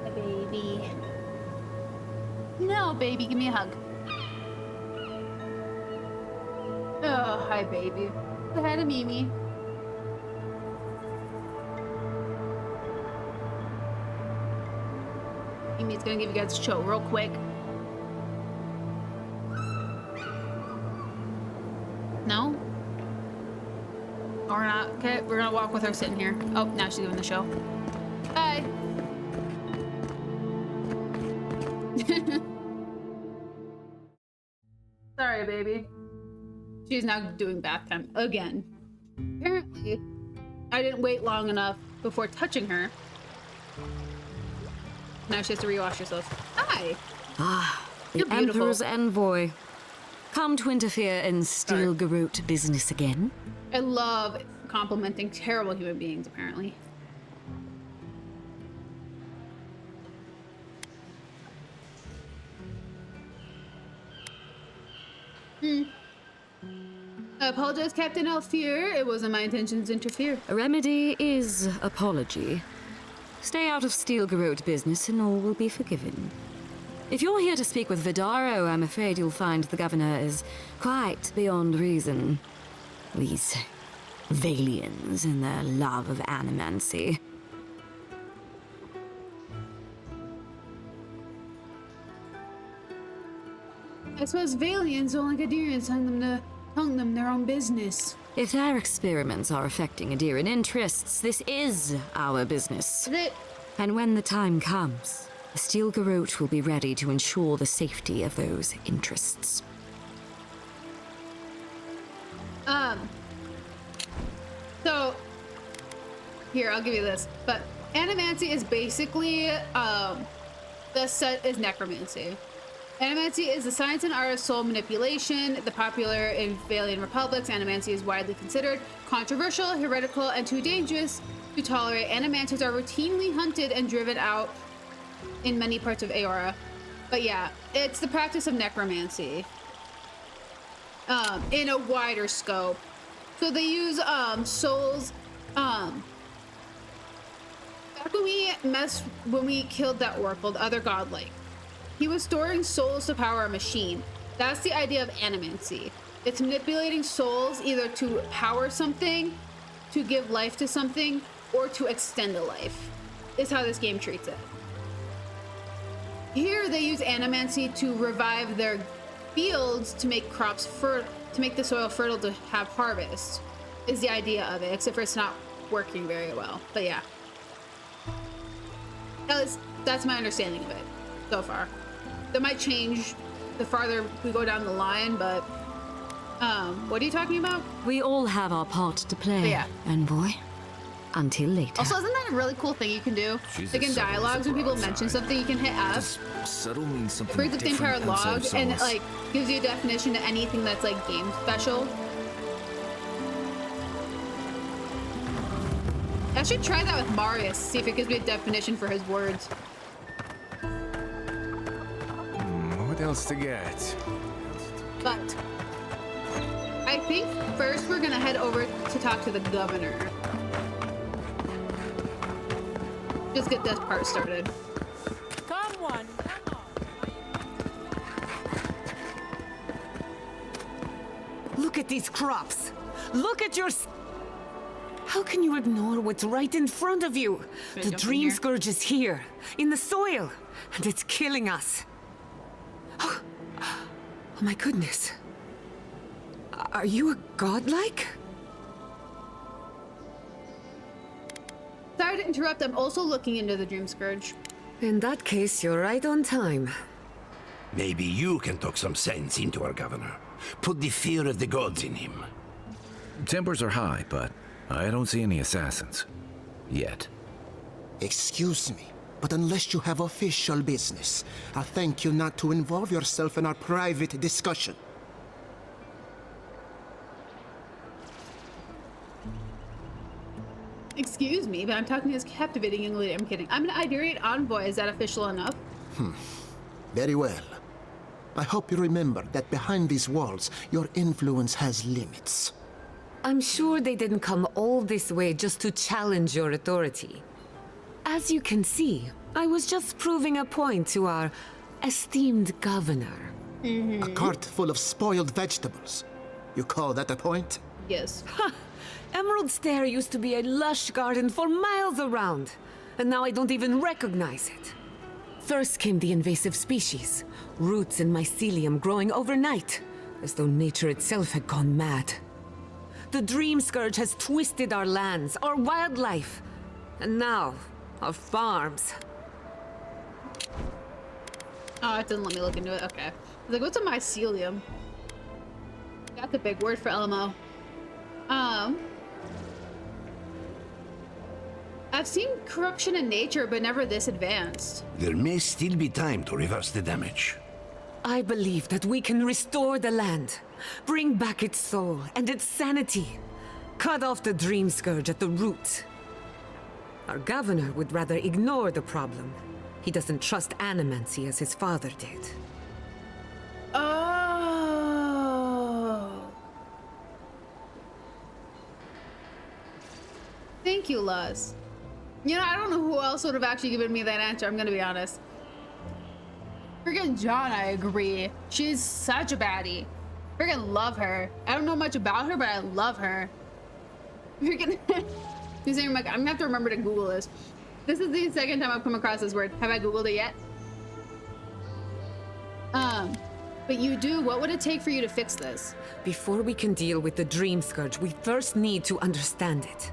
Hi, baby. No, baby, give me a hug. Oh, hi, baby. Say hi to Mimi. Mimi's gonna give you guys a show real quick. No? Or not? Okay, we're gonna walk with her sitting here. Oh, now she's giving the show. Bye. Sorry, baby. She's now doing bath time again. Apparently, I didn't wait long enough before touching her. Now she has to rewash herself. Hi. Ah, You're the beautiful. Emperor's envoy. Come to interfere in Stilgarrote business again? I love complimenting terrible human beings, apparently. I apologize, Captain Alfier. It wasn't my intention to interfere. A remedy is apology. Stay out of Steel Garrote business and all will be forgiven. If you're here to speak with Vidaro, I'm afraid you'll find the governor is quite beyond reason. These Valians and their love of animancy. I suppose Valians don't like Adirians telling them their own business. If their experiments are affecting Adirian interests, this is our business. Is it? And when the time comes, the Steel Garrote will be ready to ensure the safety of those interests. So, here, I'll give you this. But animancy is basically, the set is necromancy. Animancy is the science and art of soul manipulation. The popular in Valian republics, animancy is widely considered controversial, heretical, and too dangerous to tolerate. Animancers are routinely hunted and driven out in many parts of Aora. But yeah, it's the practice of necromancy in a wider scope. So they use souls. Back when we killed that Oracle, the other godlike, he was storing souls to power a machine. That's the idea of animancy. It's manipulating souls either to power something, to give life to something, or to extend a life. Is how this game treats it. Here they use animancy to revive their fields to make crops to make the soil fertile to have harvest. Is the idea of it, except for it's not working very well. But yeah, at least that's my understanding of it so far. That might change the farther we go down the line, but what are you talking about? We all have our part to play, yeah. Envoy. Until later. Also, isn't that a really cool thing you can do? Like in dialogues, when people mention something, you can hit F. Subtle means something brings up the entire log and it, like, gives you a definition to anything that's like game special. I should try that with Marius, see if it gives me a definition for his words. What else to get? But I think first we're gonna head over to talk to the governor. Just get this part started. Come on. Look at these crops. Look at your... How can you ignore what's right in front of you? The Dream Scourge is here, in the soil, and it's killing us. Oh my goodness. Are you a godlike? Sorry to interrupt, I'm also looking into the Dream Scourge. In that case, you're right on time. Maybe you can talk some sense into our governor. Put the fear of the gods in him. Tempers are high, but I don't see any assassins. Yet. Excuse me, but unless you have official business, I'll thank you not to involve yourself in our private discussion. Excuse me, but I'm talking to this captivating young lady. I'm kidding. I'm an Idirate envoy. Is that official enough? Very well. I hope you remember that behind these walls, your influence has limits. I'm sure they didn't come all this way just to challenge your authority. As you can see, I was just proving a point to our esteemed governor. A cart full of spoiled vegetables. You call that a point? Yes. Emerald Stair used to be a lush garden for miles around, and now I don't even recognize it. First came the invasive species, roots and mycelium growing overnight, as though nature itself had gone mad. The Dream Scourge has twisted our lands, our wildlife, and now, our farms. Oh, it doesn't let me look into it. Okay. I was like, what's a mycelium? That's a big word for LMO. I've seen corruption in nature, but never this advanced. There may still be time to reverse the damage. I believe that we can restore the land, bring back its soul and its sanity. Cut off the dream scourge at the root. Our governor would rather ignore the problem. He doesn't trust animancy as his father did. Oh. Thank you, Luz. You know, I don't know who else would have actually given me that answer, I'm gonna be honest. Freaking John, I agree. She's such a baddie. Freaking love her. I don't know much about her, but I love her. Freaking he's saying, like, I'm gonna have to remember to Google this. This is the second time I've come across this word. Have I Googled it yet? But you do. What would it take for you to fix this? Before we can deal with the dream scourge, we first need to understand it.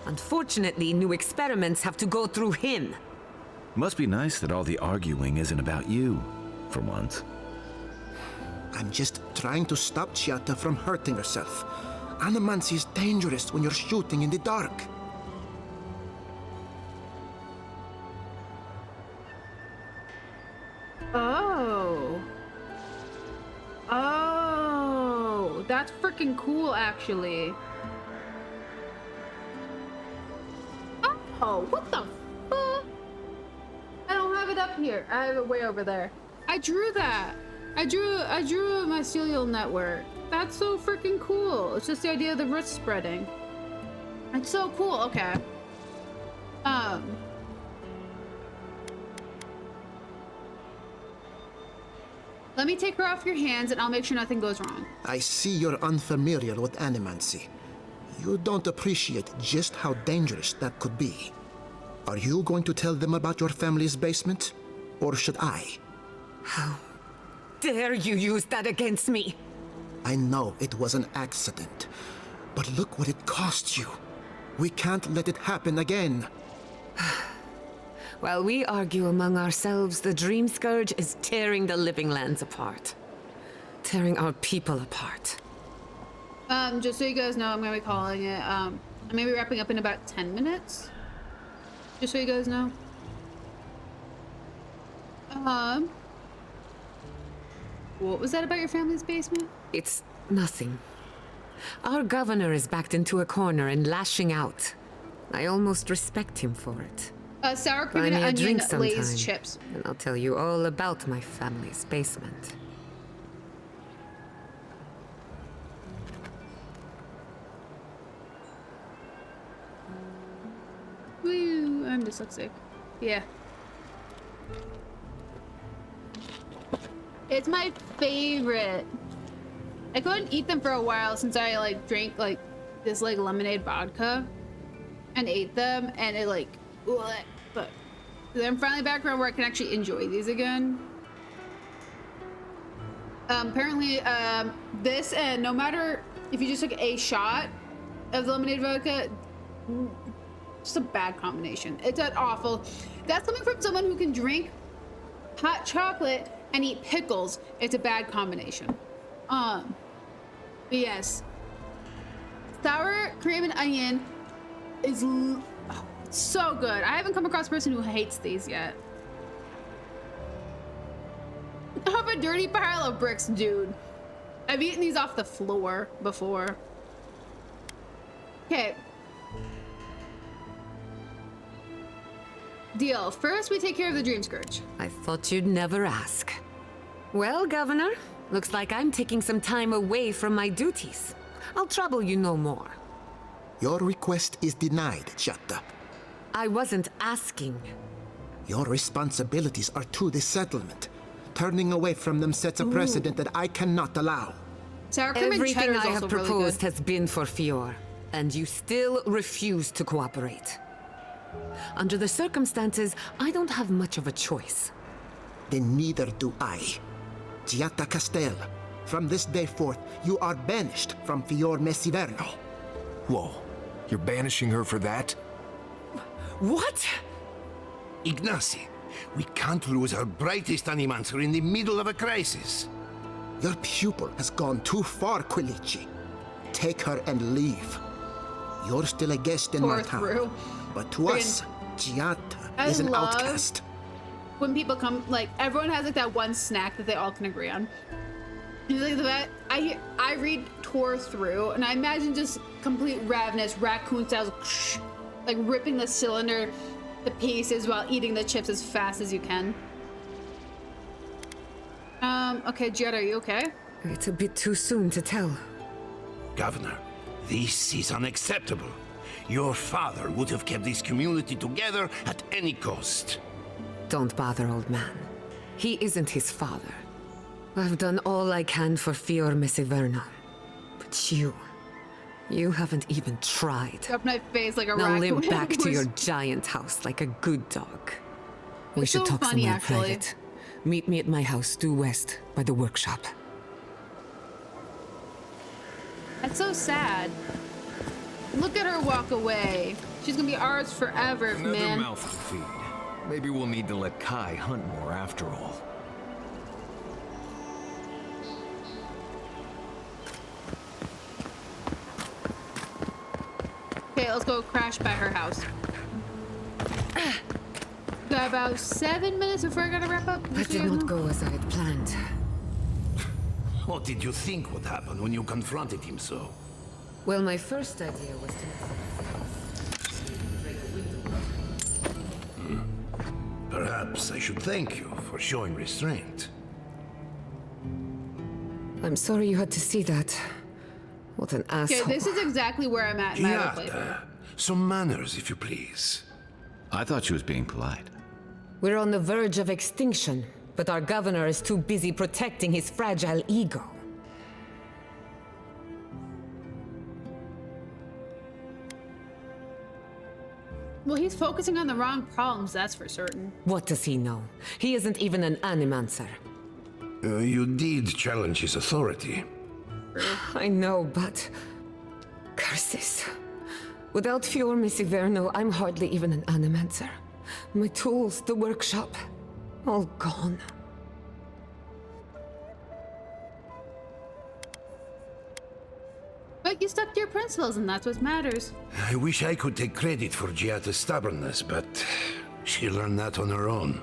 Unfortunately, new experiments have to go through him. Must be nice that all the arguing isn't about you, for once. I'm just trying to stop Giatta from hurting herself. Animancy is dangerous when you're shooting in the dark. Oh. Oh, that's freaking cool, actually. Oh, what the fuck? I don't have it up here. I have it way over there. I drew that. I drew a mycelial network. That's so freaking cool. It's just the idea of the root spreading. It's so cool. Okay. Let me take her off your hands and I'll make sure nothing goes wrong. I see you're unfamiliar with animancy. You don't appreciate just how dangerous that could be. Are you going to tell them about your family's basement? Or should I? How dare you use that against me? I know it was an accident, but look what it cost you. We can't let it happen again. While we argue among ourselves, the Dream Scourge is tearing the living lands apart. Tearing our people apart. Just so you guys know, I'm gonna be calling it, I'm gonna be wrapping up in about 10 minutes. Just so you guys know. What was that about your family's basement? It's nothing. Our governor is backed into a corner and lashing out. I almost respect him for it. Sour cream and onion Lay's chips. And I'll tell you all about my family's basement. Woo, I'm dyslexic. Yeah. It's my favorite. I couldn't eat them for a while since I like drank like this like lemonade vodka and ate them, and it like bleh. But I'm finally back around where I can actually enjoy these again. Apparently this, and no matter if you just took a shot of the lemonade vodka, just a bad combination. It's that awful. That's coming from someone who can drink hot chocolate and eat pickles. It's a bad combination. But yes, sour cream and onion is so good. I haven't come across a person who hates these yet. Off a dirty pile of bricks, dude. I've eaten these off the floor before. Okay. Deal. First, we take care of the Dream Scourge. I thought you'd never ask. Well, Governor, looks like I'm taking some time away from my duties. I'll trouble you no more. Your request is denied, Giatta. I wasn't asking. Your responsibilities are to the settlement. Turning away from them sets a precedent that I cannot allow. Sour cream and cheddar Everything is I also have really proposed good. has been for Fior, and you still refuse to cooperate. Under the circumstances, I don't have much of a choice. Then neither do I. Giatta Castel, from this day forth, you are banished from Fior Messiverno. Whoa, you're banishing her for that? What? Ignacy, we can't lose our brightest animancer in the middle of a crisis. Your pupil has gone too far, Quilici. Take her and leave. You're still a guest in my town. But to us, Giatta is an outcast. When people come, like, everyone has like that one snack that they all can agree on. Like that, I read tore through, and I imagine just complete ravenous raccoon styles, like ripping the cylinder to pieces while eating the chips as fast as you can. Okay, Jed, are you okay? It's a bit too soon to tell. Governor, this is unacceptable. Your father would have kept this community together at any cost. Don't bother, old man. He isn't his father. I've done all I can for Fior Mesiverno. But you haven't even tried. Up my face like a now raccoon. limp back to your giant house like a good dog. We It's should so talk funny, somewhere actually. private. Meet me at my house due west by the workshop. That's so sad. Look at her walk away. She's gonna be ours forever, Another man. mouth to feed. Maybe we'll need to let Kai hunt more after all. Okay, let's go crash by her house. Got about 7 minutes before I gotta wrap up. That did not go as I had planned. What did you think would happen when you confronted him so? Well, my first idea was to... Perhaps I should thank you for showing restraint. I'm sorry you had to see that. What an asshole. Okay, this is exactly where I'm at in my other playthrough. Some manners, if you please. I thought she was being polite. We're on the verge of extinction, but our governor is too busy protecting his fragile ego. Well, he's focusing on the wrong problems, that's for certain. What does he know? He isn't even an animancer. You did challenge his authority. I know, but... curses. Without Fior Mesiverno, I'm hardly even an animancer. My tools, the workshop, all gone. But you stuck to your principles, and that's what matters. I wish I could take credit for Giata's stubbornness, but she learned that on her own.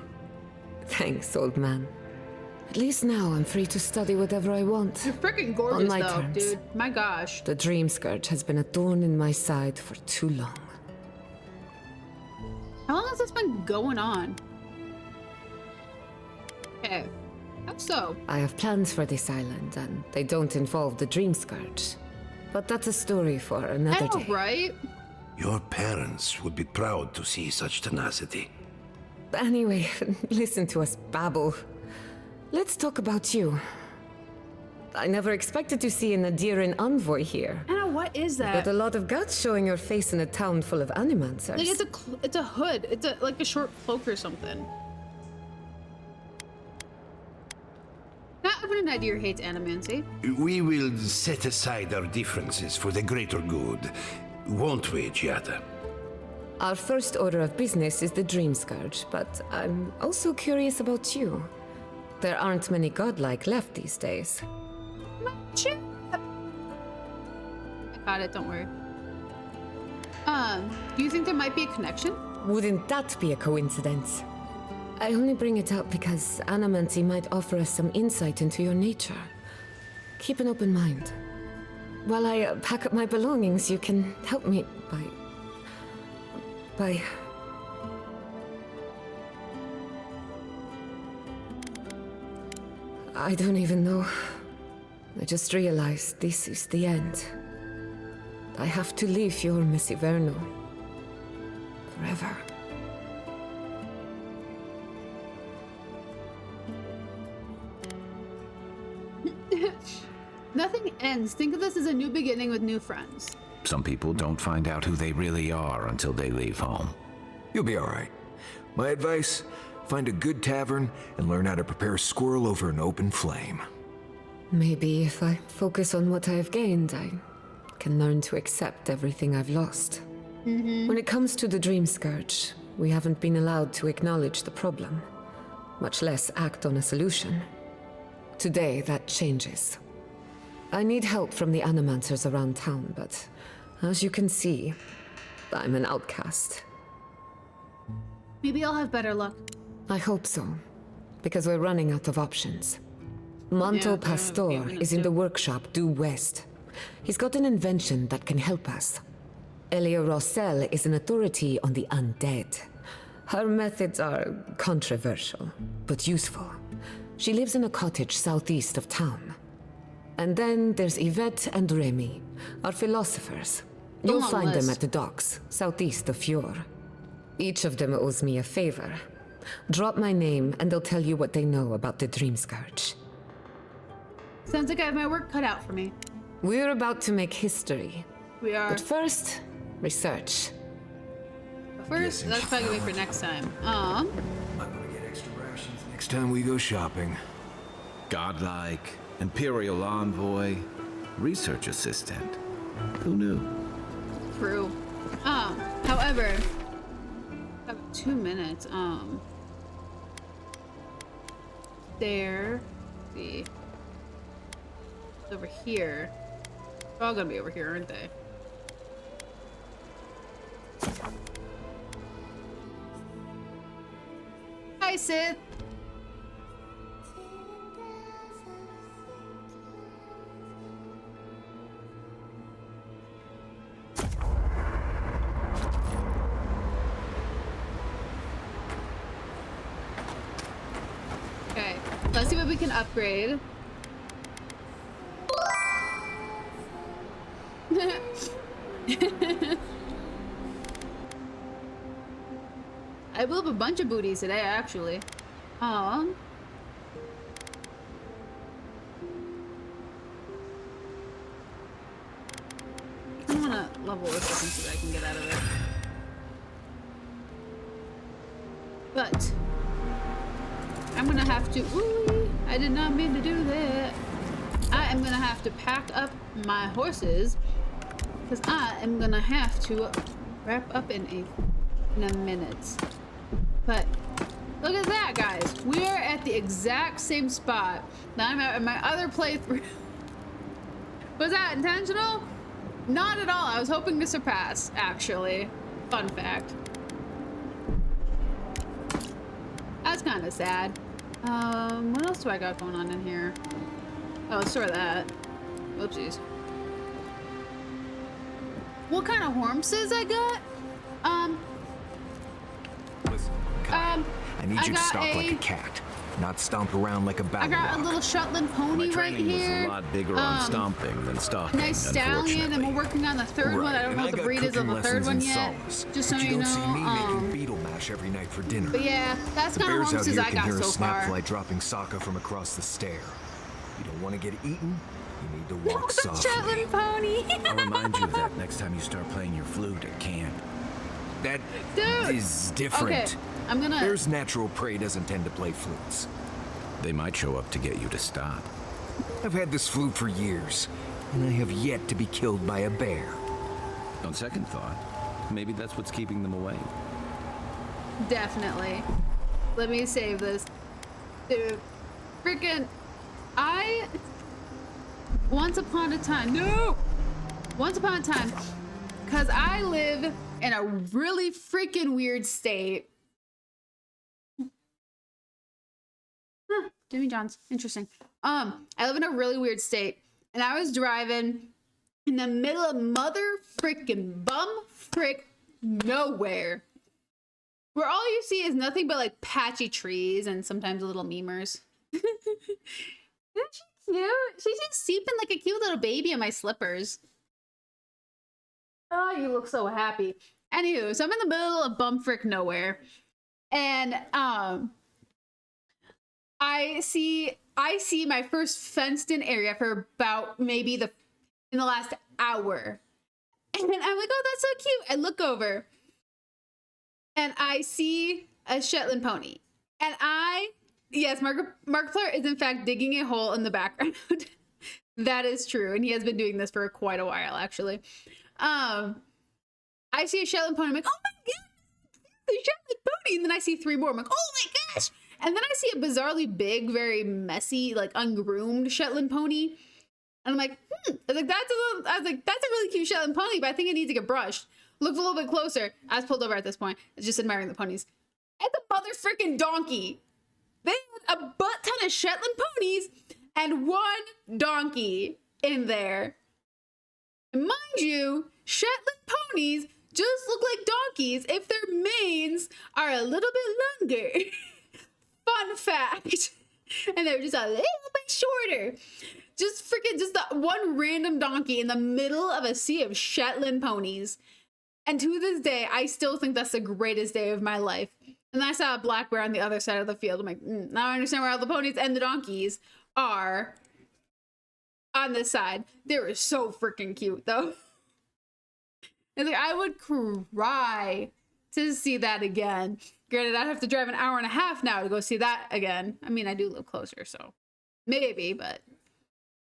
Thanks, old man. At least now I'm free to study whatever I want. You're freaking gorgeous, on my though, terms. dude. My gosh. The dream scourge has been a thorn in my side for too long. How long has this been going on? Okay. How so? I have plans for this island, and they don't involve the dream scourge. But that's a story for another day. Right? Your parents would be proud to see such tenacity. Anyway, listen to us babble. Let's talk about you. I never expected to see an Adiran envoy here. Anna, what is that? But a lot of guts showing your face in a town full of animancers. Like it's a hood. It's like a short cloak or something. Not everyone in Adir hates animancy. We will set aside our differences for the greater good, won't we, Giata? Our first order of business is the Dream Scourge, but I'm also curious about you. There aren't many godlike left these days. I got it, don't worry. Do you think there might be a connection? Wouldn't that be a coincidence? I only bring it up because animancy might offer us some insight into your nature. Keep an open mind. While I pack up my belongings, you can help me by... I don't even know. I just realized this is the end. I have to leave your Mesiverno. Forever. Nothing ends. Think of this as a new beginning with new friends. Some people don't find out who they really are until they leave home. You'll be all right. My advice, find a good tavern and learn how to prepare squirrel over an open flame. Maybe if I focus on what I have gained, I can learn to accept everything I've lost. When it comes to the Dream Scourge, we haven't been allowed to acknowledge the problem, much less act on a solution. Today, that changes. I need help from the animancers around town, but as you can see, I'm an outcast. Maybe I'll have better luck. I hope so, because we're running out of options. Manto Pastor is in the workshop due west. He's got an invention that can help us. Elia Rossell is an authority on the undead. Her methods are controversial, but useful. She lives in a cottage southeast of town. And then there's Yvette and Remy, our philosophers. You'll find them at the docks, southeast of Fjord. Each of them owes me a favor. Drop my name and they'll tell you what they know about the Dream Scourge. Sounds like I have my work cut out for me. We're about to make history. We are. But first, research. First, that's probably gonna be for next time. I'm gonna get extra rations next time we go shopping. Godlike, Imperial Envoy, Research Assistant. Who knew? True. However, about 2 minutes. There. Let's see. It's over here. They're all gonna be over here, aren't they? Hi, Sith. Okay, let's see what we can upgrade. I blew up a bunch of booties today, actually. I'm gonna level this up and see what I can get out of it. But I'm gonna have to. Ooh, I did not mean to do that. I am gonna have to pack up my horses because I am gonna have to wrap up in a minute. But look at that, guys. We are at the exact same spot that I'm at in my other playthrough. Was that intentional? Not at all. I was hoping to surpass, actually. Fun fact. That's kind of sad. What else do I got going on in here? Oh, store that. Oopsies. What kind of horses I got? Listen, Kai, I need you to stalk like a cat, not stomp around like a I got a little Shetland pony right here. Was a lot bigger on stomping than stalking. Nice stallion, and we're working on the third one. I don't know what the breed is of the third one yet. Just so you know. See me making beetle mash every night for dinner. But yeah, that's kind of horses I got so far. Snapfly dropping Sokka from across the stair. You don't want to get eaten. You need to walk softly. Shetland pony. I'll remind you of that next time you start playing your flute at camp. That Dude. is different. Okay, I'm gonna. There's natural prey doesn't tend to play flutes. They might show up to get you to stop. I've had this flute for years, and I have yet to be killed by a bear. On second thought, maybe that's what's keeping them away. Definitely. Let me save this. Dude, freaking, once upon a time, because I live in a really freaking weird state. Huh, Jimmy John's, interesting. I live in a really weird state, and I was driving in the middle of mother freaking bum frick nowhere, where all you see is nothing but like patchy trees and sometimes little memers. Isn't she cute? She's just sleeping like a cute little baby in my slippers. Oh, you look so happy. Anywho, so I'm in the middle of bumfrick nowhere, and I see my first fenced-in area for about maybe in the last hour, and I'm like, oh, that's so cute. I look over, and I see a Shetland pony, and yes, Markiplier is in fact digging a hole in the background. That is true, and he has been doing this for quite a while, actually. I see a Shetland pony. I'm like, oh my god, the Shetland pony! And then I see 3 more. I'm like, oh my gosh! And then I see a bizarrely big, very messy, like ungroomed Shetland pony. And I'm like, I was like, that's a really cute Shetland pony, but I think it needs to get brushed. Looked a little bit closer. I was pulled over at this point. I was just admiring the ponies. It's a mother freaking donkey. They had a butt ton of Shetland ponies, and one donkey in there. And mind you, Shetland ponies just look like donkeys if their manes are a little bit longer. Fun fact. And they're just a little bit shorter. Just the one random donkey in the middle of a sea of Shetland ponies. And to this day, I still think that's the greatest day of my life. And then I saw a black bear on the other side of the field. I'm like, now I understand where all the ponies and the donkeys are on this side. They were so freaking cute, though. It's like, I would cry to see that again. Granted, I'd have to drive an hour and a half now to go see that again. I mean, I do live closer, so maybe, but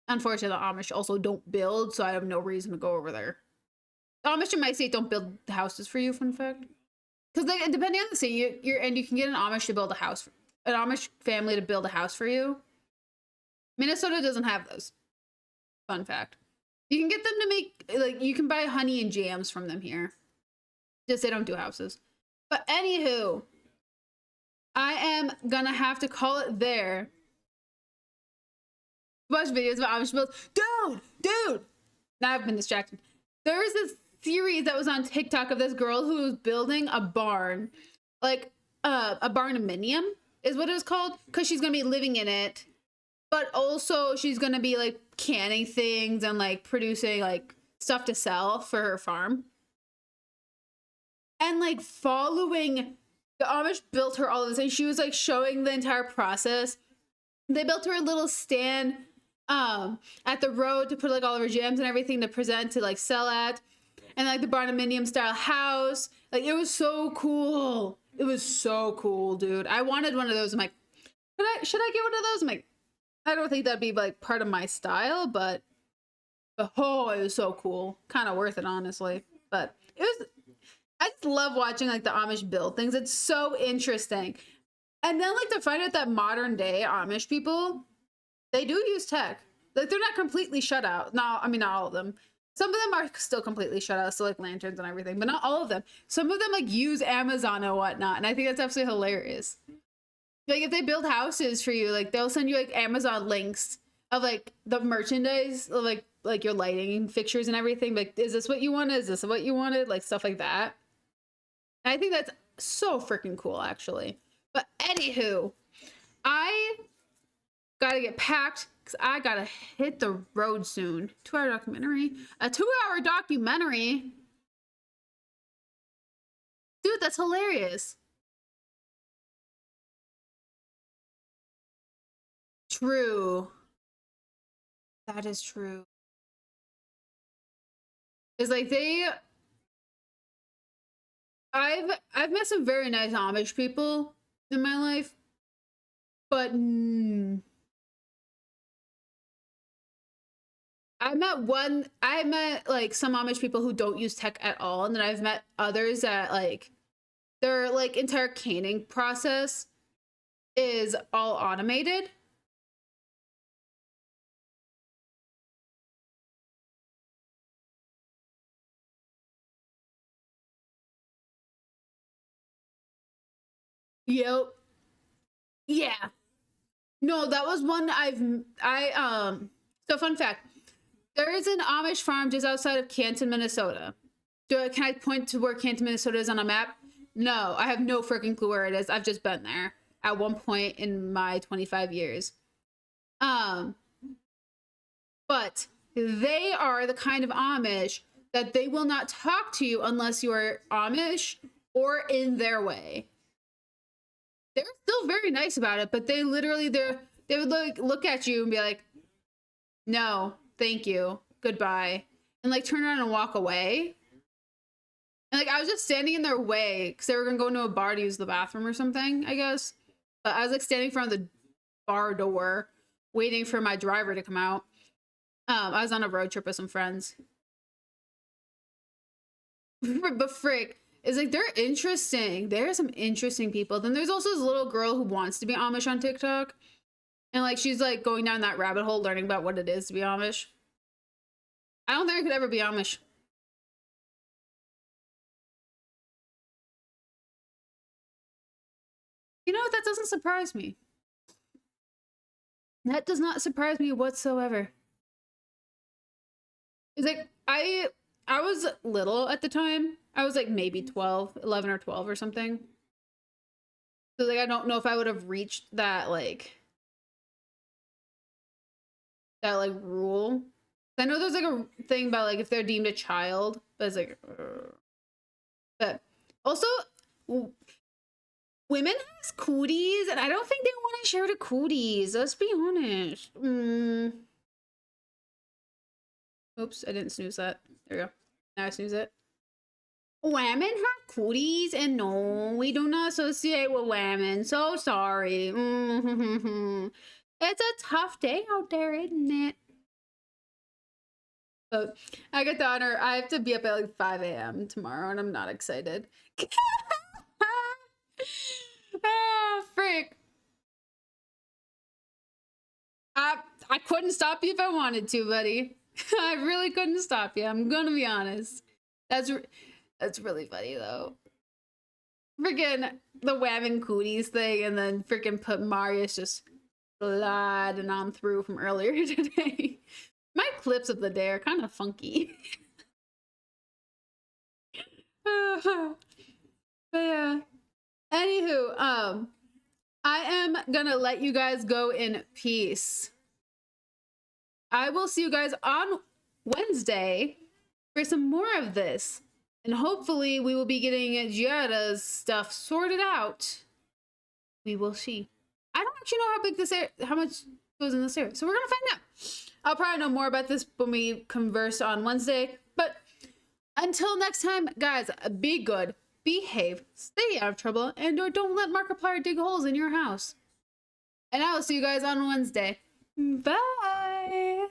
unfortunately, the Amish also don't build, so I have no reason to go over there. The Amish in my state don't build houses for you, fun fact. Because depending on the state, you can get an Amish to build a house, an Amish family to build a house for you. Minnesota doesn't have those. Fun fact. You can get them to make, like, you can buy honey and jams from them here. Just they don't do houses. But anywho, I am gonna have to call it there. Watch videos about Amish builds. Dude! Now I've been distracted. There was this series that was on TikTok of this girl who was building a barn. Like, a barnuminium is what it was called. Because she's gonna be living in it. But also she's gonna be, like, canning things and, like, producing, like, stuff to sell for her farm. And, like, following, the Amish built her all of this, and she was, like, showing the entire process. They built her a little stand at the road to put, like, all of her jams and everything to present, to, like, sell at. And, like, the barnuminium style house. Like, it was so cool. It was so cool, dude. I wanted one of those. I'm like, should I get one of those? I'm like, I don't think that'd be, like, part of my style, but oh, it was so cool. Kind of worth it, honestly. But it was, I just love watching, like, the Amish build things. It's so interesting. And then, like, to find out that modern day Amish people, they do use tech. Like, they're not completely shut out. No, I mean, not all of them. Some of them are still completely shut out, so, like, lanterns and everything, but not all of them. Some of them, like, use Amazon and whatnot, and I think that's absolutely hilarious. Like, if they build houses for you, like, they'll send you, like, Amazon links of, like, the merchandise, of, like your lighting fixtures and everything. Like, is this what you wanted? Is this what you wanted? Like, stuff like that. And I think that's so freaking cool, actually. But anywho, I gotta get packed because I gotta hit the road soon. 2-hour documentary. A 2-hour documentary? Dude, that's hilarious. True. That is true. It's like I've met some very nice Amish people in my life, but I met like some Amish people who don't use tech at all, and then I've met others that, like, their, like, entire canning process is all automated. Yep. Yeah. No, that was one so fun fact. There is an Amish farm just outside of Canton, Minnesota. Can I point to where Canton, Minnesota is on a map? No, I have no freaking clue where it is. I've just been there at one point in my 25 years. But they are the kind of Amish that they will not talk to you unless you are Amish or in their way. They're still very nice about it, but they literally, they would look at you and be like, no, thank you, goodbye, and, like, turn around and walk away. And, like, I was just standing in their way because they were gonna go into a bar to use the bathroom or something, I guess. But I was, like, standing in front of the bar door, waiting for my driver to come out. I was on a road trip with some friends. But frick, it's like, they're interesting. There are some interesting people. Then there's also this little girl who wants to be Amish on TikTok. And, like, she's, like, going down that rabbit hole learning about what it is to be Amish. I don't think I could ever be Amish. You know what? That doesn't surprise me. That does not surprise me whatsoever. It's like, I was little at the time. I was like maybe 12, 11 or 12 or something. So like, I don't know if I would have reached that like rule. I know there's like a thing about like if they're deemed a child, but it's like, but also women has cooties, and I don't think they want to share the cooties. Let's be honest. Oops, I didn't snooze that. There we go. Now I snooze it. Women have cooties, and no, we do not associate with women. So sorry. It's a tough day out there, isn't it? But I get the honor. I have to be up at like 5 a.m. tomorrow, and I'm not excited. Oh, frick. I couldn't stop you if I wanted to, buddy. I really couldn't stop you. I'm gonna be honest. That's really funny though. Freaking the whamming cooties thing, and then freaking put Marius just sliding on through from earlier today. My clips of the day are kind of funky. But yeah. Anywho, I am gonna let you guys go in peace. I will see you guys on Wednesday for some more of this. And hopefully we will be getting Giada's stuff sorted out. We will see. I don't actually know how big this how much goes in this area. So we're gonna find out. I'll probably know more about this when we converse on Wednesday. But until next time, guys, be good, behave, stay out of trouble, and or don't let Markiplier dig holes in your house. And I will see you guys on Wednesday. Bye!